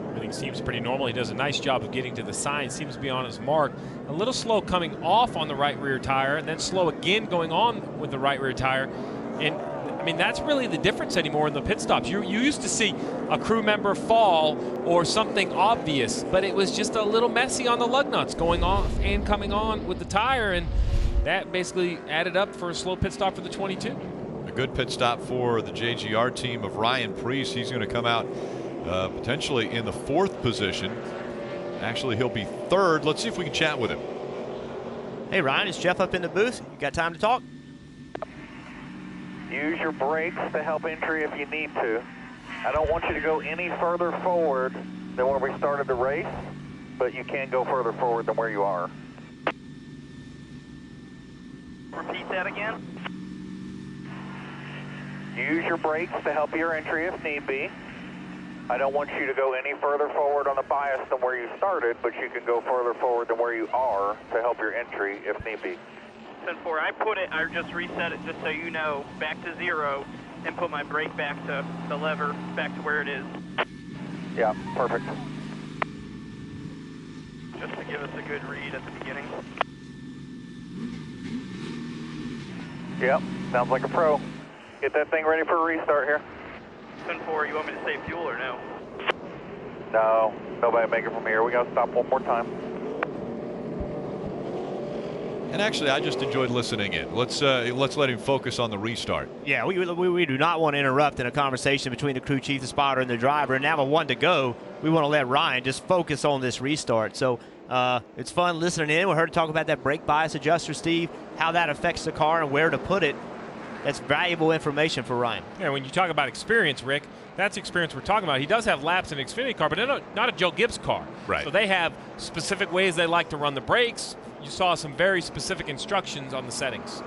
Everything seems pretty normal. He does a nice job of getting to the sign. Seems to be on his mark. A little slow coming off on the right rear tire, and then slow again going on with the right rear tire. And I mean, that's really the difference anymore in the pit stops. You used to see a crew member fall or something obvious, but it was just a little messy on the lug nuts going off and coming on with the tire, and that basically added up for a slow pit stop for the 22. A good pit stop for the JGR team of Ryan Preece. He's going to come out potentially in the 4th position. Actually, he'll be 3rd. Let's see if we can chat with him. Hey, Ryan, is Jeff up in the booth? You got time to talk? Use your brakes to help entry if you need to. I don't want you to go any further forward than where we started the race, but you can go further forward than where you are. Repeat that again. Use your brakes to help your entry if need be. I don't want you to go any further forward on the bias than where you started, but you can go further forward than where you are to help your entry if need be. 10-4, I just reset it just so you know, back to 0, and put my brake back to the lever, back to where it is. Yeah, perfect. Just to give us a good read at the beginning. Yep, sounds like a pro. Get that thing ready for a restart here. 10-4, you want me to save fuel or no? No, nobody make it from here. We gotta stop one more time. And actually, I just enjoyed listening in. Let's let him focus on the restart. Yeah, we do not want to interrupt in a conversation between the crew chief, the spotter, and the driver. And now with 1 to go, we want to let Ryan just focus on this restart. So it's fun listening in. We heard him talk about that brake bias adjuster, Steve, how that affects the car and where to put it. That's valuable information for Ryan. Yeah, when you talk about experience, Rick, that's the experience we're talking about. He does have laps in an Xfinity car, but not a Joe Gibbs car. Right. So they have specific ways they like to run the brakes. You saw some very specific instructions on the settings.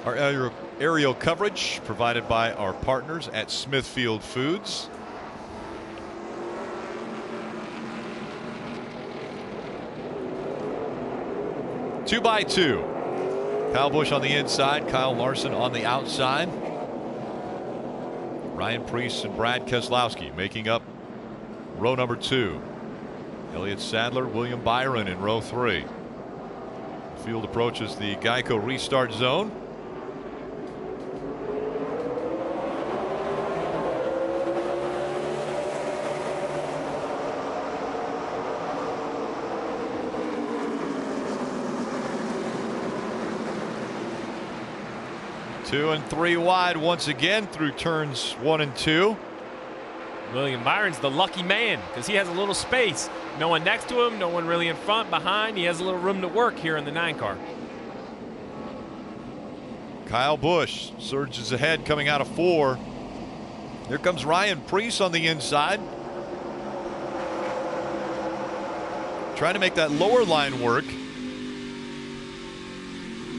Our aerial coverage provided by our partners at Smithfield Foods. Two by two. Kyle Busch on the inside, Kyle Larson on the outside. Ryan Preece and Brad Keselowski making up row number 2. Elliott Sadler, William Byron in row 3. The field approaches the Geico Restart zone. Two and 3 wide once again through turns 1 and 2. William Byron's the lucky man because he has a little space. No one next to him, no one really in front, behind. He has a little room to work here in the 9 car. Kyle Busch surges ahead coming out of 4. Here comes Ryan Preece on the inside. Trying to make that lower line work.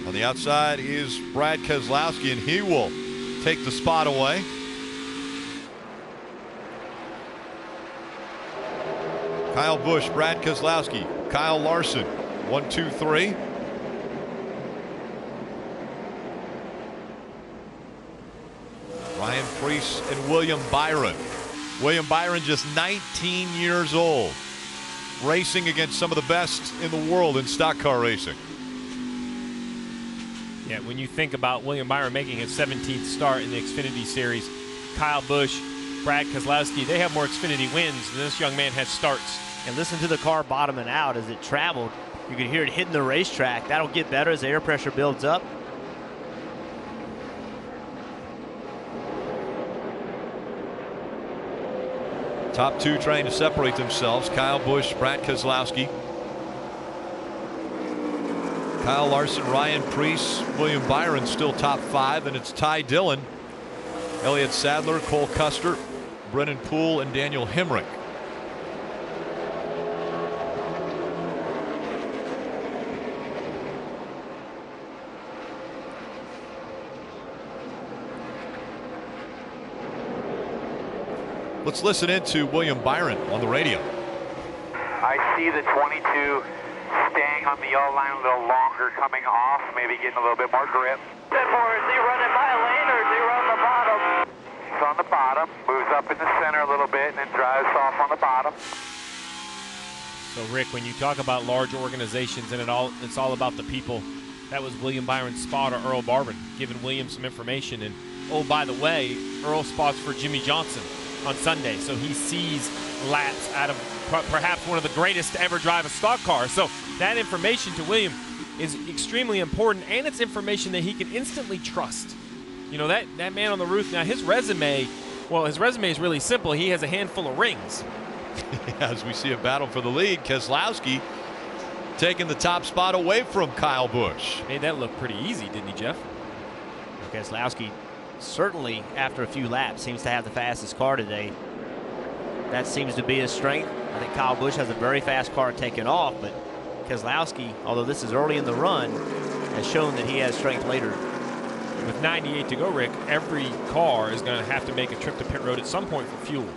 On the outside is Brad Keselowski, and he will take the spot away. Kyle Busch, Brad Keselowski, Kyle Larson, 1, 2, 3. Ryan Preece and William Byron. William Byron just 19 years old, racing against some of the best in the world in stock car racing. Yeah, when you think about William Byron making his 17th start in the Xfinity Series, Kyle Busch Brad Keselowski, they have more Xfinity wins than this young man has starts. And listen to the car bottoming out as it traveled. You could hear it hitting the racetrack. That'll get better as the air pressure builds up. Top two trying to separate themselves. Kyle Busch, Brad Keselowski. Kyle Larson, Ryan Preece, William Byron still top five, and it's Ty Dillon, Elliott Sadler, Cole Custer, Brennan Poole, and Daniel Hemrick. Let's listen into William Byron on the radio. I see the 22 staying on the yellow line a little longer, coming off, maybe getting a little bit more grip. Is he running my lane or is he on the bottom? He's on the bottom, moves up in the center a little bit, and then drives off on the bottom. So Rick, when you talk about large organizations and it's all about the people, that was William Byron's spotter, Earl Barban, giving William some information. And oh, by the way, Earl spots for Jimmy Johnson on Sunday, so he sees laps out of perhaps one of the greatest to ever drive a stock car. So that information to William is extremely important, and it's information that he can instantly trust. You know, that man on the roof, now his resume is really simple. He has a handful of rings. As we see a battle for the lead, Keselowski taking the top spot away from Kyle Busch. Made that look pretty easy, didn't he, Jeff? Keselowski certainly, after a few laps, seems to have the fastest car today. That seems to be his strength. I think Kyle Busch has a very fast car taking off, but Keselowski, although this is early in the run, has shown that he has strength later. With 98 to go, Rick, every car is going to have to make a trip to pit road at some point for fuel.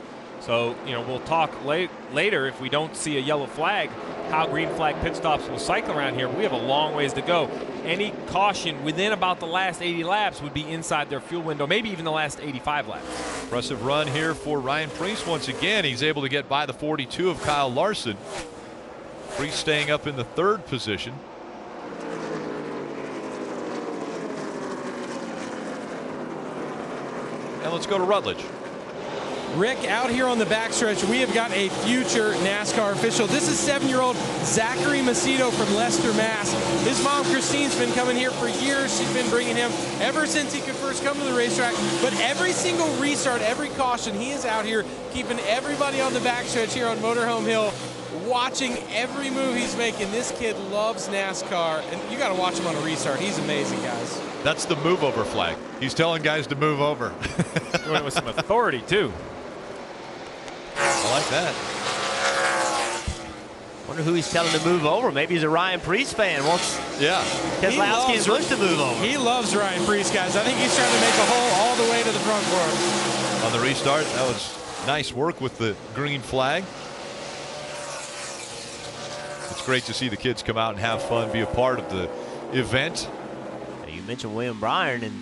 So, you know, we'll talk later if we don't see a yellow flag, how green flag pit stops will cycle around here. But we have a long ways to go. Any caution within about the last 80 laps would be inside their fuel window, maybe even the last 85 laps. Impressive run here for Ryan Preece once again. He's able to get by the 42 of Kyle Larson. Preece staying up in the third position. And let's go to Rutledge. Rick, out here on the backstretch, we have got a future NASCAR official. This is 7-year-old Zachary Macedo from Leicester, Mass. His mom, Christine's been coming here for years. She's been bringing him ever since he could first come to the racetrack. But every single restart, every caution, he is out here keeping everybody on the backstretch here on Motorhome Hill, watching every move he's making. This kid loves NASCAR, and you got to watch him on a restart. He's amazing, guys. That's the move over flag. He's telling guys to move over. Doing it with some authority, too. I like that. Wonder who he's telling to move over. Maybe he's a Ryan Preece fan. Wants Keselowski and Busch to move over. He loves Ryan Preece, guys. I think he's trying to make a hole all the way to the front for him. On the restart, that was nice work with the green flag. It's great to see the kids come out and have fun, be a part of the event. You mentioned William Byron, and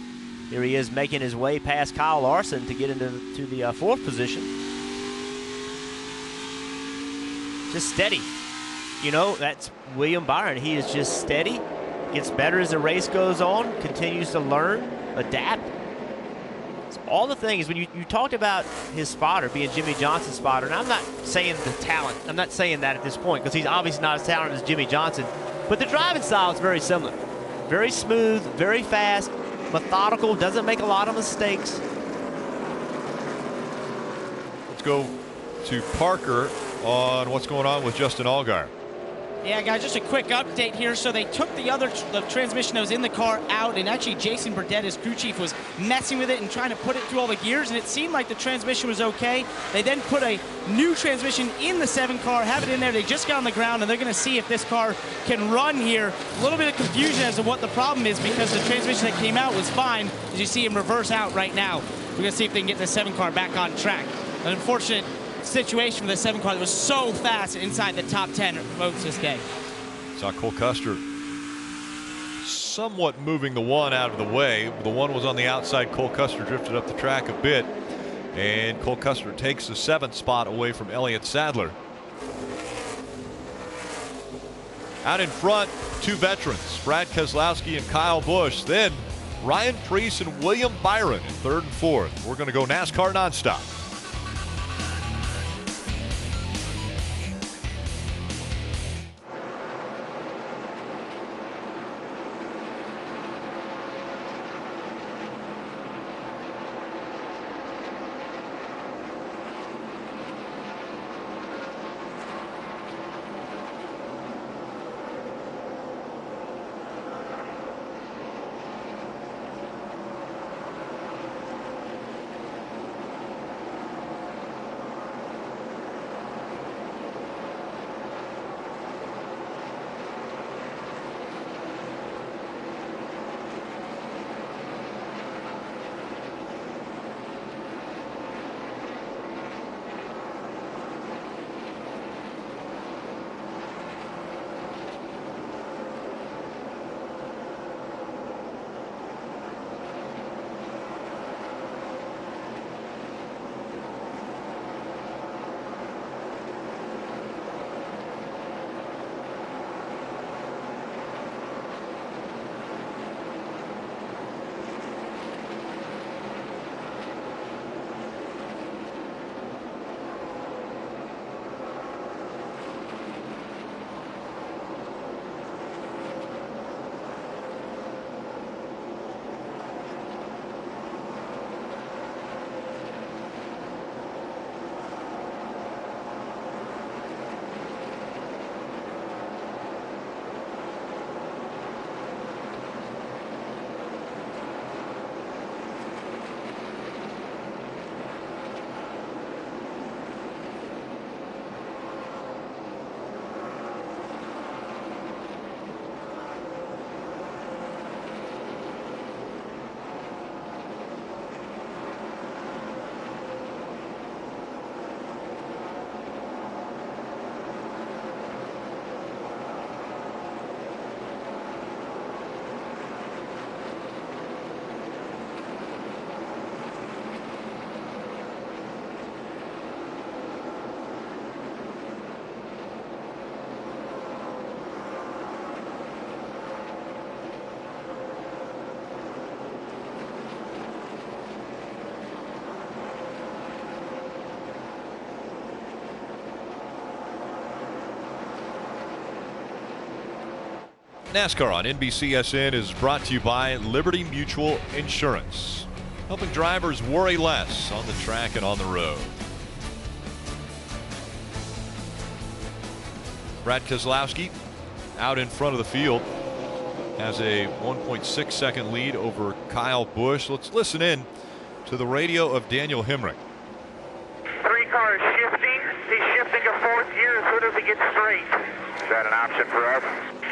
here he is making his way past Kyle Larson to get into the fourth position. Just steady. You know, that's William Byron. He is just steady, gets better as the race goes on, continues to learn, adapt. It's all the things. When you talked about his spotter being Jimmy Johnson's spotter, and I'm not saying the talent. I'm not saying that at this point because he's obviously not as talented as Jimmy Johnson. But the driving style is very similar. Very smooth, very fast, methodical, doesn't make a lot of mistakes. Let's go to Parker on what's going on with Justin Allgaier. Yeah, guys, just a quick update here. So they took the transmission that was in the car out, and actually Jason Burdett, his crew chief, was messing with it and trying to put it through all the gears, and it seemed like the transmission was okay. They then put a new transmission in the 7 car, have it in there. They just got on the ground, and they're going to see if this car can run here. A little bit of confusion as to what the problem is because the transmission that came out was fine, as you see him reverse out right now. We're going to see if they can get the 7 car back on track. An unfortunate situation for the 7 car that was so fast inside the top 10 votes this day. Saw Cole Custer somewhat moving the 1 out of the way. The 1 was on the outside. Cole Custer drifted up the track a bit, and Cole Custer takes the 7th spot away from Elliott Sadler. Out in front, 2 veterans, Brad Keselowski and Kyle Busch. Then Ryan Preece and William Byron in 3rd and 4th. We're going to go NASCAR nonstop. NASCAR on NBCSN is brought to you by Liberty Mutual Insurance, helping drivers worry less on the track and on the road. Brad Keselowski out in front of the field has a 1.6 second lead over Kyle Busch. Let's listen in to the radio of Daniel Hemrick. 3 cars shifting. He's shifting to 4th gear as soon as he gets straight. Is that an option for us?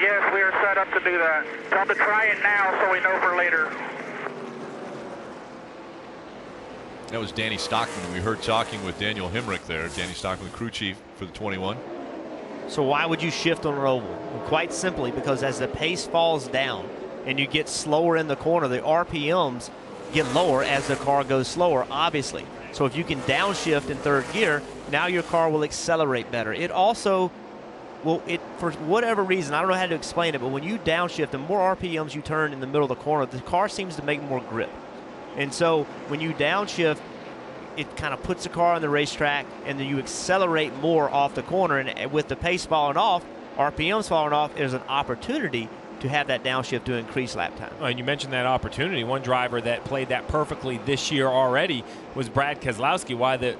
Yes, we are set up to do that. Tell him to try it now so we know for later. That was Danny Stockman. We heard talking with Daniel Hemrick there. Danny Stockman, the crew chief for the 21. So why would you shift on an oval? Well, quite simply because as the pace falls down and you get slower in the corner, the RPMs get lower as the car goes slower, obviously. So if you can downshift in 3rd gear, now your car will accelerate better. It also will, for whatever reason, I don't know how to explain it, but when you downshift, the more RPMs you turn in the middle of the corner, the car seems to make more grip. And so when you downshift, it kind of puts the car on the racetrack, and then you accelerate more off the corner. And with the pace falling off, RPMs falling off, there's an opportunity to have that downshift to increase lap time. And you mentioned that opportunity. One driver that played that perfectly this year already was Brad Keselowski. Why the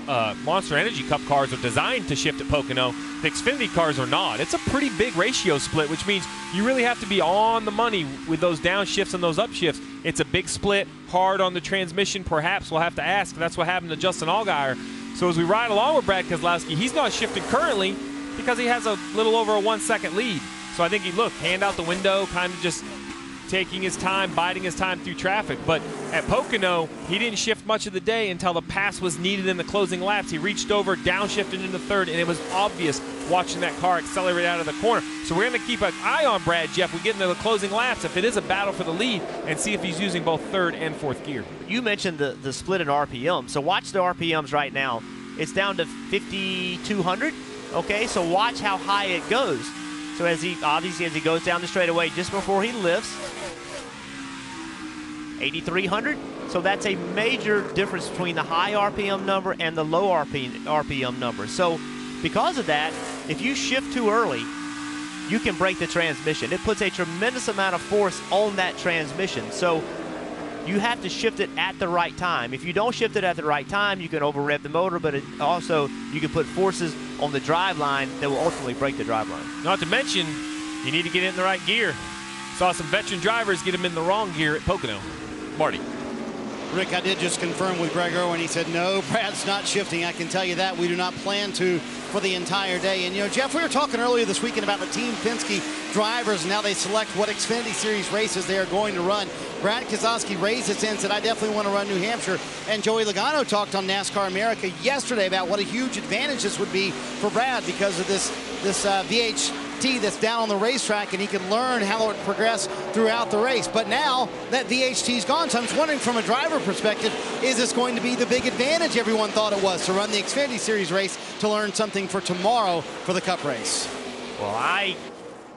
Monster Energy Cup cars are designed to shift at Pocono, the Xfinity cars are not. It's a pretty big ratio split, which means you really have to be on the money with those downshifts and those upshifts. It's a big split, hard on the transmission, perhaps. We'll have to ask. That's what happened to Justin Allgaier. So as we ride along with Brad Keselowski, he's not shifting currently because he has a little over a 1 second lead. So I think he looked, hand out the window, kind of just taking his time, biding his time through traffic. But at Pocono, he didn't shift much of the day until the pass was needed in the closing laps. He reached over, downshifted into 3rd, and it was obvious watching that car accelerate out of the corner. So we're going to keep an eye on Brad, Jeff. We get into the closing laps if it is a battle for the lead and see if he's using both 3rd and 4th gear. You mentioned the split in RPM. So watch the RPMs right now. It's down to 5,200. Okay, so watch how high it goes. So as he goes down the straightaway just before he lifts, 8,300. So that's a major difference between the high RPM number and the low RPM number. So because of that, if you shift too early, you can break the transmission. It puts a tremendous amount of force on that transmission. So you have to shift it at the right time. If you don't shift it at the right time, you can over-rev the motor, but you can put forces on the drive line that will ultimately break the drive line. Not to mention, you need to get it in the right gear. Saw some veteran drivers get him in the wrong gear at Pocono. Marty. Rick, I did just confirm with Greg Irwin. He said, no, Brad's not shifting. I can tell you that. We do not plan to for the entire day. And, you know, Jeff, we were talking earlier this weekend about the Team Penske drivers and how they select what Xfinity Series races they are going to run. Brad Keselowski raised his hand, said, I definitely want to run New Hampshire. And Joey Logano talked on NASCAR America yesterday about what a huge advantage this would be for Brad because of this VHT that's down on the racetrack, and he can learn how it would progress throughout the race. But now that VHT's gone, so I'm just wondering from a driver perspective, is this going to be the big advantage everyone thought it was to run the Xfinity Series race to learn something for tomorrow for the Cup race? Well, I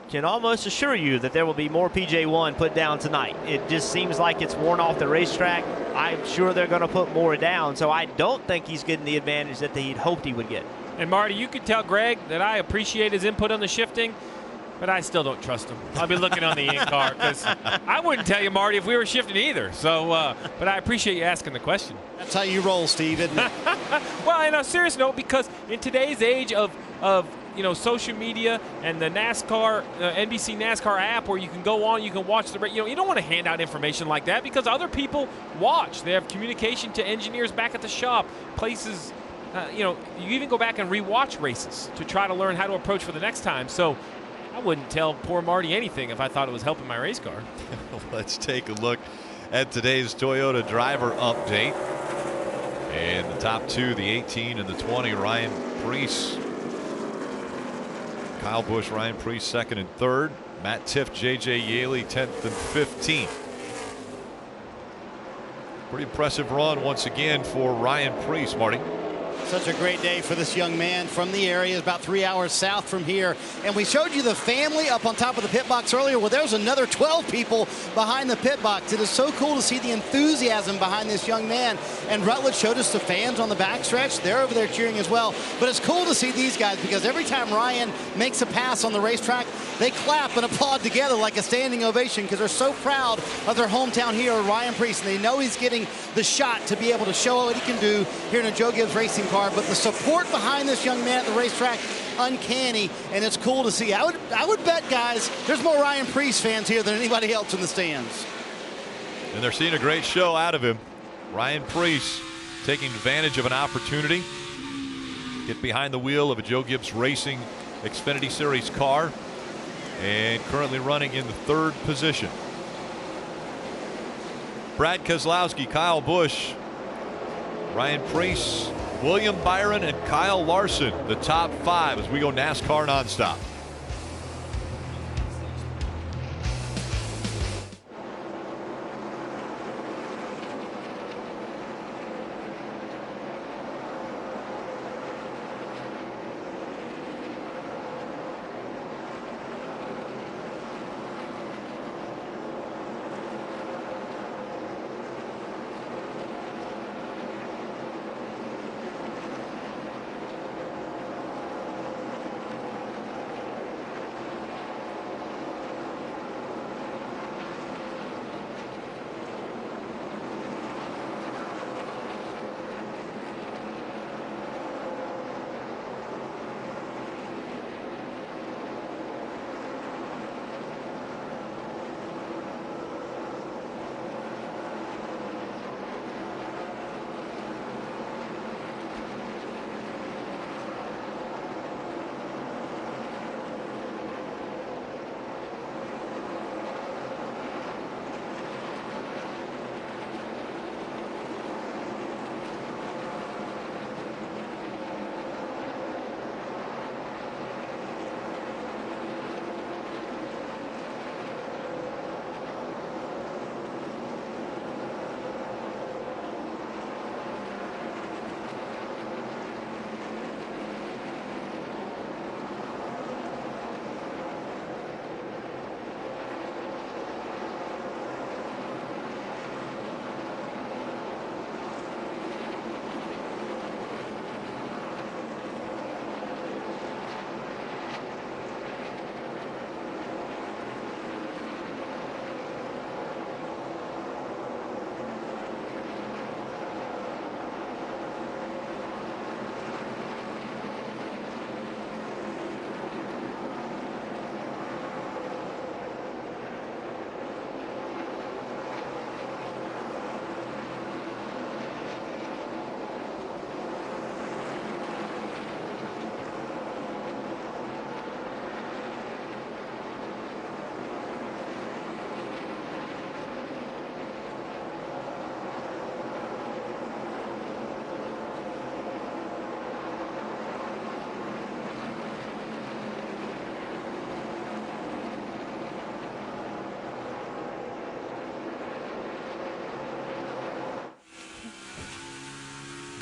can almost assure you that there will be more PJ1 put down tonight. It just seems like it's worn off the racetrack. I'm sure they're going to put more down, so I don't think he's getting the advantage that he'd hoped he would get. And Marty, you could tell Greg that I appreciate his input on the shifting, but I still don't trust him. I'll be looking on the in-car because I wouldn't tell you, Marty, if we were shifting either. So, but I appreciate you asking the question. That's how you roll, Steve, isn't it? Well, on a serious note, because in today's age of social media and the NASCAR, NBC NASCAR app where you can go on, you can watch the, you don't want to hand out information like that because other people watch. They have communication to engineers back at the shop, places. You even go back and rewatch races to try to learn how to approach for the next time. So I wouldn't tell poor Marty anything if I thought it was helping my race car. Let's take a look at today's Toyota driver update. And the top two, the 18 and the 20, Ryan Preece. Kyle Busch, Ryan Preece, 2nd and 3rd. Matt Tifft, J.J. Yaley, 10th and 15th. Pretty impressive run once again for Ryan Preece, Marty. Such a great day for this young man from the area, about 3 hours south from here. And we showed you the family up on top of the pit box earlier. Well, there's another 12 people behind the pit box. It is so cool to see the enthusiasm behind this young man. And Rutledge showed us the fans on the backstretch. They're over there cheering as well. But it's cool to see these guys because every time Ryan makes a pass on the racetrack, they clap and applaud together like a standing ovation because they're so proud of their hometown hero, Ryan Preece. And they know he's getting the shot to be able to show what he can do here in a Joe Gibbs racing car. But the support behind this young man at the racetrack, uncanny, and it's cool to see. I would bet, guys, there's more Ryan Preece fans here than anybody else in the stands. And they're seeing a great show out of him. Ryan Preece taking advantage of an opportunity. Get behind the wheel of a Joe Gibbs Racing Xfinity Series car. And currently running in the 3rd position. Brad Keselowski, Kyle Busch, Ryan Preece, William Byron, and Kyle Larson, the top 5 as we go NASCAR nonstop.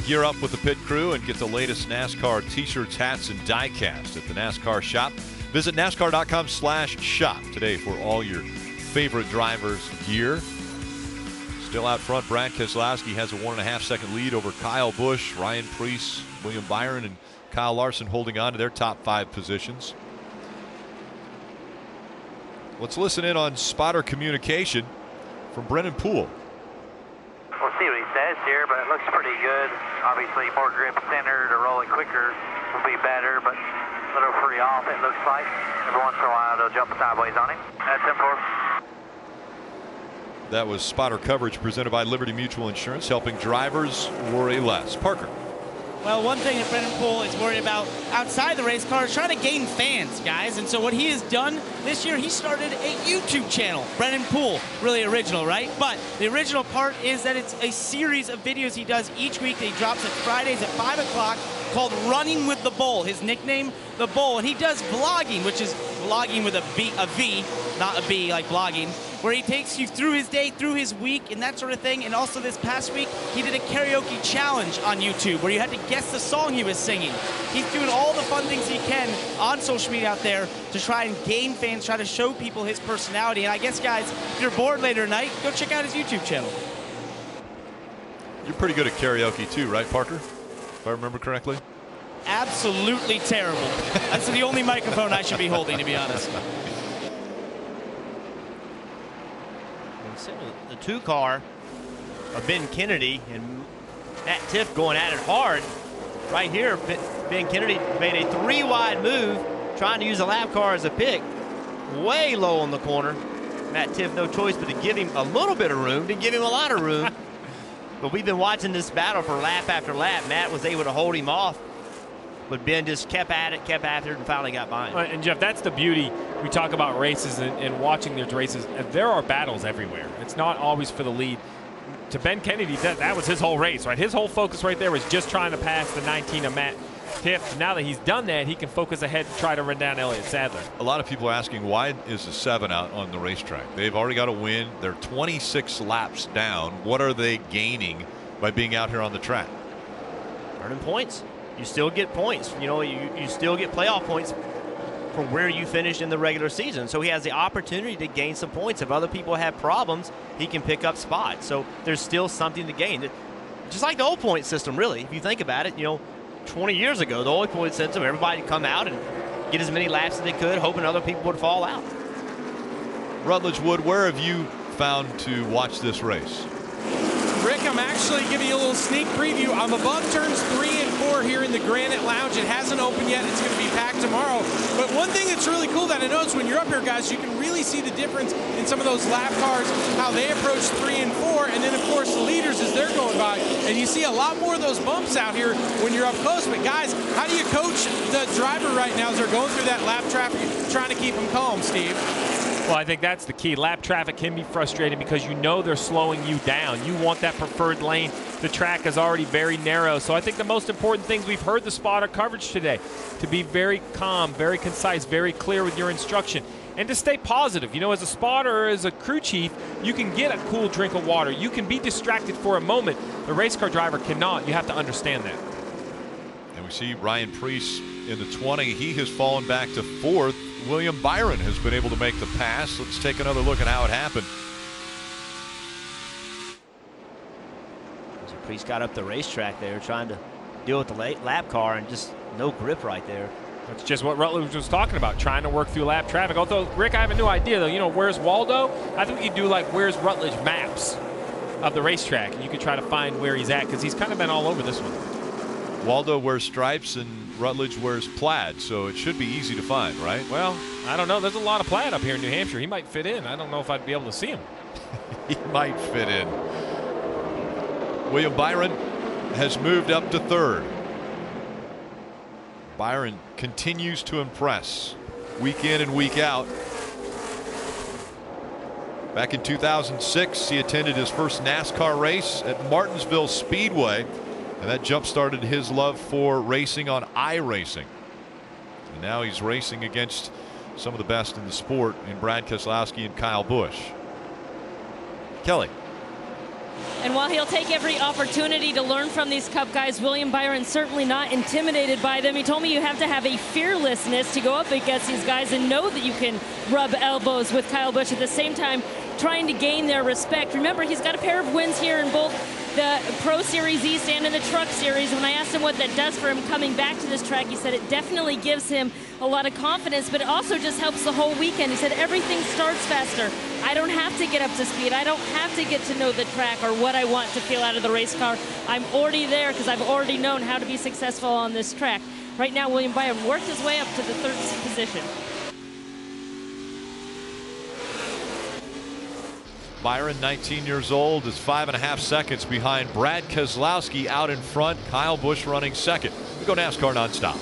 Gear up with the pit crew and get the latest NASCAR t-shirts, hats, and die-cast at the NASCAR shop. Visit NASCAR.com/shop today for all your favorite drivers' gear. Still out front, Brad Keselowski has a 1.5-second lead over Kyle Busch, Ryan Preece, William Byron, and Kyle Larson holding on to their top 5 positions. Let's listen in on spotter communication from Brennan Poole. We'll see what he says here, but it looks pretty good. Obviously, more grip center to roll it quicker will be better, but a little free off, it looks like. Every once in a while, they'll jump sideways on him. That's M4. That was spotter coverage presented by Liberty Mutual Insurance, helping drivers worry less. Parker. Well, one thing that Brennan Poole is worried about outside the race car is trying to gain fans, guys. And so what he has done this year, he started a YouTube channel, Brennan Poole. Really original, right? But the original part is that it's a series of videos he does each week that he drops at Fridays at 5 o'clock called Running with the Bull. His nickname, the Bull. And he does vlogging, which is vlogging with a V, not a B like blogging. where he takes you through his day, through his week, and that sort of thing. And also this past week, he did a karaoke challenge on YouTube where you had to guess the song he was singing. He's doing all the fun things he can on social media out there to try and gain fans, try to show people his personality. And I guess, guys, if you're bored later tonight, go check out his YouTube channel. You're pretty good at karaoke too, right, Parker? If I remember correctly. Absolutely terrible. That's the only microphone I should be holding, to be honest. The 2 car of Ben Kennedy and Matt Tiff going at it hard. Right here, Ben Kennedy made a 3-wide move, trying to use a lap car as a pick. Way low on the corner. Matt Tiff, no choice but to give him a little bit of room, didn't give him a lot of room. But we've been watching this battle for lap after lap. Matt was able to hold him off, but Ben just kept at it, kept after it, and finally got by him. And Jeff, that's the beauty. We talk about races and watching these races. There are battles everywhere. It's not always for the lead. To Ben Kennedy, that was his whole race, right? His whole focus right there was just trying to pass the 19 of Matt Tiff. Now that he's done that, he can focus ahead and try to run down Elliott Sadler. A lot of people are asking, why is the 7 out on the racetrack? They've already got a win. They're 26 laps down. What are they gaining by being out here on the track? Earning points. You still get points. You know, you still get playoff points from where you finished in the regular season. So he has the opportunity to gain some points. If other people have problems, he can pick up spots. So there's still something to gain. Just like the old point system, really. If you think about it, you know, 20 years ago, the old point system, everybody would come out and get as many laps as they could, hoping other people would fall out. Rutledge Wood, where have you found to watch this race? Rick, I'm actually giving you a little sneak preview. I'm above turns 3 and 4 here in the Granite Lounge. It hasn't opened yet. It's going to be packed tomorrow. But one thing that's really cool that I noticed when you're up here, guys, you can really see the difference in some of those lap cars, how they approach 3 and 4, and then, of course, the leaders as they're going by. And you see a lot more of those bumps out here when you're up close. But, guys, how do you coach the driver right now as they're going through that lap traffic, trying to keep them calm, Steve? Well, I think that's the key. Lap traffic can be frustrating because you know they're slowing you down. You want that preferred lane. The track is already very narrow. So I think the most important things, we've heard the spotter coverage today, to be very calm, very concise, very clear with your instruction, and to stay positive. You know, as a spotter or as a crew chief, you can get a cool drink of water. You can be distracted for a moment. The race car driver cannot. You have to understand that. And we see Ryan Preece in the 20. He has fallen back to 4th. William Byron has been able to make the pass. Let's take another look at how it happened. So Preece got up the racetrack there trying to deal with the lap car, and just no grip right there. That's just what Rutledge was talking about, trying to work through lap traffic. Although, Rick, I have a new idea, though. You know, where's Waldo? I think you do like where's Rutledge maps of the racetrack, and you can try to find where he's at, because he's kind of been all over this one. Waldo wears stripes and Rutledge wears plaid, so it should be easy to find, right? Well, I don't know. There's a lot of plaid up here in New Hampshire. He might fit in. I don't know if I'd be able to see him. He might fit in. William Byron has moved up to 3rd. Byron continues to impress week in and week out. Back in 2006, he attended his first NASCAR race at Martinsville Speedway. And that jump-started his love for racing on iRacing. And now he's racing against some of the best in the sport in Brad Keselowski and Kyle Busch. Kelly. And while he'll take every opportunity to learn from these Cup guys, William Byron's certainly not intimidated by them. He told me you have to have a fearlessness to go up against these guys and know that you can rub elbows with Kyle Busch at the same time trying to gain their respect. Remember, he's got a pair of wins here in both the Pro Series East and in the Truck Series. When I asked him what that does for him coming back to this track, he said it definitely gives him a lot of confidence, but it also just helps the whole weekend. He said everything starts faster. I don't have to get up to speed. I don't have to get to know the track or what I want to feel out of the race car. I'm already there because I've already known how to be successful on this track. Right now, William Byron worked his way up to the 3rd position. Byron, 19 years old, is 5.5 seconds behind Brad Keselowski out in front. Kyle Busch running 2nd. We go NASCAR nonstop.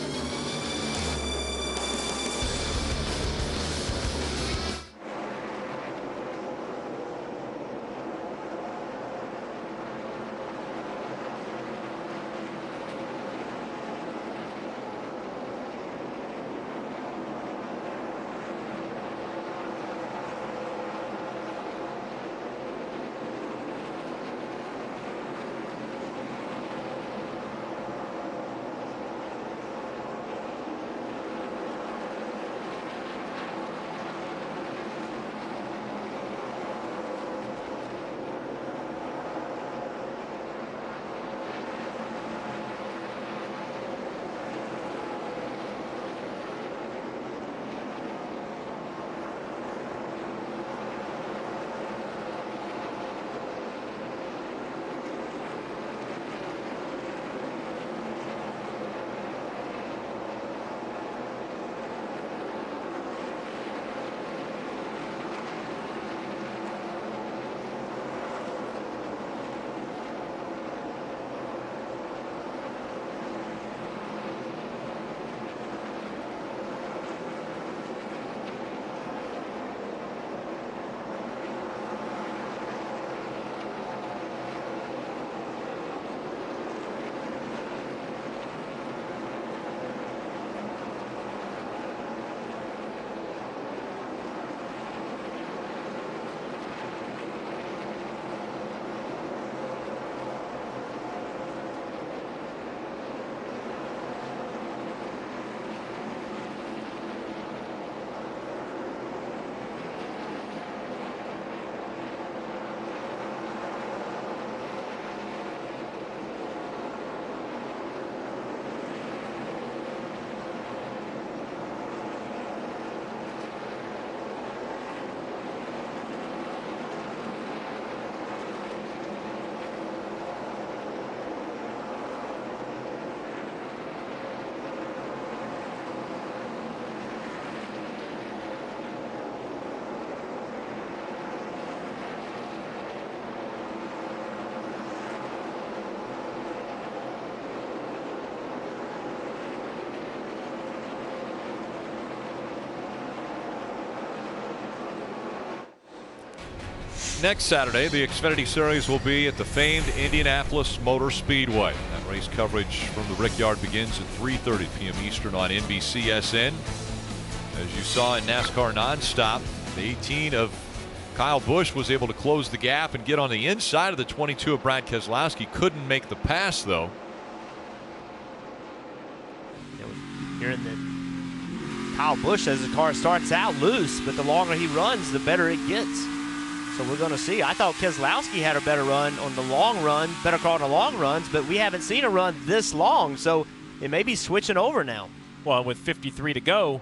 Next Saturday, the Xfinity Series will be at the famed Indianapolis Motor Speedway. That race coverage from the Rickyard begins at 3:30 p.m. Eastern on NBCSN. As you saw in NASCAR Nonstop, the 18 of Kyle Busch was able to close the gap and get on the inside of the 22 of Brad Keselowski. Couldn't make the pass, though. Hearing that Kyle Busch says the car starts out loose, but the longer he runs, the better it gets. So we're going to see. I thought Keselowski had a better run on the long run, better car on the long runs, but we haven't seen a run this long, so it may be switching over now. Well, with 53 to go,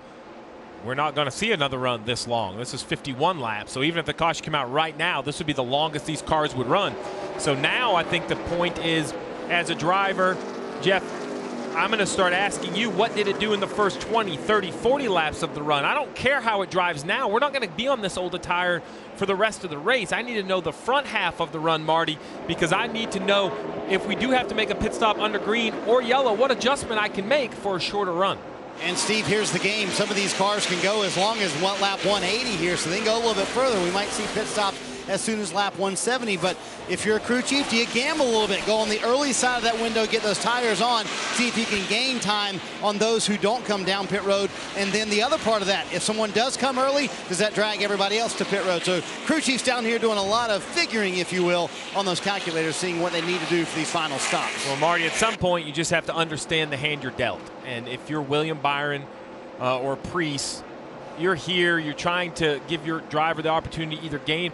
we're not going to see another run this long. This is 51 laps, so even if the caution came out right now, this would be the longest these cars would run. So now I think the point is, as a driver, Jeff, I'm going to start asking you, what did it do in the first 20, 30, 40 laps of the run? I don't care how it drives now. We're not going to be on this older tire for the rest of the race. I need to know the front half of the run, Marty, because I need to know if we do have to make a pit stop under green or yellow, what adjustment I can make for a shorter run. And Steve, here's the game. Some of these cars can go as long as lap 180 here, so they can go a little bit further. We might see pit stops as soon as lap 170, but if you're a crew chief, do you gamble a little bit? Go on the early side of that window, get those tires on, see if you can gain time on those who don't come down pit road. And then the other part of that, if someone does come early, does that drag everybody else to pit road? So crew chiefs down here doing a lot of figuring, if you will, on those calculators, seeing what they need to do for these final stops. Well, Marty, at some point, you just have to understand the hand you're dealt. And if you're William Byron or Preece, you're here, you're trying to give your driver the opportunity to either gain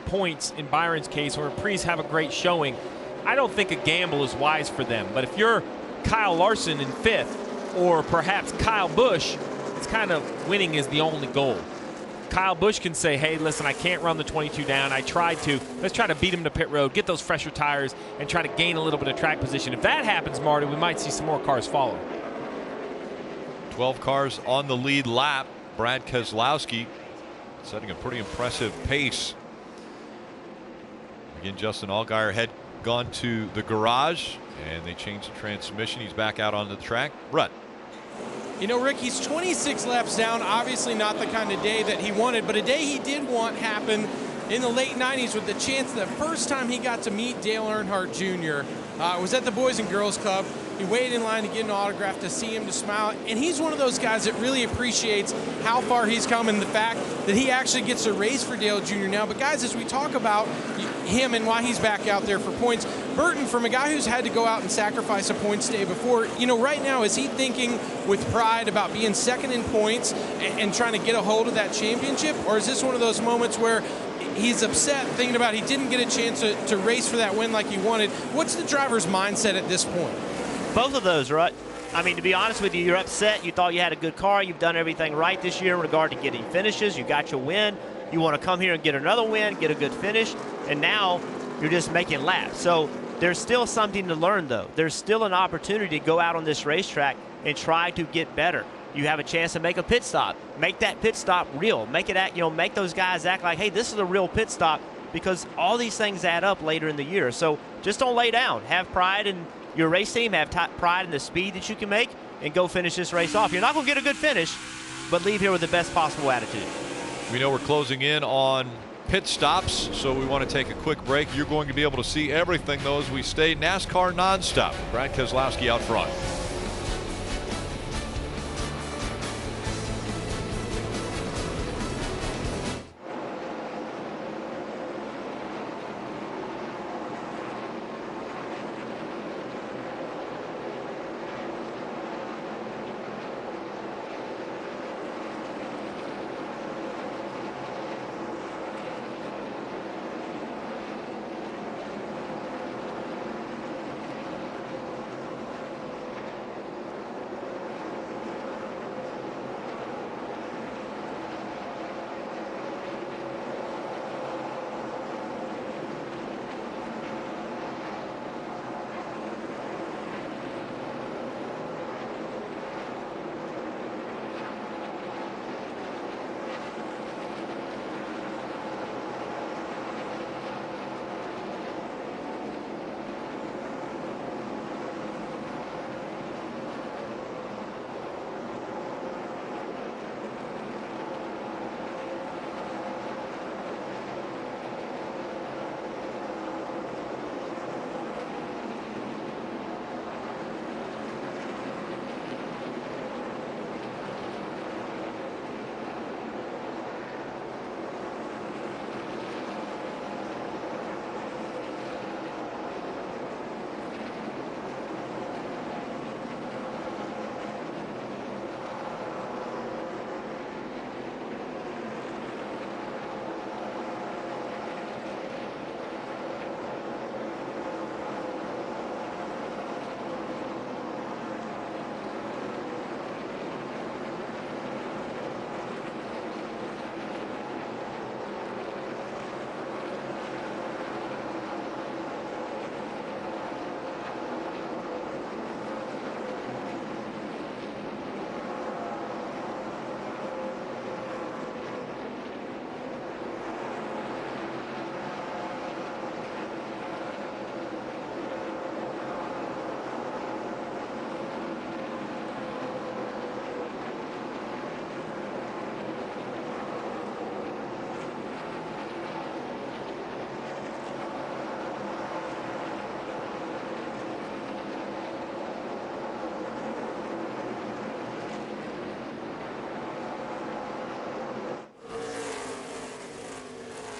points in Byron's case or in Preece have a great showing. I don't think a gamble is wise for them. But if you're Kyle Larson in 5th or perhaps Kyle Busch, it's kind of winning is the only goal. Kyle Busch can say, hey, listen, I can't run the 22 down. I tried to. Let's try to beat him to pit road, get those fresher tires, and try to gain a little bit of track position. If that happens, Marty, we might see some more cars follow. 12 cars on the lead lap. Brad Keselowski setting a pretty impressive pace. Again, Justin Allgaier had gone to the garage and they changed the transmission. He's back out on the track. Brett. You know, Rick, he's 26 laps down. Obviously not the kind of day that he wanted, but a day he did want happened in the late 90s with the chance the first time he got to meet Dale Earnhardt Jr. Was at the Boys and Girls Club. He waited in line to get an autograph, to see him, to smile. And he's one of those guys that really appreciates how far he's come and the fact that he actually gets to race for Dale Jr. now. But guys, as we talk about him and why he's back out there for points, Burton, from a guy who's had to go out and sacrifice a points day before, you know, right now, is he thinking with pride about being second in points and trying to get a hold of that championship? Or is this one of those moments where he's upset, thinking about he didn't get a chance to race for that win like he wanted? What's the driver's mindset at this point? Both of those, right? I mean, to be honest with you, you're upset. You thought you had a good car. You've done everything right this year in regard to getting finishes. You got your win. You want to come here and get another win, get a good finish, and now you're just making laps. So there's still something to learn, though. There's still an opportunity to go out on this racetrack and try to get better. You have a chance to make a pit stop. Make that pit stop real. Make it act, you know, make those guys act like, hey, this is a real pit stop, because all these things add up later in the year. So just don't lay down. Have pride in your race team, have pride in the speed that you can make, and go finish this race off. You're not going to get a good finish, but leave here with the best possible attitude. We know we're closing in on pit stops, so we want to take a quick break. You're going to be able to see everything, though, as we stay NASCAR nonstop. Brad Keselowski out front.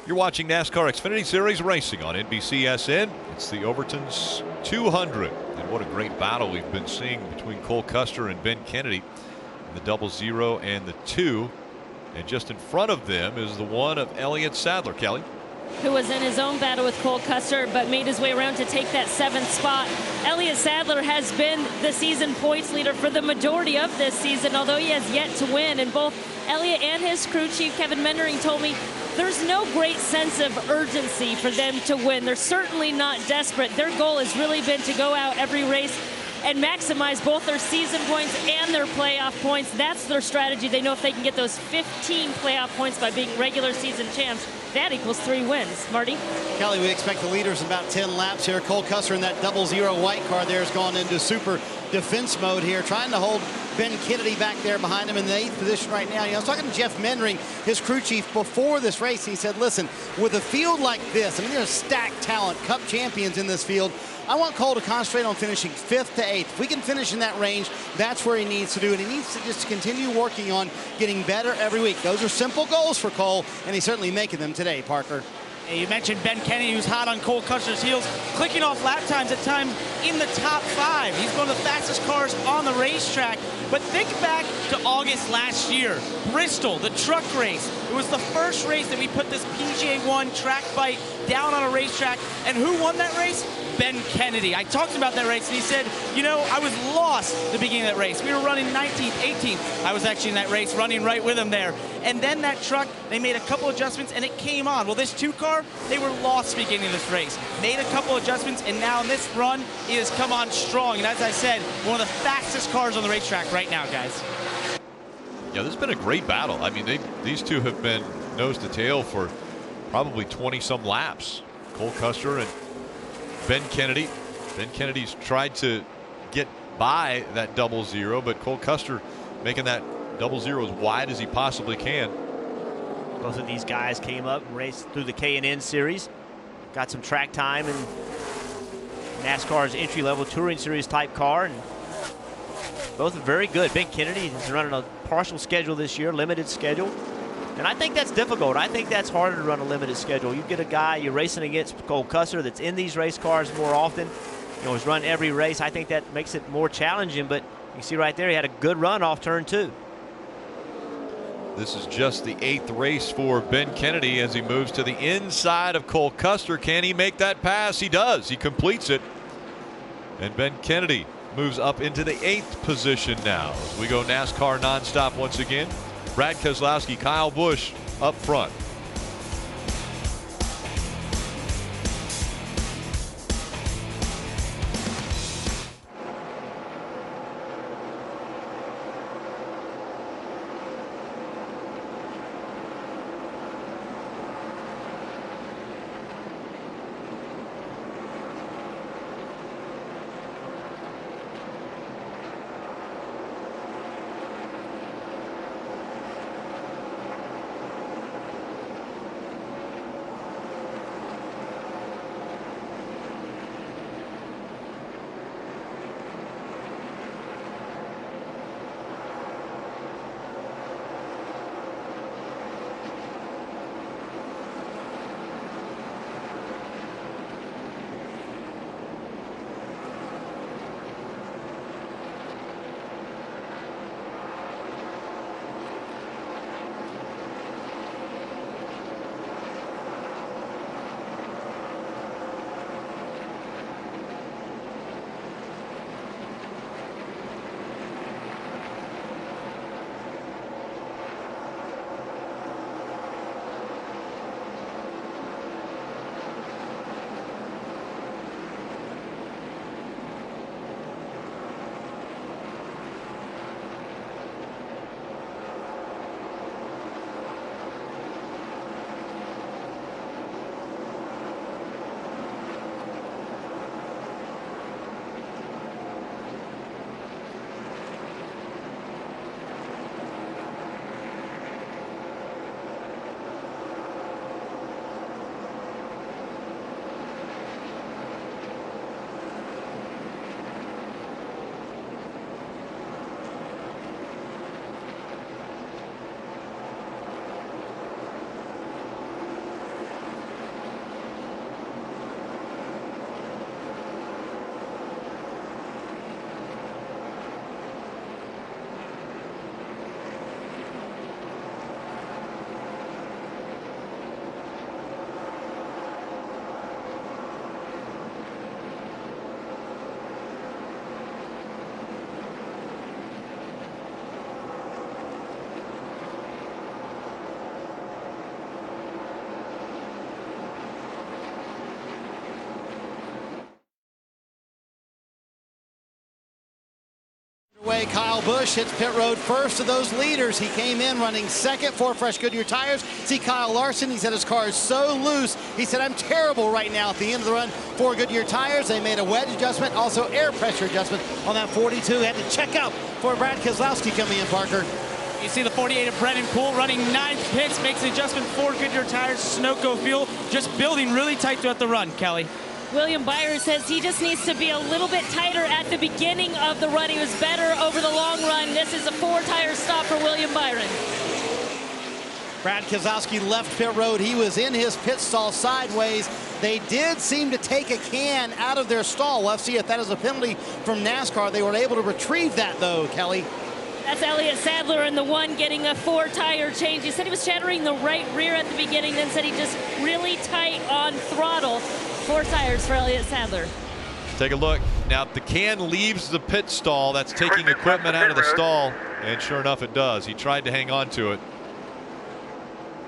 You're watching NASCAR Xfinity Series racing on NBCSN. It's the Overton's 200. And what a great battle we've been seeing between Cole Custer and Ben Kennedy. The 00 and the 2. And just in front of them is the one of Elliott Sadler. Kelly. Who was in his own battle with Cole Custer, but made his way around to take that 7th spot. Elliott Sadler has been the season points leader for the majority of this season, although he has yet to win. And both Elliott and his crew chief, Kevin Mendering, told me there's no great sense of urgency for them to win. They're certainly not desperate. Their goal has really been to go out every race and maximize both their season points and their playoff points. That's their strategy. They know if they can get those 15 playoff points by being regular season champs, that equals 3 wins. Marty? Kelly, we expect the leaders in about 10 laps here. Cole Custer in that 00 white car there has gone into super defense mode here, trying to hold Ben Kennedy back there behind him in the 8th position right now. You know, I was talking to Jeff Mendering, his crew chief, before this race. He said, listen, with a field like this, I mean, there's stacked talent, cup champions in this field. I want Cole to concentrate on finishing 5th to 8th. If we can finish in that range, that's where he needs to do it. He needs to just continue working on getting better every week. Those are simple goals for Cole, and he's certainly making them today, Parker. You mentioned Ben Kennedy, who's hot on Cole Custer's heels, clicking off lap times at times in the top 5. He's one of the fastest cars on the racetrack. But think back to August last year, Bristol, the truck race. It was the first race that we put this PGA 1 track bite down on a racetrack. And who won that race? Ben Kennedy. I talked about that race, and he said, you know, I was lost at the beginning of that race. We were running 19th, 18th. I was actually in that race running right with him there. And then that truck, they made a couple adjustments, and it came on. Well, this 2 car, they were lost beginning of this race. Made a couple adjustments, and now in this run, he has come on strong. And as I said, one of the fastest cars on the racetrack right now, guys. Yeah, this has been a great battle. I mean, these two have been nose to tail for probably 20-some laps. Cole Custer and Ben Kennedy. Ben Kennedy's tried to get by that 00, but Cole Custer making that 00 as wide as he possibly can. Both of these guys came up and raced through the K&N series. Got some track time in NASCAR's entry-level touring series type car, and both are very good. Ben Kennedy is running a partial schedule this year, limited schedule. And I think that's difficult. I think that's harder to run a limited schedule. You get a guy you're racing against, Cole Custer, that's in these race cars more often. You know, he's run every race. I think that makes it more challenging, but you can see right there he had a good run off turn 2. This is just the 8th race for Ben Kennedy as he moves to the inside of Cole Custer. Can he make that pass? He does. He completes it. And Ben Kennedy moves up into the 8th position now as we go NASCAR nonstop once again. Brad Keselowski, Kyle Busch up front. Way Kyle Busch hits pit road first of those leaders. He came in running second for fresh Goodyear tires. See Kyle Larson, he said his car is so loose. He said, I'm terrible right now at the end of the run for Goodyear tires. They made a wedge adjustment, also air pressure adjustment on that 42. Had to check out for Brad Keselowski coming in, Parker. You see the 48 of Brennan Poole running 9th pits, makes an adjustment for Goodyear tires, Sunoco fuel, just building really tight throughout the run, Kelly. William Byron says he just needs to be a little bit tighter at the beginning of the run. He was better over the long run. This is a 4-tire stop for William Byron. Brad Keselowski left pit road. He was in his pit stall sideways. They did seem to take a can out of their stall. Let's see if that is a penalty from NASCAR. They were able to retrieve that, though, Kelly. That's Elliott Sadler and the one getting a 4-tire change. He said he was shattering the right rear at the beginning, then said he just really tight on throttle. 4 tires for Elliott Sadler. Take a look. Now, if the can leaves the pit stall, that's taking equipment out of the stall. And sure enough, it does. He tried to hang on to it.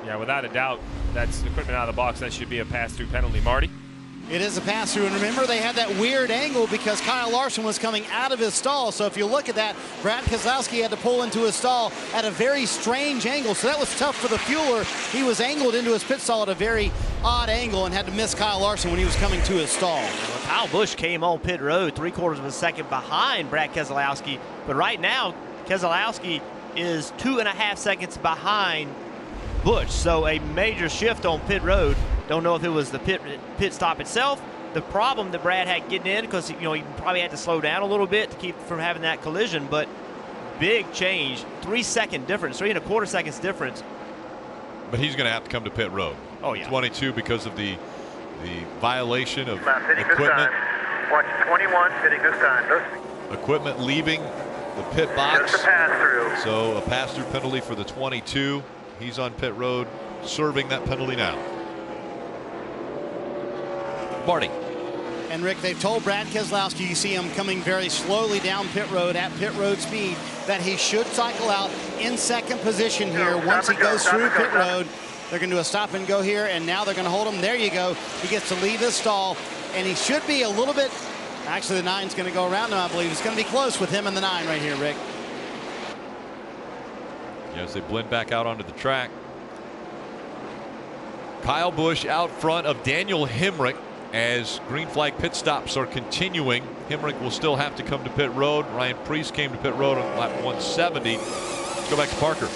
Yeah, without a doubt, that's equipment out of the box. That should be a pass-through penalty, Marty. It is a pass-through, and remember they had that weird angle because Kyle Larson was coming out of his stall. So if you look at that, Brad Keselowski had to pull into his stall at a very strange angle. So that was tough for the fueler. He was angled into his pit stall at a very odd angle and had to miss Kyle Larson when he was coming to his stall. Well, Kyle Busch came on pit road 3/4 of a second behind Brad Keselowski, but right now Keselowski is 2.5 seconds behind Busch. So a major shift on pit road. Don't know if it was the pit stop itself, the problem that Brad had getting in, because he probably had to slow down a little bit to keep from having that collision, but big change, 3-second difference, 3.25 seconds difference. But he's going to have to come to pit road. Oh yeah, 22 because of the violation of pitting equipment. this time. Watch 21 pitting this time. Equipment leaving the pit box. Just a pass-through. So a pass-through penalty for the 22. He's on pit road, serving that penalty now. Marty. And Rick, they've told Brad Keselowski, you see him coming very slowly down pit road at pit road speed, that he should cycle out in second position here. Once he goes through pit road, they're going to do a stop and go here, and now they're going to hold him. There you go. He gets to leave his stall, and he should be a little bit, actually the 9's going to go around him, I believe. It's going to be close with him and the 9 right here, Rick. As they blend back out onto the track. Kyle Busch out front of Daniel Hemrick as green flag pit stops are continuing. Hemrick will still have to come to pit road. Ryan Preece came to pit road on lap 170. Let's go back to Parker.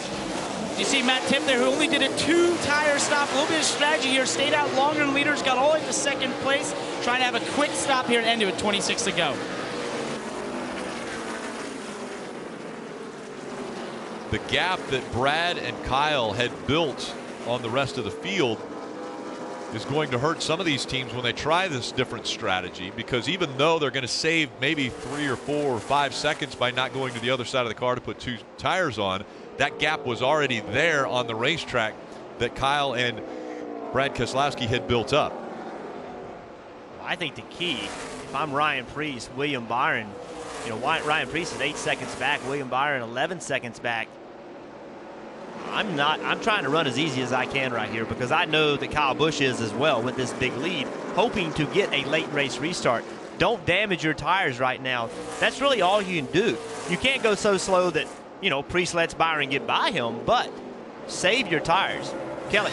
You see Matt Tiff there, who only did a 2-tire stop. A little bit of strategy here. Stayed out longer than leaders. Got all the way to second place. Trying to have a quick stop here and end it with 26 to go. The gap that Brad and Kyle had built on the rest of the field is going to hurt some of these teams when they try this different strategy, because even though they're going to save maybe 3 or 4 or 5 seconds by not going to the other side of the car to put 2 tires on, that gap was already there on the racetrack that Kyle and Brad Keselowski had built up. I think the key, if I'm Ryan Preece, William Byron, Ryan Preece is 8 seconds back, William Byron 11 seconds back. I'm trying to run as easy as I can right here, because I know that Kyle Busch is as well with this big lead, hoping to get a late race restart. Don't damage your tires right now. That's really all you can do. You can't go so slow that, Preece lets Byron get by him, but save your tires. Kelly.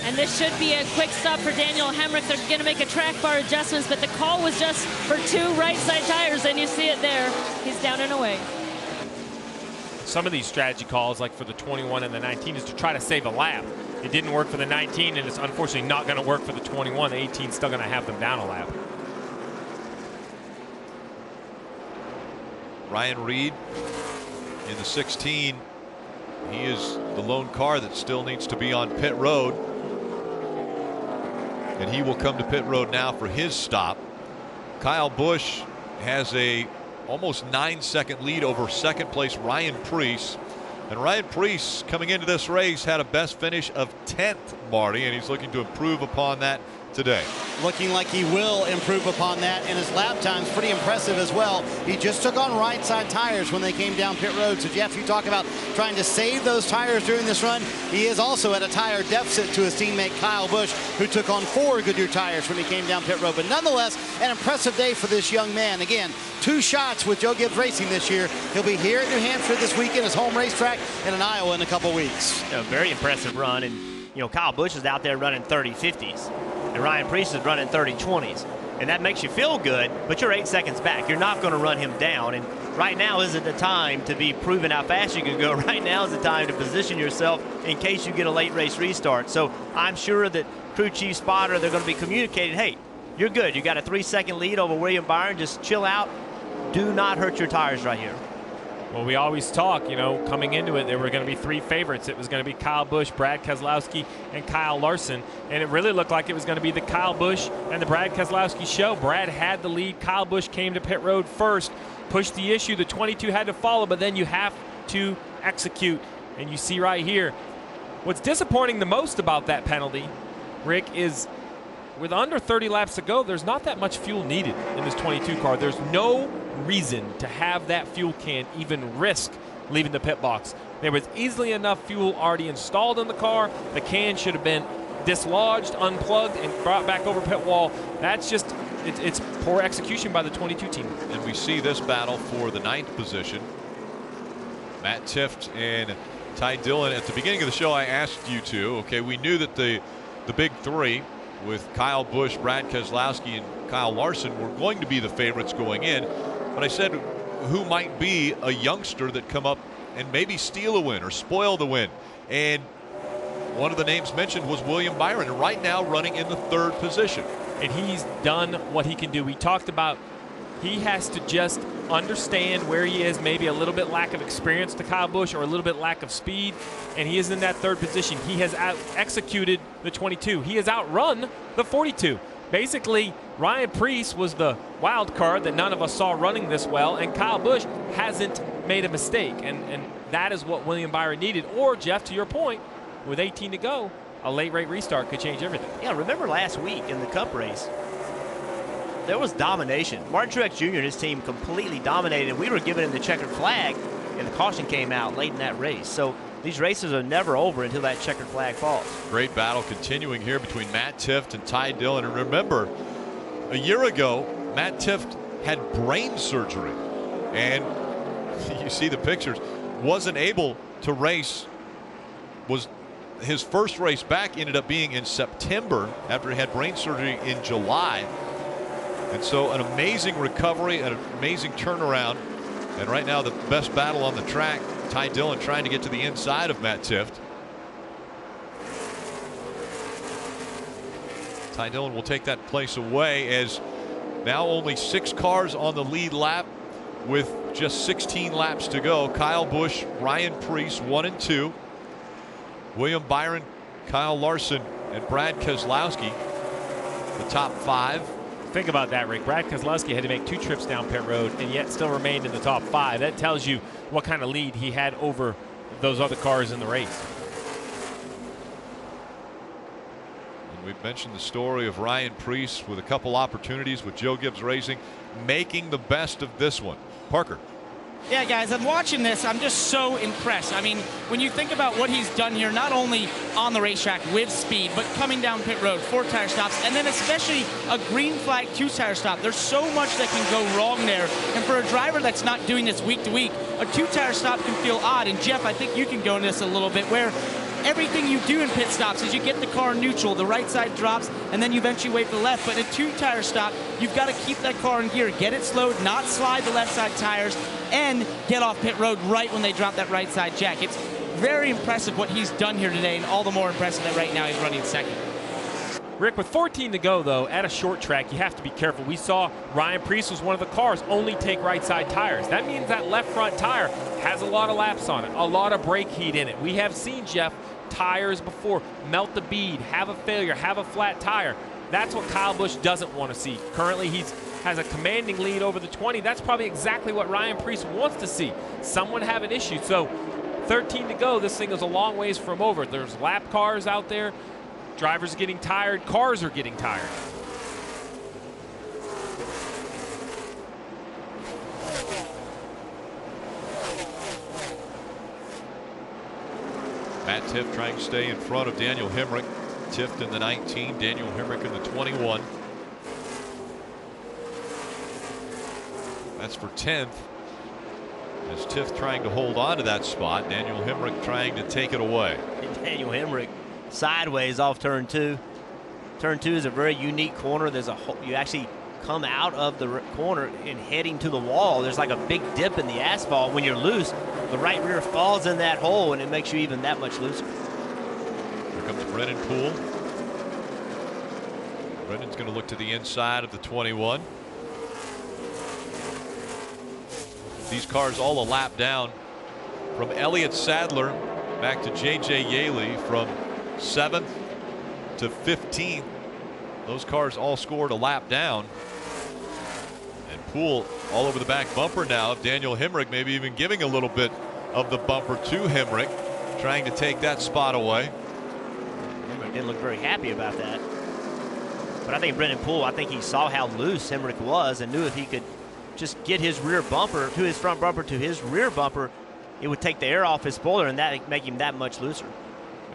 And this should be a quick stop for Daniel Hemrick. They're going to make a track bar adjustments, but the call was just for 2 right side tires, and you see it there. He's down and away. Some of these strategy calls, like for the 21 and the 19, is to try to save a lap. It didn't work for the 19, and it's unfortunately not going to work for the 21. The 18 is still going to have them down a lap. Ryan Reed in the 16. He is the lone car that still needs to be on pit road. And he will come to pit road now for his stop. Kyle Busch has a almost 9-second lead over second place Ryan Preece. And Ryan Preece, coming into this race, had a best finish of 10th, Marty, and he's looking to improve upon that today. Looking like he will improve upon that, and his lap time's pretty impressive as well. He just took on right side tires when they came down pit road. So Jeff, you talk about trying to save those tires during this run. He is also at a tire deficit to his teammate Kyle Busch, who took on 4 Goodyear tires when he came down pit road. But nonetheless, an impressive day for this young man. Again, 2 shots with Joe Gibbs Racing this year. He'll be here at New Hampshire this weekend, his home racetrack, and in Iowa in a couple weeks. A very impressive run, and Kyle Busch is out there running 30-50s. And Ryan Preece is running 30-20s. And that makes you feel good, but you're 8 seconds back. You're not going to run him down. And right now isn't the time to be proving how fast you can go. Right now is the time to position yourself in case you get a late race restart. So I'm sure that crew chief spotter, they're going to be communicating, hey, you're good. You got a 3-second lead over William Byron. Just chill out. Do not hurt your tires right here. Well, we always talk, coming into it, there were going to be 3 favorites. It was going to be Kyle Busch, Brad Keselowski, and Kyle Larson. And it really looked like it was going to be the Kyle Busch and the Brad Keselowski show. Brad had the lead. Kyle Busch came to pit road first, pushed the issue. The 22 had to follow, but then you have to execute. And you see right here, what's disappointing the most about that penalty, Rick, is with under 30 laps to go, there's not that much fuel needed in this 22 car. There's no reason to have that fuel can even risk leaving the pit box. There was easily enough fuel already installed in the car. The can should have been dislodged, unplugged, and brought back over pit wall. That's just, it's poor execution by the 22 team. And we see this battle for the 9th position. Matt Tifft and Ty Dillon. At the beginning of the show, I asked you two, okay, we knew that the big 3 with Kyle Busch, Brad Keselowski, and Kyle Larson were going to be the favorites going in. But I said, who might be a youngster that come up and maybe steal a win or spoil the win? And one of the names mentioned was William Byron, right now running in the 3rd position. And he's done what he can do. We talked about he has to just understand where he is, maybe a little bit lack of experience to Kyle Busch or a little bit lack of speed, and he is in that 3rd position. He has executed the 22. He has outrun the 42. Basically, Ryan Preece was the wild card that none of us saw running this well, and Kyle Busch hasn't made a mistake, and that is what William Byron needed. Or, Jeff, to your point, with 18 to go, a late rate restart could change everything. Yeah, remember last week in the Cup race, there was domination. Martin Truex Jr. and his team completely dominated. We were giving him the checkered flag, and the caution came out late in that race. So these races are never over until that checkered flag falls. Great battle continuing here between Matt Tifft and Ty Dillon. And remember, a year ago, Matt Tifft had brain surgery. And you see the pictures. Wasn't able to race. Was his first race back ended up being in September after he had brain surgery in July. And so an amazing recovery, an amazing turnaround. And right now the best battle on the track, Ty Dillon trying to get to the inside of Matt Tifft. Ty Dillon will take that place away as now only 6 cars on the lead lap with just 16 laps to go. Kyle Busch, Ryan Preece 1 and 2. William Byron, Kyle Larson, and Brad Keselowski, the top 5. Think about that, Rick. Brad Keselowski had to make 2 trips down pit road and yet still remained in the top 5. That tells you what kind of lead he had over those other cars in the race. And we've mentioned the story of Ryan Preece with a couple opportunities with Joe Gibbs Racing, making the best of this one. Parker. Yeah, guys, I'm watching this. I'm just so impressed. I mean, when you think about what he's done here, not only on the racetrack with speed, but coming down pit road, 4 tire stops, and then especially a green flag 2 tire stop. There's so much that can go wrong there. And for a driver that's not doing this week to week, a 2 tire stop can feel odd. And Jeff, I think you can go into this a little bit where everything you do in pit stops is you get the car neutral, the right side drops, and then you eventually wait for the left. But in a 2 tire stop, you've got to keep that car in gear, get it slowed, not slide the left side tires, and get off pit road right when they drop that right side jack. It's very impressive what he's done here today, and all the more impressive that right now he's running second. Rick, with 14 to go, though, at a short track, you have to be careful. We saw Ryan Preece was one of the cars only take right side tires. That means that left front tire has a lot of laps on it, a lot of brake heat in it. We have seen, Jeff, tires before melt the bead, have a failure, have a flat tire. That's what Kyle Busch doesn't want to see. Currently, has a commanding lead over the 20. That's probably exactly what Ryan Preece wants to see. Someone have an issue. So 13 to go. This thing is a long ways from over. There's lap cars out there. Drivers are getting tired. Cars are getting tired. Matt Tiff trying to stay in front of Daniel Hemrick. Tiff in the 19, Daniel Hemrick in the 21. That's for 10th. As Tiff trying to hold on to that spot, Daniel Hemrick trying to take it away. Daniel Hemrick sideways off turn 2. Turn 2 is a very unique corner. There's a you actually come out of the corner and heading to the wall. There's like a big dip in the asphalt. When you're loose, the right rear falls in that hole, and it makes you even that much looser. Here comes Brennan Poole. Brennan's going to look to the inside of the 21. These cars all a lap down from Elliott Sadler back to J.J. Yaley, from 7th to 15th. Those cars all scored a lap down. And Poole all over the back bumper now of Daniel Hemrick, maybe even giving a little bit of the bumper to Hemrick, trying to take that spot away. Hemrick didn't look very happy about that. But I think Brennan Poole, I think he saw how loose Hemrick was and knew if he could just get his rear bumper to his front bumper to his rear bumper, it would take the air off his spoiler, and that make him that much looser.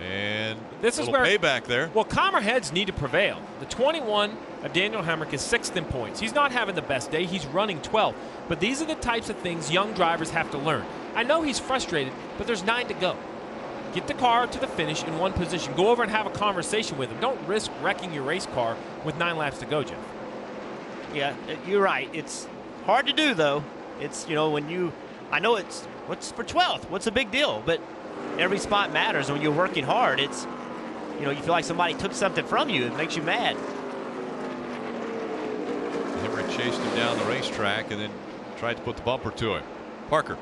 And this is where payback there. Well, calmer heads need to prevail. The 21 of Daniel Hemrick is 6th in points. He's not having the best day. He's running 12th. But these are the types of things young drivers have to learn. I know he's frustrated, but there's 9 to go. Get the car to the finish in one position. Go over and have a conversation with him. Don't risk wrecking your race car with 9 laps to go, Jeff. Yeah, you're right. It's hard to do, though. It's, you know, when you, I know it's, what's for 12th? What's the big deal? But every spot matters. When you're working hard, it's, you know, you feel like somebody took something from you. It makes you mad. Hemrick chased him down the racetrack and then tried to put the bumper to him. Parker.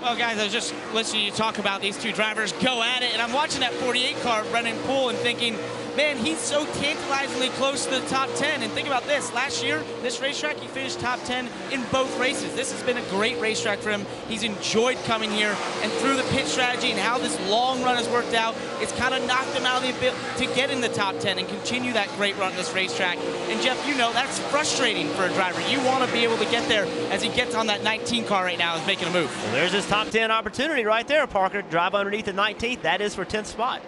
Well, guys, I was just listening to you talk about these two drivers go at it, and I'm watching that 48 car, Brennan Poole, and thinking, man, he's so tantalizingly close to the top 10. And think about this. Last year, this racetrack, he finished top 10 in both races. This has been a great racetrack for him. He's enjoyed coming here, and through the pit strategy and how this long run has worked out, it's kind of knocked him out of the ability to get in the top 10 and continue that great run in this racetrack. And, Jeff, you know, that's frustrating for a driver. You want to be able to get there as he gets on that 19 car right now and is making a move. Well, there's his top 10 opportunity right there, Parker. Drive underneath the 19th. That is for 10th spot.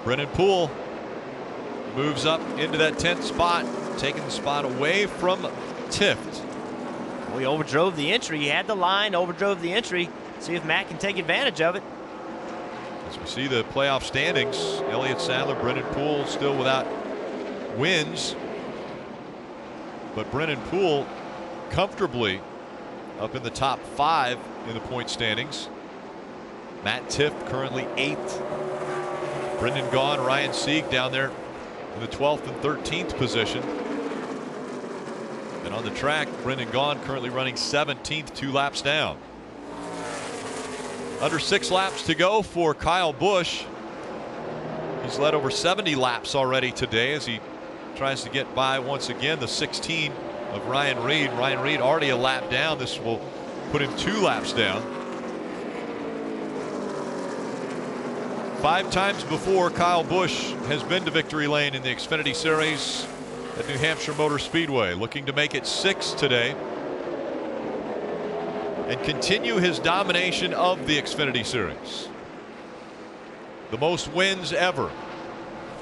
Brennan Poole moves up into that 10th spot, taking the spot away from Tift. Well, he overdrove the entry. He had the line, overdrove the entry. See if Matt can take advantage of it. As we see the playoff standings, Elliott Sadler, Brennan Poole still without wins. But Brennan Poole comfortably up in the top 5 in the point standings. Matt Tift currently 8th. Brendan Gaughan, Ryan Sieg down there in the 12th and 13th position. And on the track, Brendan Gaughan currently running 17th, 2 laps down. Under 6 laps to go for Kyle Busch. He's led over 70 laps already today as he tries to get by once again the 16 of Ryan Reed. Ryan Reed already a lap down. This will put him 2 laps down. 5 times before, Kyle Busch has been to victory lane in the Xfinity Series at New Hampshire Motor Speedway, looking to make it 6 today and continue his domination of the Xfinity Series. The most wins ever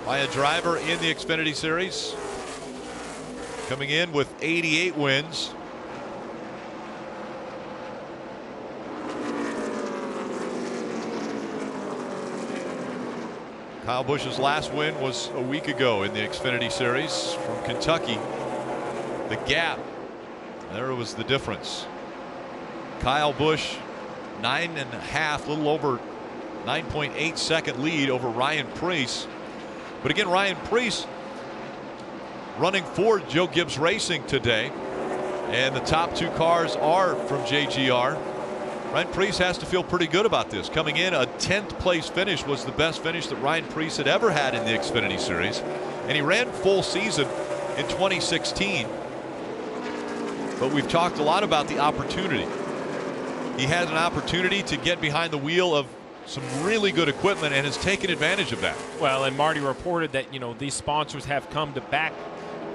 by a driver in the Xfinity Series, coming in with 88 wins. Kyle Busch's last win was a week ago in the Xfinity Series from Kentucky. The gap, there was the difference. Kyle Busch, 9.5, little over 9.8 second lead over Ryan Preece. But again, Ryan Preece running for Joe Gibbs Racing today, and the top 2 cars are from JGR. Ryan Preece has to feel pretty good about this. Coming in, a 10th place finish was the best finish that Ryan Preece had ever had in the Xfinity Series. And he ran full season in 2016. But we've talked a lot about the opportunity. He had an opportunity to get behind the wheel of some really good equipment and has taken advantage of that. Well, and Marty reported that, these sponsors have come to back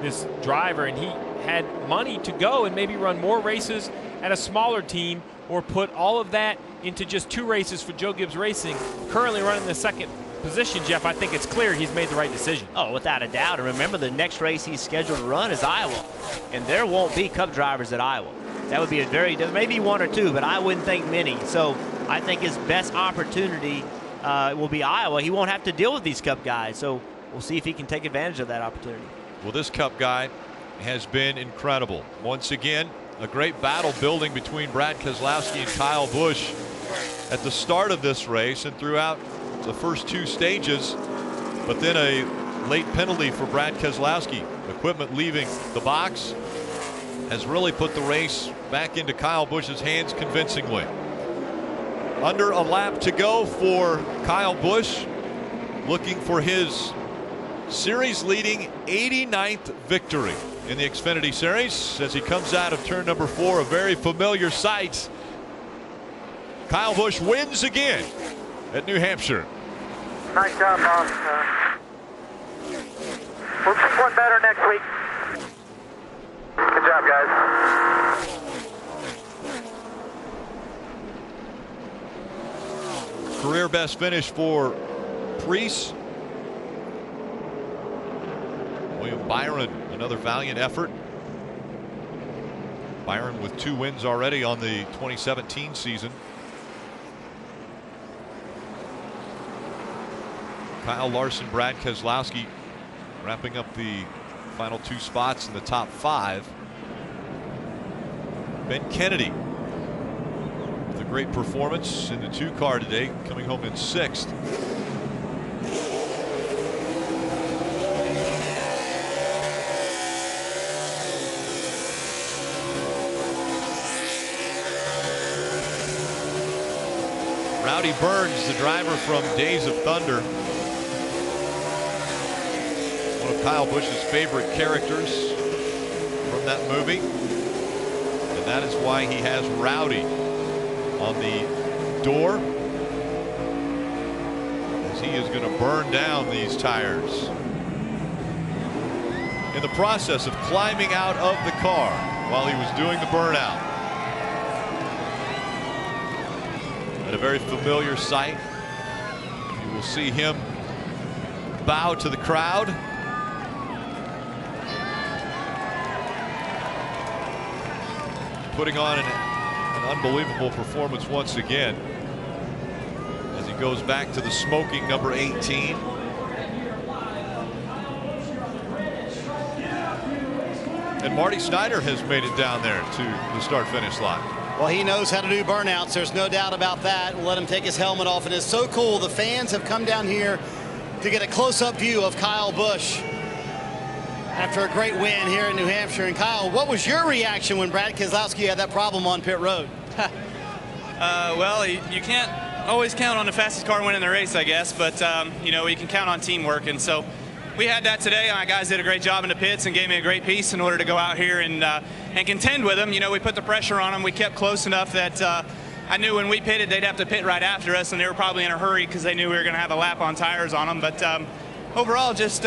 this driver, and he had money to go and maybe run more races at a smaller team or put all of that into just 2 races for Joe Gibbs Racing. Currently running the second position, Jeff, I think it's clear he's made the right decision. Oh, without a doubt. And remember, the next race he's scheduled to run is Iowa, and there won't be Cup drivers at Iowa. That would be there may be 1 or 2, but I wouldn't think many. So I think his best opportunity will be Iowa. He won't have to deal with these Cup guys, so we'll see if he can take advantage of that opportunity. Well, this Cup guy has been incredible. Once again, a great battle building between Brad Keselowski and Kyle Busch at the start of this race and throughout the first 2 stages, but then a late penalty for Brad Keselowski. Equipment leaving the box has really put the race back into Kyle Busch's hands convincingly. Under a lap to go for Kyle Busch, looking for his series leading 89th victory in the Xfinity Series as he comes out of turn number 4, a very familiar sight. Kyle Busch wins again at New Hampshire. Nice job, boss. We'll pick one better next week. Good job, guys. Career best finish for Preece. William Byron, another valiant effort. Byron with 2 wins already on the 2017 season. Kyle Larson, Brad Keselowski wrapping up the final 2 spots in the top 5. Ben Kennedy with a great performance in the 2 car today, coming home in 6th. Rowdy Burns, the driver from Days of Thunder, one of Kyle Busch's favorite characters from that movie, and that is why he has Rowdy on the door, as he is going to burn down these tires in the process of climbing out of the car while he was doing the burnout. At a very familiar sight. You will see him bow to the crowd. Putting on an unbelievable performance once again as he goes back to the smoking number 18. And Marty Snyder has made it down there to the start-finish line. Well, he knows how to do burnouts. There's no doubt about that. We'll let him take his helmet off. And it's so cool. The fans have come down here to get a close-up view of Kyle Busch after a great win here in New Hampshire. And Kyle, what was your reaction when Brad Keselowski had that problem on pit road? Well, you can't always count on the fastest car winning the race, I guess. But, you know, you can count on teamwork. And so we had that today. My guys did a great job in the pits and gave me a great piece in order to go out here and contend with them. You know, we put the pressure on them. We kept close enough that I knew when we pitted, they'd have to pit right after us, and they were probably in a hurry because they knew we were going to have a lap on tires on them. But overall, just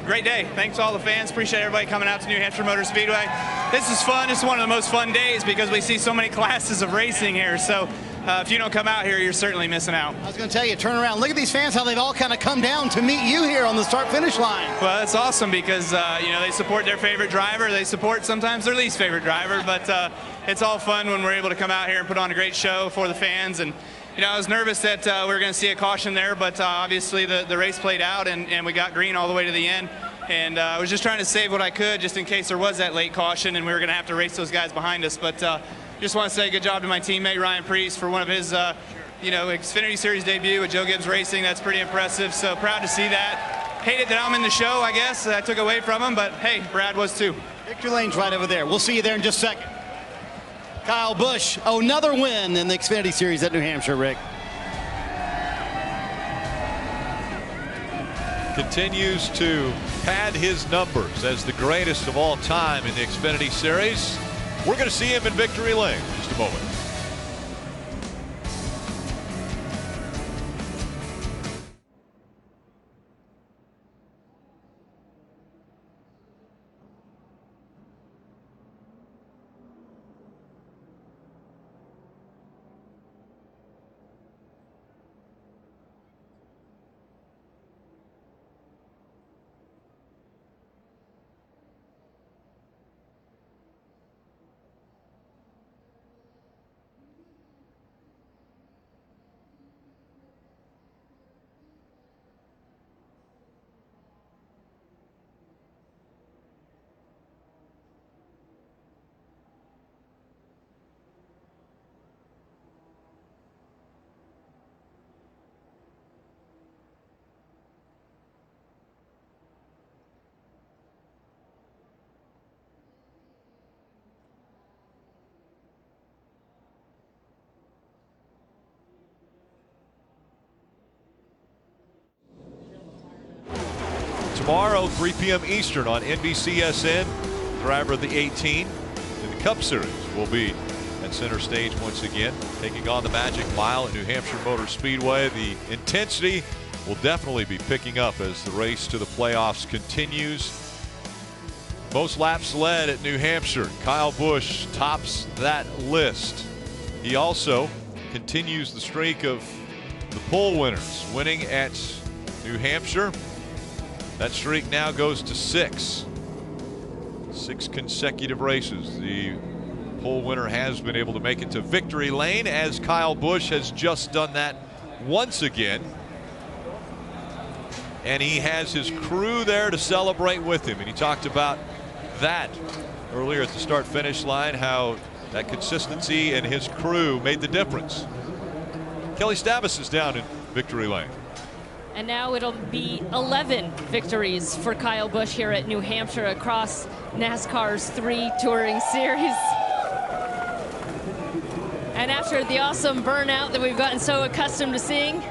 great day. Thanks to all the fans. Appreciate everybody coming out to New Hampshire Motor Speedway. This is fun. It's one of the most fun days because we see so many classes of racing here. So if you don't come out here, you're certainly missing out. I was going to tell you, turn around. Look at these fans, how they've all kind of come down to meet you here on the start-finish line. Well, it's awesome because, you know, they support their favorite driver. They support sometimes their least favorite driver. But it's all fun when we're able to come out here and put on a great show for the fans. And, you know, I was nervous that we were going to see a caution there, but obviously the race played out, and we got green all the way to the end. And I was just trying to save what I could just in case there was that late caution and we were going to have to race those guys behind us. But just want to say good job to my teammate Ryan Preece for one of his, you know, Xfinity Series debut with Joe Gibbs Racing. That's pretty impressive. So proud to see that. Hated that I'm in the show, I guess. I took away from him, but hey, Brad was too. Victory lane's right over there. We'll see you there in just a second. Kyle Busch, another win in the Xfinity Series at New Hampshire, Rick. Continues to pad his numbers as the greatest of all time in the Xfinity Series. We're going to see him in victory lane in just a moment. tomorrow, 3 p.m. Eastern on NBCSN. Driver of the 18 in the Cup Series will be at center stage once again, taking on the Magic Mile at New Hampshire Motor Speedway. The intensity will definitely be picking up as the race to the playoffs continues. Most laps led at New Hampshire. Kyle Busch tops that list. He also continues the streak of the pole winners, winning at New Hampshire. That streak now goes to 6. 6 consecutive races. The pole winner has been able to make it to victory lane, as Kyle Busch has just done that once again. And he has his crew there to celebrate with him. And he talked about that earlier at the start-finish line, how that consistency and his crew made the difference. Kelly Stavis is down in victory lane. And now it'll be 11 victories for Kyle Busch here at New Hampshire across NASCAR's 3 touring series. And after the awesome burnout that we've gotten so accustomed to seeing,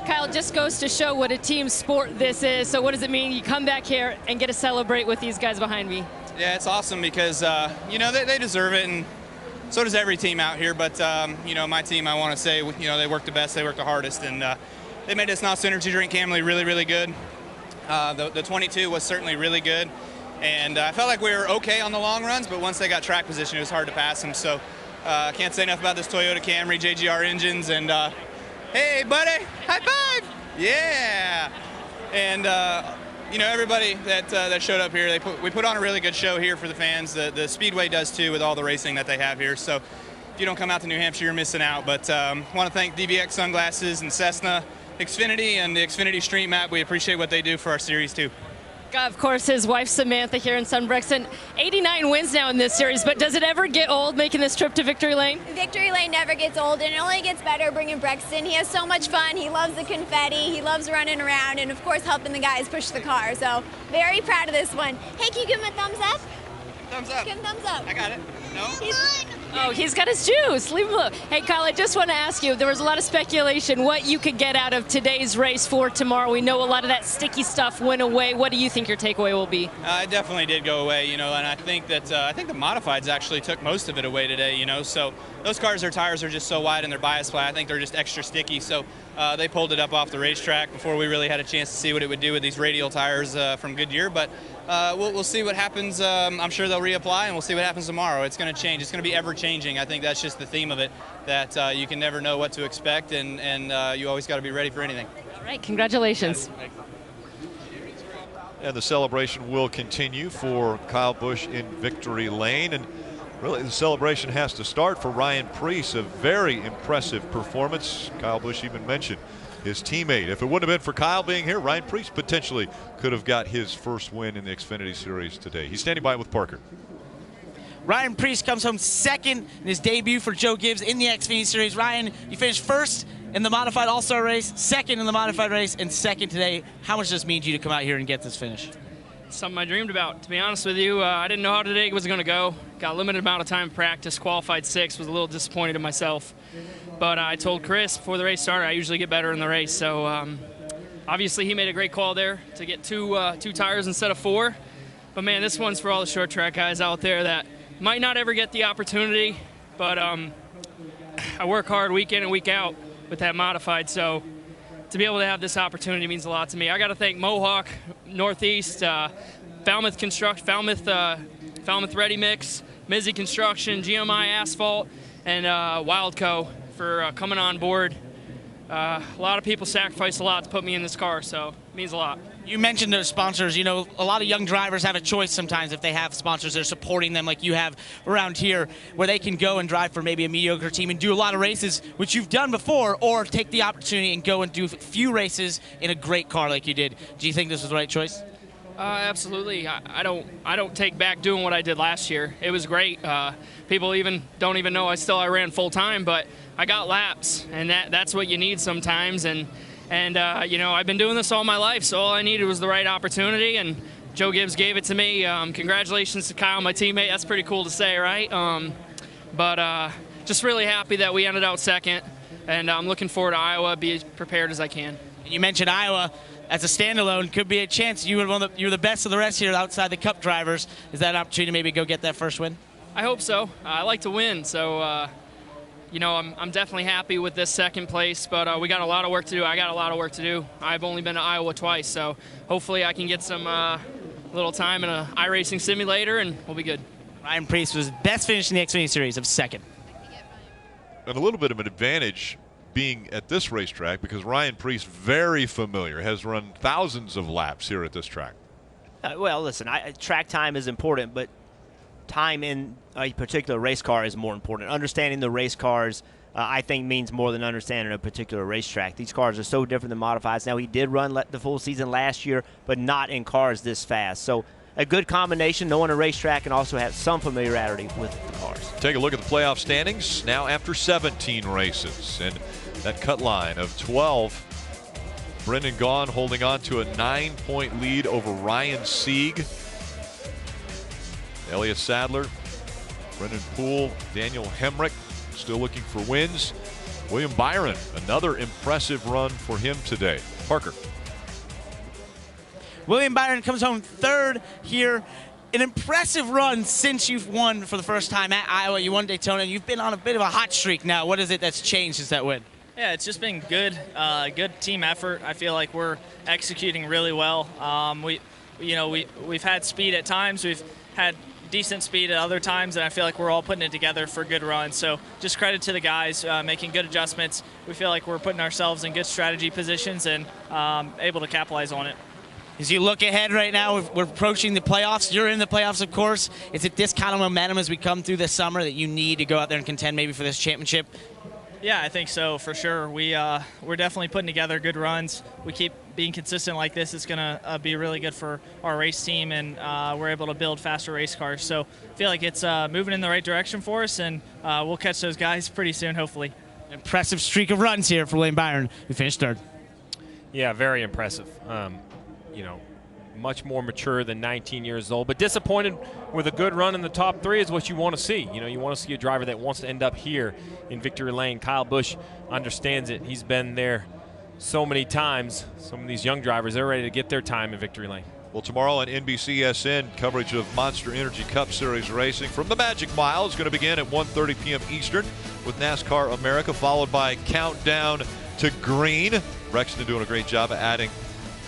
Kyle, just goes to show what a team sport this is. So what does it mean? You come back here and get to celebrate with these guys behind me. Yeah, it's awesome because, you know, they deserve it, and so does every team out here. But, you know, my team, I want to say, you know, they work the best, they work the hardest, and they made this NOS Energy Drink Camry really, really good. The 22 was certainly really good, and I felt like we were okay on the long runs, but once they got track position, it was hard to pass them. So I can't say enough about this Toyota Camry, JGR engines, and hey, buddy, high five! Yeah! And, you know, everybody that showed up here, we put on a really good show here for the fans. The Speedway does too, with all the racing that they have here. So if you don't come out to New Hampshire, you're missing out. But want to thank DVX Sunglasses and Cessna, XFINITY, and the XFINITY Street Map. We appreciate what they do for our series too. Of course, his wife Samantha here in Sunbrexton. 89 wins now in this series, but does it ever get old making this trip to Victory Lane? Victory Lane never gets old, and it only gets better bringing Brexton. He has so much fun. He loves the confetti. He loves running around, and of course helping the guys push the car. So very proud of this one. Hey, can you give him a thumbs up? Thumbs up. Give him a thumbs up. I got it. No? Oh, he's got his juice. Leave him alone. Hey, Kyle, I just want to ask you, there was a lot of speculation what you could get out of today's race for tomorrow. We know a lot of that sticky stuff went away. What do you think your takeaway will be? It definitely did go away, you know, and I think that the modifieds actually took most of it away today, you know. So those cars, their tires are just so wide and their bias flat. I think they're just extra sticky. So they pulled it up off the racetrack before we really had a chance to see what it would do with these radial tires from Goodyear. But we'll see what happens. I'm sure they'll reapply, and we'll see what happens tomorrow. It's going to change. It's going to be ever-changing. I think that's just the theme of it, that you can never know what to expect, and you always got to be ready for anything. All right, congratulations. And the celebration will continue for Kyle Busch in victory lane. And really, the celebration has to start for Ryan Preece. A very impressive performance. Kyle Busch even mentioned his teammate. If it wouldn't have been for Kyle being here, Ryan Preece potentially could have got his first win in the Xfinity Series today. He's standing by with Parker. Ryan Preece comes home second in his debut for Joe Gibbs in the Xfinity Series. Ryan, you finished first in the modified all-star race, second in the modified race, and second today. How much does this mean to you to come out here and get this finish? It's something I dreamed about, to be honest with you. I didn't know how today was going to go. Got a limited amount of time to practice, qualified 6, was a little disappointed in myself. But I told Chris before the race started I usually get better in the race. So obviously he made a great call there to get two tires instead of 4. But man, this one's for all the short track guys out there that might not ever get the opportunity. But I work hard week in and week out with that modified. So to be able to have this opportunity means a lot to me. I got to thank Mohawk, Northeast, Falmouth Ready Mix, Mizzy Construction, GMI Asphalt, and Wildco for coming on board. A lot of people sacrificed a lot to put me in this car, so it means a lot. You mentioned those sponsors. You know, a lot of young drivers have a choice sometimes if they have sponsors that are supporting them like you have around here, where they can go and drive for maybe a mediocre team and do a lot of races, which you've done before, or take the opportunity and go and do a few races in a great car like you did. Do you think this was the right choice? Absolutely. I don't take back doing what I did last year. It was great. People don't even know I ran full time, but I got laps, and that's what you need sometimes. And you know, I've been doing this all my life, so all I needed was the right opportunity, and Joe Gibbs gave it to me. Congratulations to Kyle, my teammate. That's pretty cool to say, right? But just really happy that we ended out second, and I'm looking forward to Iowa. Be as prepared as I can. You mentioned Iowa. as a standalone, could be a chance. You're the best of the rest here outside the Cup drivers. Is that an opportunity to maybe go get that first win? I hope so. I like to win, so you know, I'm definitely happy with this second place, but we got a lot of work to do. I got a lot of work to do. I've only been to Iowa twice, so hopefully I can get some little time in an iRacing simulator, and we'll be good. Ryan Preece was best finish in the XFINITY Series of second. And a little bit of an advantage being at this racetrack because Ryan Preece, very familiar, has run thousands of laps here at this track. Well, listen, track time is important, but time in a particular race car is more important. Understanding the race cars, I think, means more than understanding a particular racetrack. These cars are so different than modifieds. Now, he did run the full season last year, but not in cars this fast. So a good combination, knowing a racetrack and also have some familiarity with the cars. Take a look at the playoff standings now after 17 races. And that cut line of 12. Brendan Gaughan holding on to a 9-point lead over Ryan Sieg. Elliott Sadler, Brendan Poole, Daniel Hemrick still looking for wins. William Byron, another impressive run for him today. Parker. William Byron comes home third here. An impressive run since you've won for the first time at Iowa. You won Daytona. You've been on a bit of a hot streak now. What is it that's changed since that win? Yeah, it's just been good team effort. I feel like we're executing really well. We've had speed at times. We've had decent speed at other times, and I feel like we're all putting it together for good runs. So just credit to the guys making good adjustments. We feel like we're putting ourselves in good strategy positions and able to capitalize on it. As you look ahead right now, we're approaching the playoffs. You're in the playoffs, of course. Is it this kind of momentum as we come through this summer that you need to go out there and contend maybe for this championship? Yeah, I think so, for sure. We're definitely putting together good runs. We keep being consistent like this. It's going to be really good for our race team, and we're able to build faster race cars. So I feel like it's moving in the right direction for us, and we'll catch those guys pretty soon, hopefully. Impressive streak of runs here for William Byron, who finished third. Yeah, very impressive. Much more mature than 19 years old, but disappointed with a good run in the top three is what you want to see. You want to see a driver that wants to end up here in victory lane. Kyle Busch understands it. He's been there so many times. Some of these young drivers, they're ready to get their time in victory lane. Well, tomorrow on NBCSN, coverage of Monster Energy Cup Series racing from the Magic Mile is going to begin at 1:30 p.m. Eastern with NASCAR America, followed by Countdown to Green. Rexton doing a great job of adding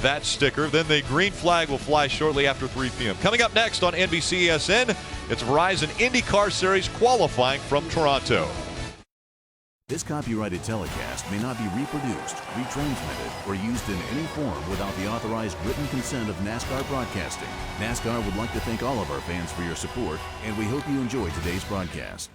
that sticker. Then the green flag will fly shortly after 3 p.m. Coming up next on NBCSN, it's Verizon IndyCar Series qualifying from Toronto. This copyrighted telecast may not be reproduced, retransmitted, or used in any form without the authorized written consent of NASCAR Broadcasting. NASCAR would like to thank all of our fans for your support, and we hope you enjoyed today's broadcast.